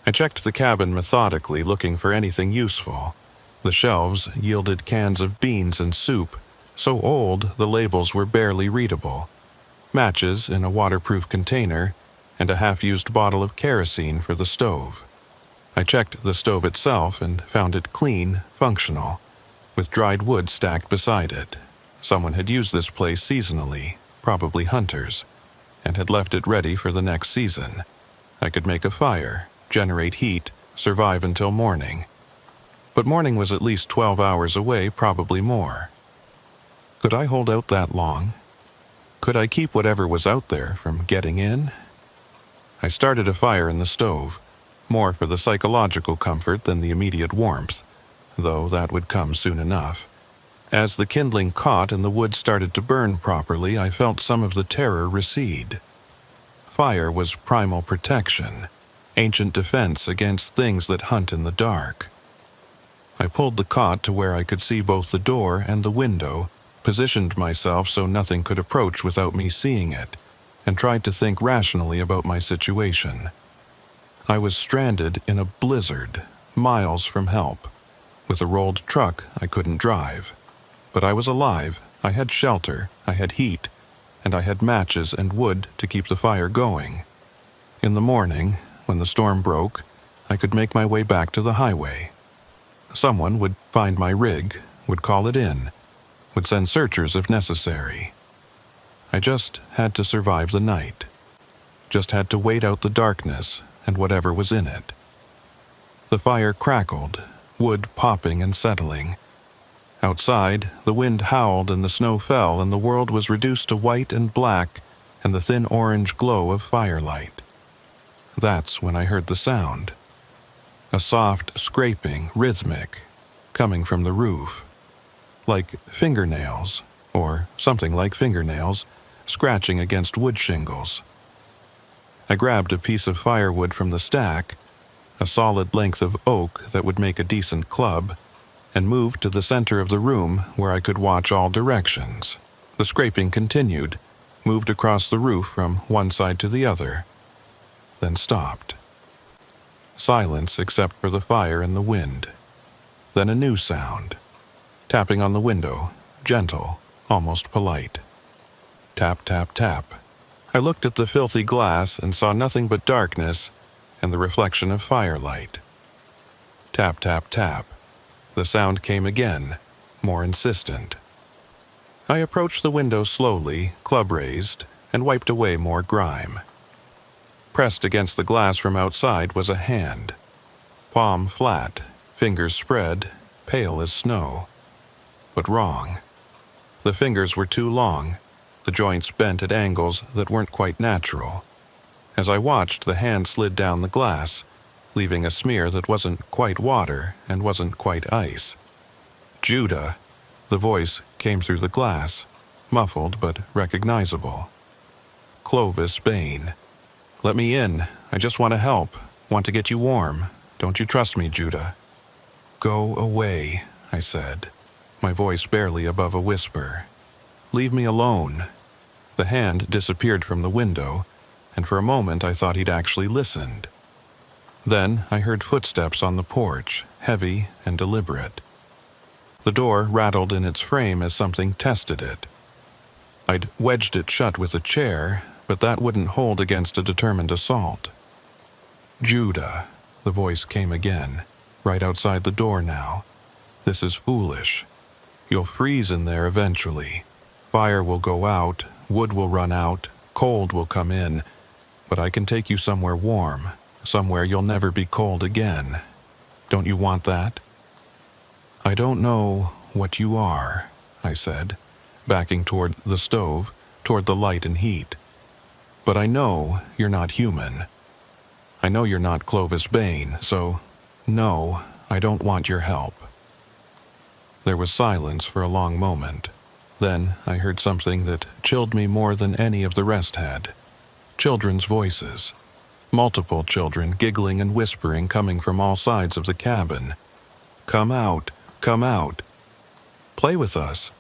I checked the cabin methodically, looking for anything useful. The shelves yielded cans of beans and soup, so old the labels were barely readable. Matches in a waterproof container, and a half-used bottle of kerosene for the stove. I checked the stove itself and found it clean, functional, with dried wood stacked beside it. Someone had used this place seasonally, probably hunters, and had left it ready for the next season. I could make a fire, generate heat, survive until morning. But morning was at least 12 hours away, probably more. Could I hold out that long? Could I keep whatever was out there from getting in? I started a fire in the stove, more for the psychological comfort than the immediate warmth, though that would come soon enough. As the kindling caught and the wood started to burn properly, I felt some of the terror recede. fire was primal protection, ancient defense against things that hunt in the dark. I pulled the cot to where I could see both the door and the window, positioned myself so nothing could approach without me seeing it, and tried to think rationally about my situation. I was stranded in a blizzard, miles from help. With a rolled truck, I couldn't drive. But I was alive, I had shelter, I had heat, and I had matches and wood to keep the fire going. In the morning, when the storm broke, I could make my way back to the highway. Someone would find my rig, would call it in, would send searchers if necessary. I just had to survive the night. Just had to wait out the darkness and whatever was in it. The fire crackled, wood popping and settling. Outside, the wind howled and the snow fell and the world was reduced to white and black and the thin orange glow of firelight. That's when I heard the sound. A soft scraping, rhythmic, coming from the roof. Like fingernails, or something like fingernails, scratching against wood shingles. I grabbed a piece of firewood from the stack, a solid length of oak that would make a decent club, and moved to the center of the room where I could watch all directions. The scraping continued, moved across the roof from one side to the other, then stopped. Silence except for the fire and the wind. Then a new sound. Tapping on the window, gentle, almost polite. Tap, tap, tap. I looked at the filthy glass and saw nothing but darkness and the reflection of firelight. Tap, tap, tap. The sound came again, more insistent. I approached the window slowly, club raised, and wiped away more grime. Pressed against the glass from outside was a hand. Palm flat, fingers spread, pale as snow. But wrong. The fingers were too long, the joints bent at angles that weren't quite natural. As I watched, the hand slid down the glass, leaving a smear that wasn't quite water and wasn't quite ice. Judah! The voice came through the glass, muffled but recognizable. Clovis Bain. Let me in. I just want to help. Want to get you warm. Don't you trust me, Judah? Go away, I said, my voice barely above a whisper. Leave me alone. The hand disappeared from the window, and for a moment I thought he'd actually listened. Then I heard footsteps on the porch, heavy and deliberate. The door rattled in its frame as something tested it. I'd wedged it shut with a chair, but that wouldn't hold against a determined assault. Judah, the voice came again, right outside the door now. This is foolish. You'll freeze in there eventually. Fire will go out, wood will run out, cold will come in, but I can take you somewhere warm, somewhere you'll never be cold again. Don't you want that? I don't know what you are, I said, backing toward the stove, toward the light and heat. But I know you're not human. I know you're not Clovis Bain, so no, I don't want your help. There was silence for a long moment. Then I heard something that chilled me more than any of the rest had. Children's voices. Multiple children giggling and whispering coming from all sides of the cabin. Come out, come out. Play with us.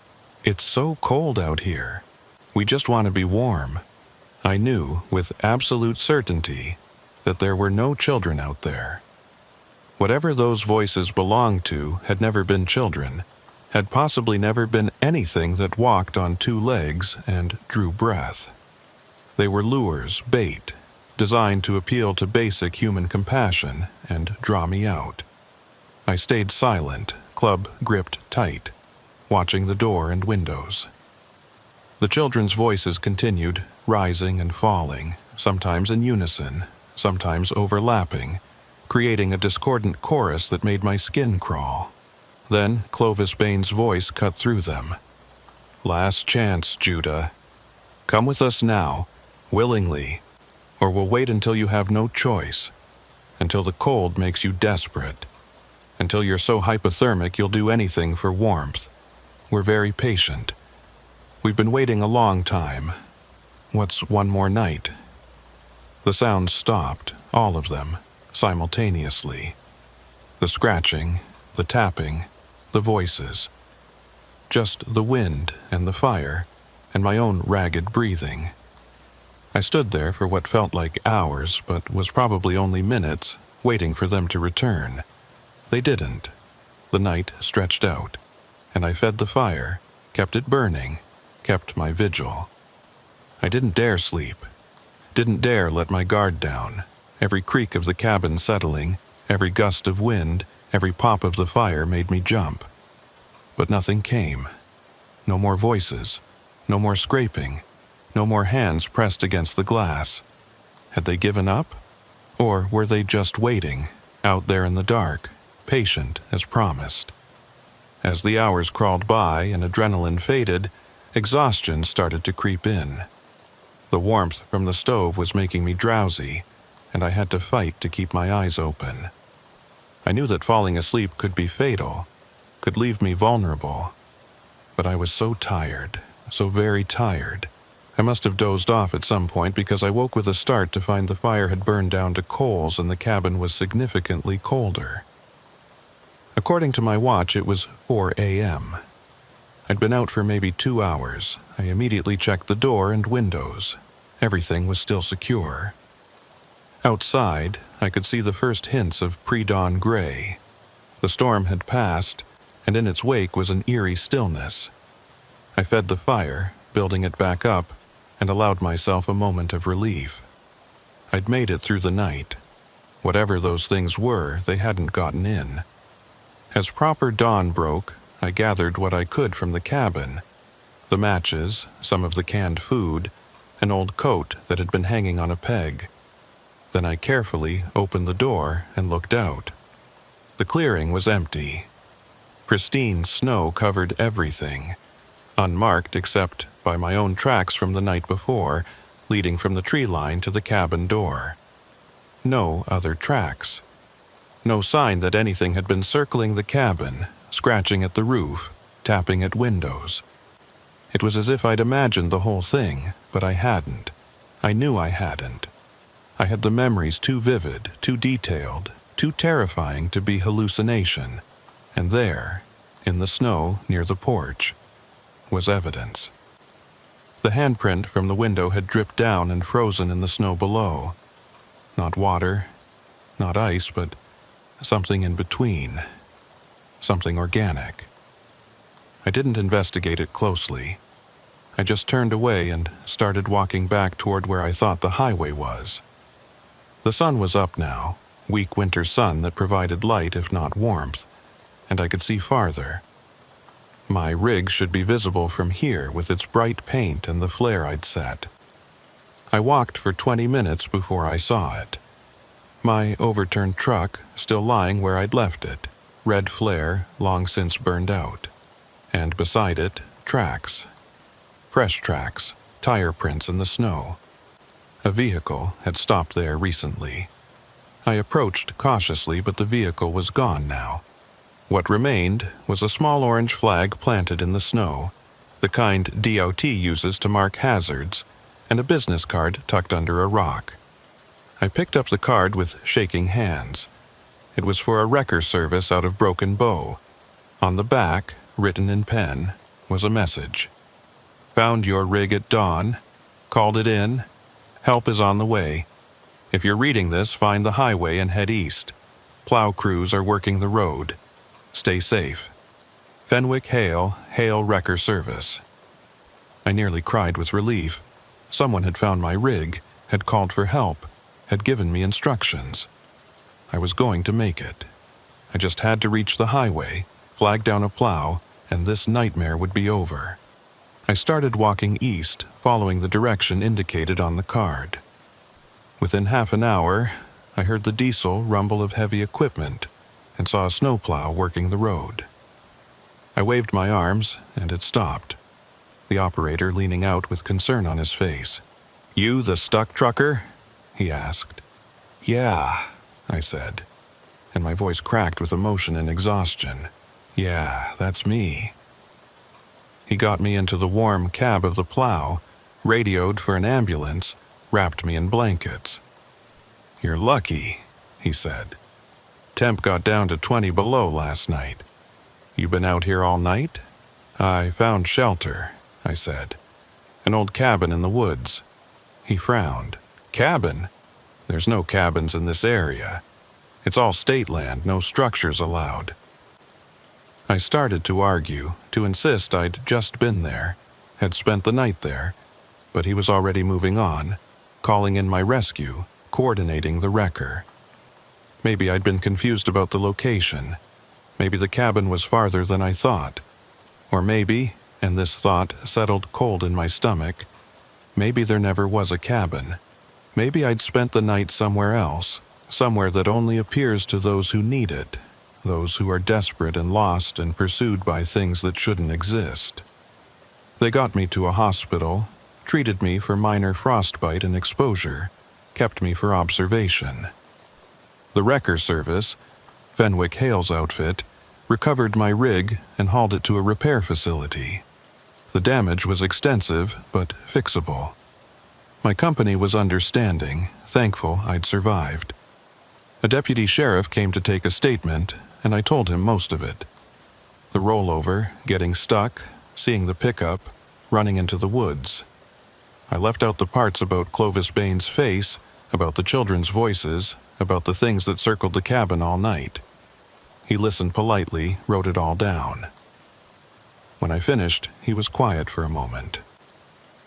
It's so cold out here. We just want to be warm. I knew with absolute certainty that there were no children out there. Whatever those voices belonged to had never been children, had possibly never been anything that walked on two legs and drew breath. They were lures, bait, designed to appeal to basic human compassion and draw me out. I stayed silent, club gripped tight, watching the door and windows. The children's voices continued, rising and falling, sometimes in unison, sometimes overlapping, creating a discordant chorus that made my skin crawl. Then Clovis Bain's voice cut through them. Last chance, Judah. Come with us now, willingly, or we'll wait until you have no choice, until the cold makes you desperate, until you're so hypothermic you'll do anything for warmth. We're very patient. We've been waiting a long time. What's one more night? The sounds stopped, all of them, simultaneously. The scratching, the tapping, the voices. Just the wind and the fire, and my own ragged breathing. I stood there for what felt like hours, but was probably only minutes, waiting for them to return. They didn't. The night stretched out, and I fed the fire, kept it burning, kept my vigil. I didn't dare sleep. Didn't dare let my guard down. Every creak of the cabin settling, every gust of wind, every pop of the fire made me jump. But nothing came. No more voices, no more scraping, no more hands pressed against the glass. Had they given up? Or were they just waiting, out there in the dark, patient as promised? As the hours crawled by and adrenaline faded, exhaustion started to creep in. The warmth from the stove was making me drowsy, and I had to fight to keep my eyes open. I knew that falling asleep could be fatal, could leave me vulnerable. But I was so tired, so very tired. I must have dozed off at some point because I woke with a start to find the fire had burned down to coals and the cabin was significantly colder. According to my watch, it was 4 a.m. I'd been out for maybe 2 hours. I immediately checked the door and windows. Everything was still secure. Outside, I could see the first hints of pre-dawn gray. The storm had passed, and in its wake was an eerie stillness. I fed the fire, building it back up, and allowed myself a moment of relief. I'd made it through the night. Whatever those things were, they hadn't gotten in. As proper dawn broke, I gathered what I could from the cabin. The matches, some of the canned food, an old coat that had been hanging on a peg. Then I carefully opened the door and looked out. The clearing was empty. Pristine snow covered everything, unmarked except by my own tracks from the night before, leading from the tree line to the cabin door. No other tracks. No sign that anything had been circling the cabin, scratching at the roof, tapping at windows. It was as if I'd imagined the whole thing, but I hadn't. I knew I hadn't. I had the memories too vivid, too detailed, too terrifying to be hallucination. And there, in the snow near the porch, was evidence. The handprint from the window had dripped down and frozen in the snow below. Not water, not ice, but something in between. Something organic. I didn't investigate it closely. I just turned away and started walking back toward where I thought the highway was. The sun was up now, weak winter sun that provided light if not warmth, and I could see farther. My rig should be visible from here with its bright paint and the flare I'd set. I walked for 20 minutes before I saw it. My overturned truck still lying where I'd left it, red flare long since burned out. And beside it, tracks. Fresh tracks, tire prints in the snow. A vehicle had stopped there recently. I approached cautiously, but the vehicle was gone now. What remained was a small orange flag planted in the snow, the kind DOT uses to mark hazards, and a business card tucked under a rock. I picked up the card with shaking hands. It was for a wrecker service out of Broken Bow. On the back, written in pen, was a message. Found your rig at dawn. Called it in. Help is on the way. If you're reading this, find the highway and head east. Plow crews are working the road. Stay safe. Fenwick Hale Wrecker Service. I nearly cried with relief. Someone had found my rig, had called for help, had given me instructions. I was going to make it. I just had to reach the highway, flag down a plow, and this nightmare would be over. I started walking east, following the direction indicated on the card. Within half an hour, I heard the diesel rumble of heavy equipment and saw a snowplow working the road. I waved my arms, and it stopped, the operator leaning out with concern on his face. "You the stuck trucker?" he asked. "Yeah," I said, and my voice cracked with emotion and exhaustion. "Yeah, that's me." He got me into the warm cab of the plow, radioed for an ambulance, wrapped me in blankets. "You're lucky," he said. "Temp got down to 20 below last night. You been out here all night?" "I found shelter," I said. "An old cabin in the woods." He frowned. "Cabin? There's no cabins in this area. It's all state land, no structures allowed." I started to argue, to insist I'd just been there, had spent the night there, but he was already moving on, calling in my rescue, coordinating the wrecker. Maybe I'd been confused about the location. Maybe the cabin was farther than I thought. Or maybe, and this thought settled cold in my stomach, maybe there never was a cabin. Maybe I'd spent the night somewhere else, somewhere that only appears to those who need it, those who are desperate and lost and pursued by things that shouldn't exist. They got me to a hospital, treated me for minor frostbite and exposure, kept me for observation. The wrecker service, Fenwick Hale's outfit, recovered my rig and hauled it to a repair facility. The damage was extensive, but fixable. My company was understanding, thankful I'd survived. A deputy sheriff came to take a statement, and I told him most of it. The rollover, getting stuck, seeing the pickup, running into the woods. I left out the parts about Clovis Bain's face, about the children's voices, about the things that circled the cabin all night. He listened politely, wrote it all down. When I finished, he was quiet for a moment.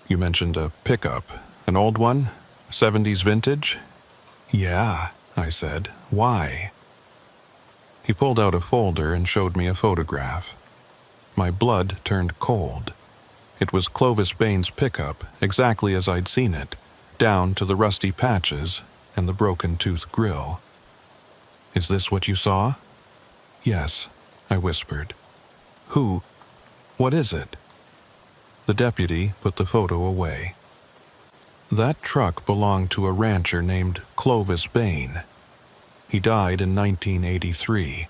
"You mentioned a pickup, an old one? 70s vintage?" "Yeah," I said. "Why?" He pulled out a folder and showed me a photograph. My blood turned cold. It was Clovis Bain's pickup, exactly as I'd seen it, down to the rusty patches and the broken-tooth grill. "Is this what you saw?" "Yes," I whispered. What is it?" The deputy put the photo away. "That truck belonged to a rancher named Clovis Bain. He died in 1983.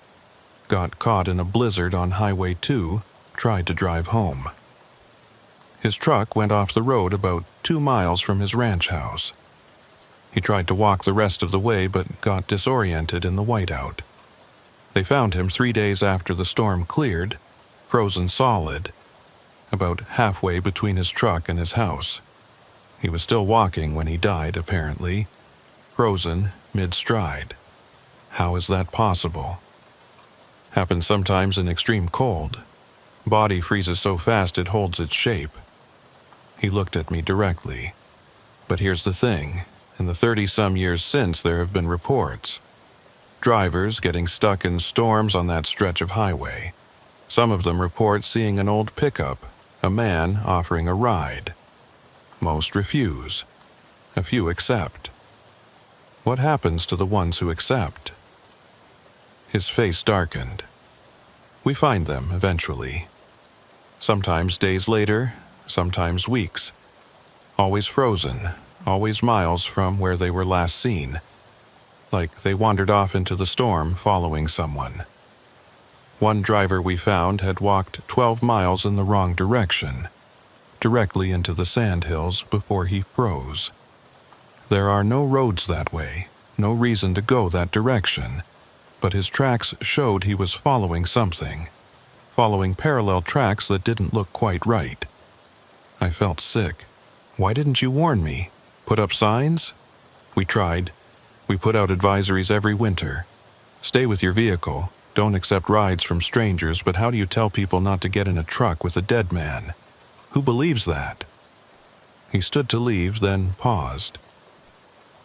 Got caught in a blizzard on Highway 2, tried to drive home. His truck went off the road about 2 miles from his ranch house. He tried to walk the rest of the way but got disoriented in the whiteout. They found him 3 days after the storm cleared, frozen solid, about halfway between his truck and his house. He was still walking when he died, apparently, frozen mid-stride. How is that possible? Happens sometimes in extreme cold. Body freezes so fast it holds its shape." He looked at me directly. "But here's the thing. In the 30-some years since, there have been reports. Drivers getting stuck in storms on that stretch of highway. Some of them report seeing an old pickup, a man offering a ride. Most refuse. A few accept. What happens to the ones who accept?" His face darkened. "We find them, eventually. Sometimes days later, sometimes weeks. Always frozen, always miles from where they were last seen. Like they wandered off into the storm following someone. One driver we found had walked 12 miles in the wrong direction, directly into the sandhills before he froze. There are no roads that way, no reason to go that direction, but his tracks showed he was following something, following parallel tracks that didn't look quite right. I felt sick. Why didn't you warn me? Put up signs? We tried. We put out advisories every winter. Stay with your vehicle. Don't accept rides from strangers, but how do you tell people not to get in a truck with a dead man? Who believes that?" He stood to leave, then paused.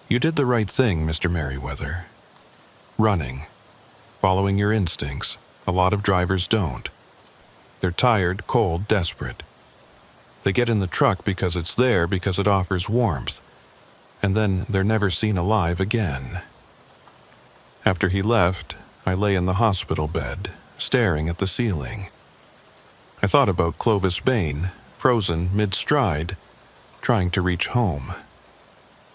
"You did the right thing, Mr. Merriweather. Running. Following your instincts. A lot of drivers don't. They're tired, cold, desperate. They get in the truck because it's there, because it offers warmth. And then they're never seen alive again." After he left, I lay in the hospital bed, staring at the ceiling. I thought about Clovis Bain, frozen mid-stride, trying to reach home.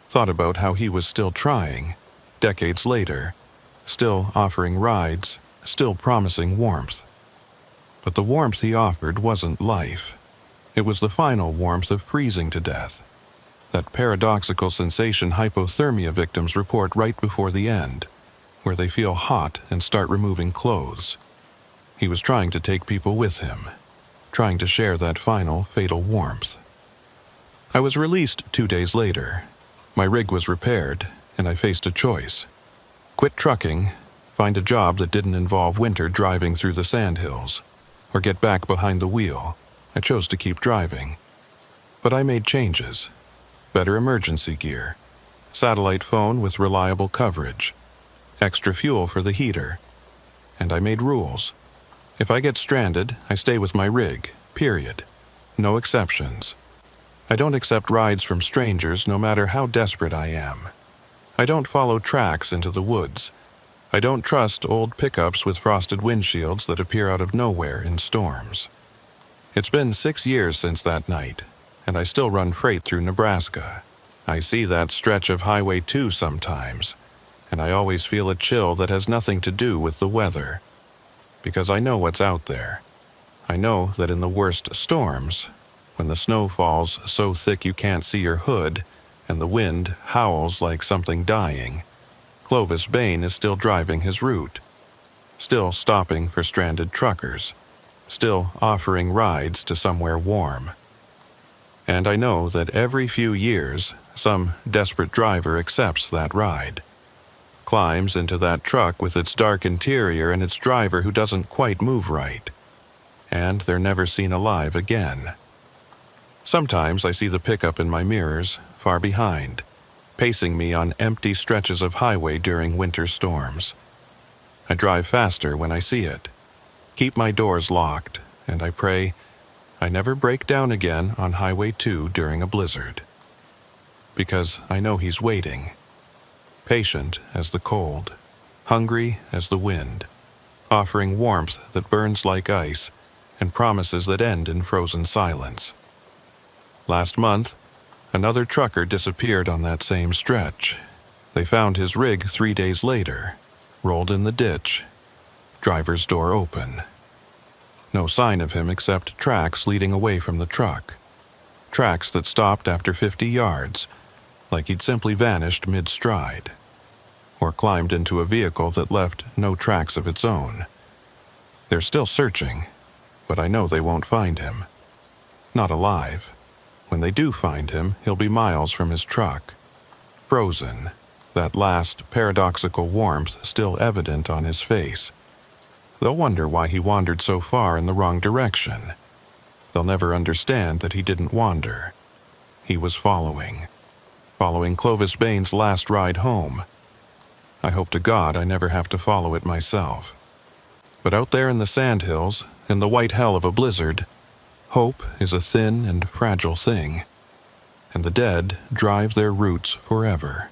Thought about how he was still trying, decades later, still offering rides, still promising warmth. But the warmth he offered wasn't life. It was the final warmth of freezing to death. That paradoxical sensation hypothermia victims report right before the end, where they feel hot and start removing clothes. He was trying to take people with him, trying to share that final, fatal warmth. I was released 2 days later. My rig was repaired, and I faced a choice. Quit trucking, find a job that didn't involve winter driving through the sandhills, or get back behind the wheel. I chose to keep driving. But I made changes. Better emergency gear, satellite phone with reliable coverage, extra fuel for the heater. And I made rules. If I get stranded, I stay with my rig, period. No exceptions. I don't accept rides from strangers no matter how desperate I am. I don't follow tracks into the woods. I don't trust old pickups with frosted windshields that appear out of nowhere in storms. It's been 6 years since that night, and I still run freight through Nebraska. I see that stretch of Highway 2 sometimes, and I always feel a chill that has nothing to do with the weather. Because I know what's out there. I know that in the worst storms, when the snow falls so thick you can't see your hood, and the wind howls like something dying, Clovis Bain is still driving his route, still stopping for stranded truckers, still offering rides to somewhere warm. And I know that every few years, some desperate driver accepts that ride, climbs into that truck with its dark interior and its driver who doesn't quite move right, and they're never seen alive again. Sometimes I see the pickup in my mirrors, far behind, pacing me on empty stretches of highway during winter storms. I drive faster when I see it, keep my doors locked, and I pray I never break down again on Highway 2 during a blizzard. Because I know he's waiting, patient as the cold, hungry as the wind, offering warmth that burns like ice and promises that end in frozen silence. Last month, another trucker disappeared on that same stretch. They found his rig 3 days later, rolled in the ditch, driver's door open. No sign of him except tracks leading away from the truck. Tracks that stopped after 50 yards, like he'd simply vanished mid-stride, or climbed into a vehicle that left no tracks of its own. They're still searching, but I know they won't find him. Not alive. When they do find him, he'll be miles from his truck, frozen, that last paradoxical warmth still evident on his face. They'll wonder why he wandered so far in the wrong direction. They'll never understand that he didn't wander. He was following Clovis Bain's last ride home. I hope to God I never have to follow it myself. But out there in the sandhills, in the white hell of a blizzard, hope is a thin and fragile thing, and the dead drive their routes forever.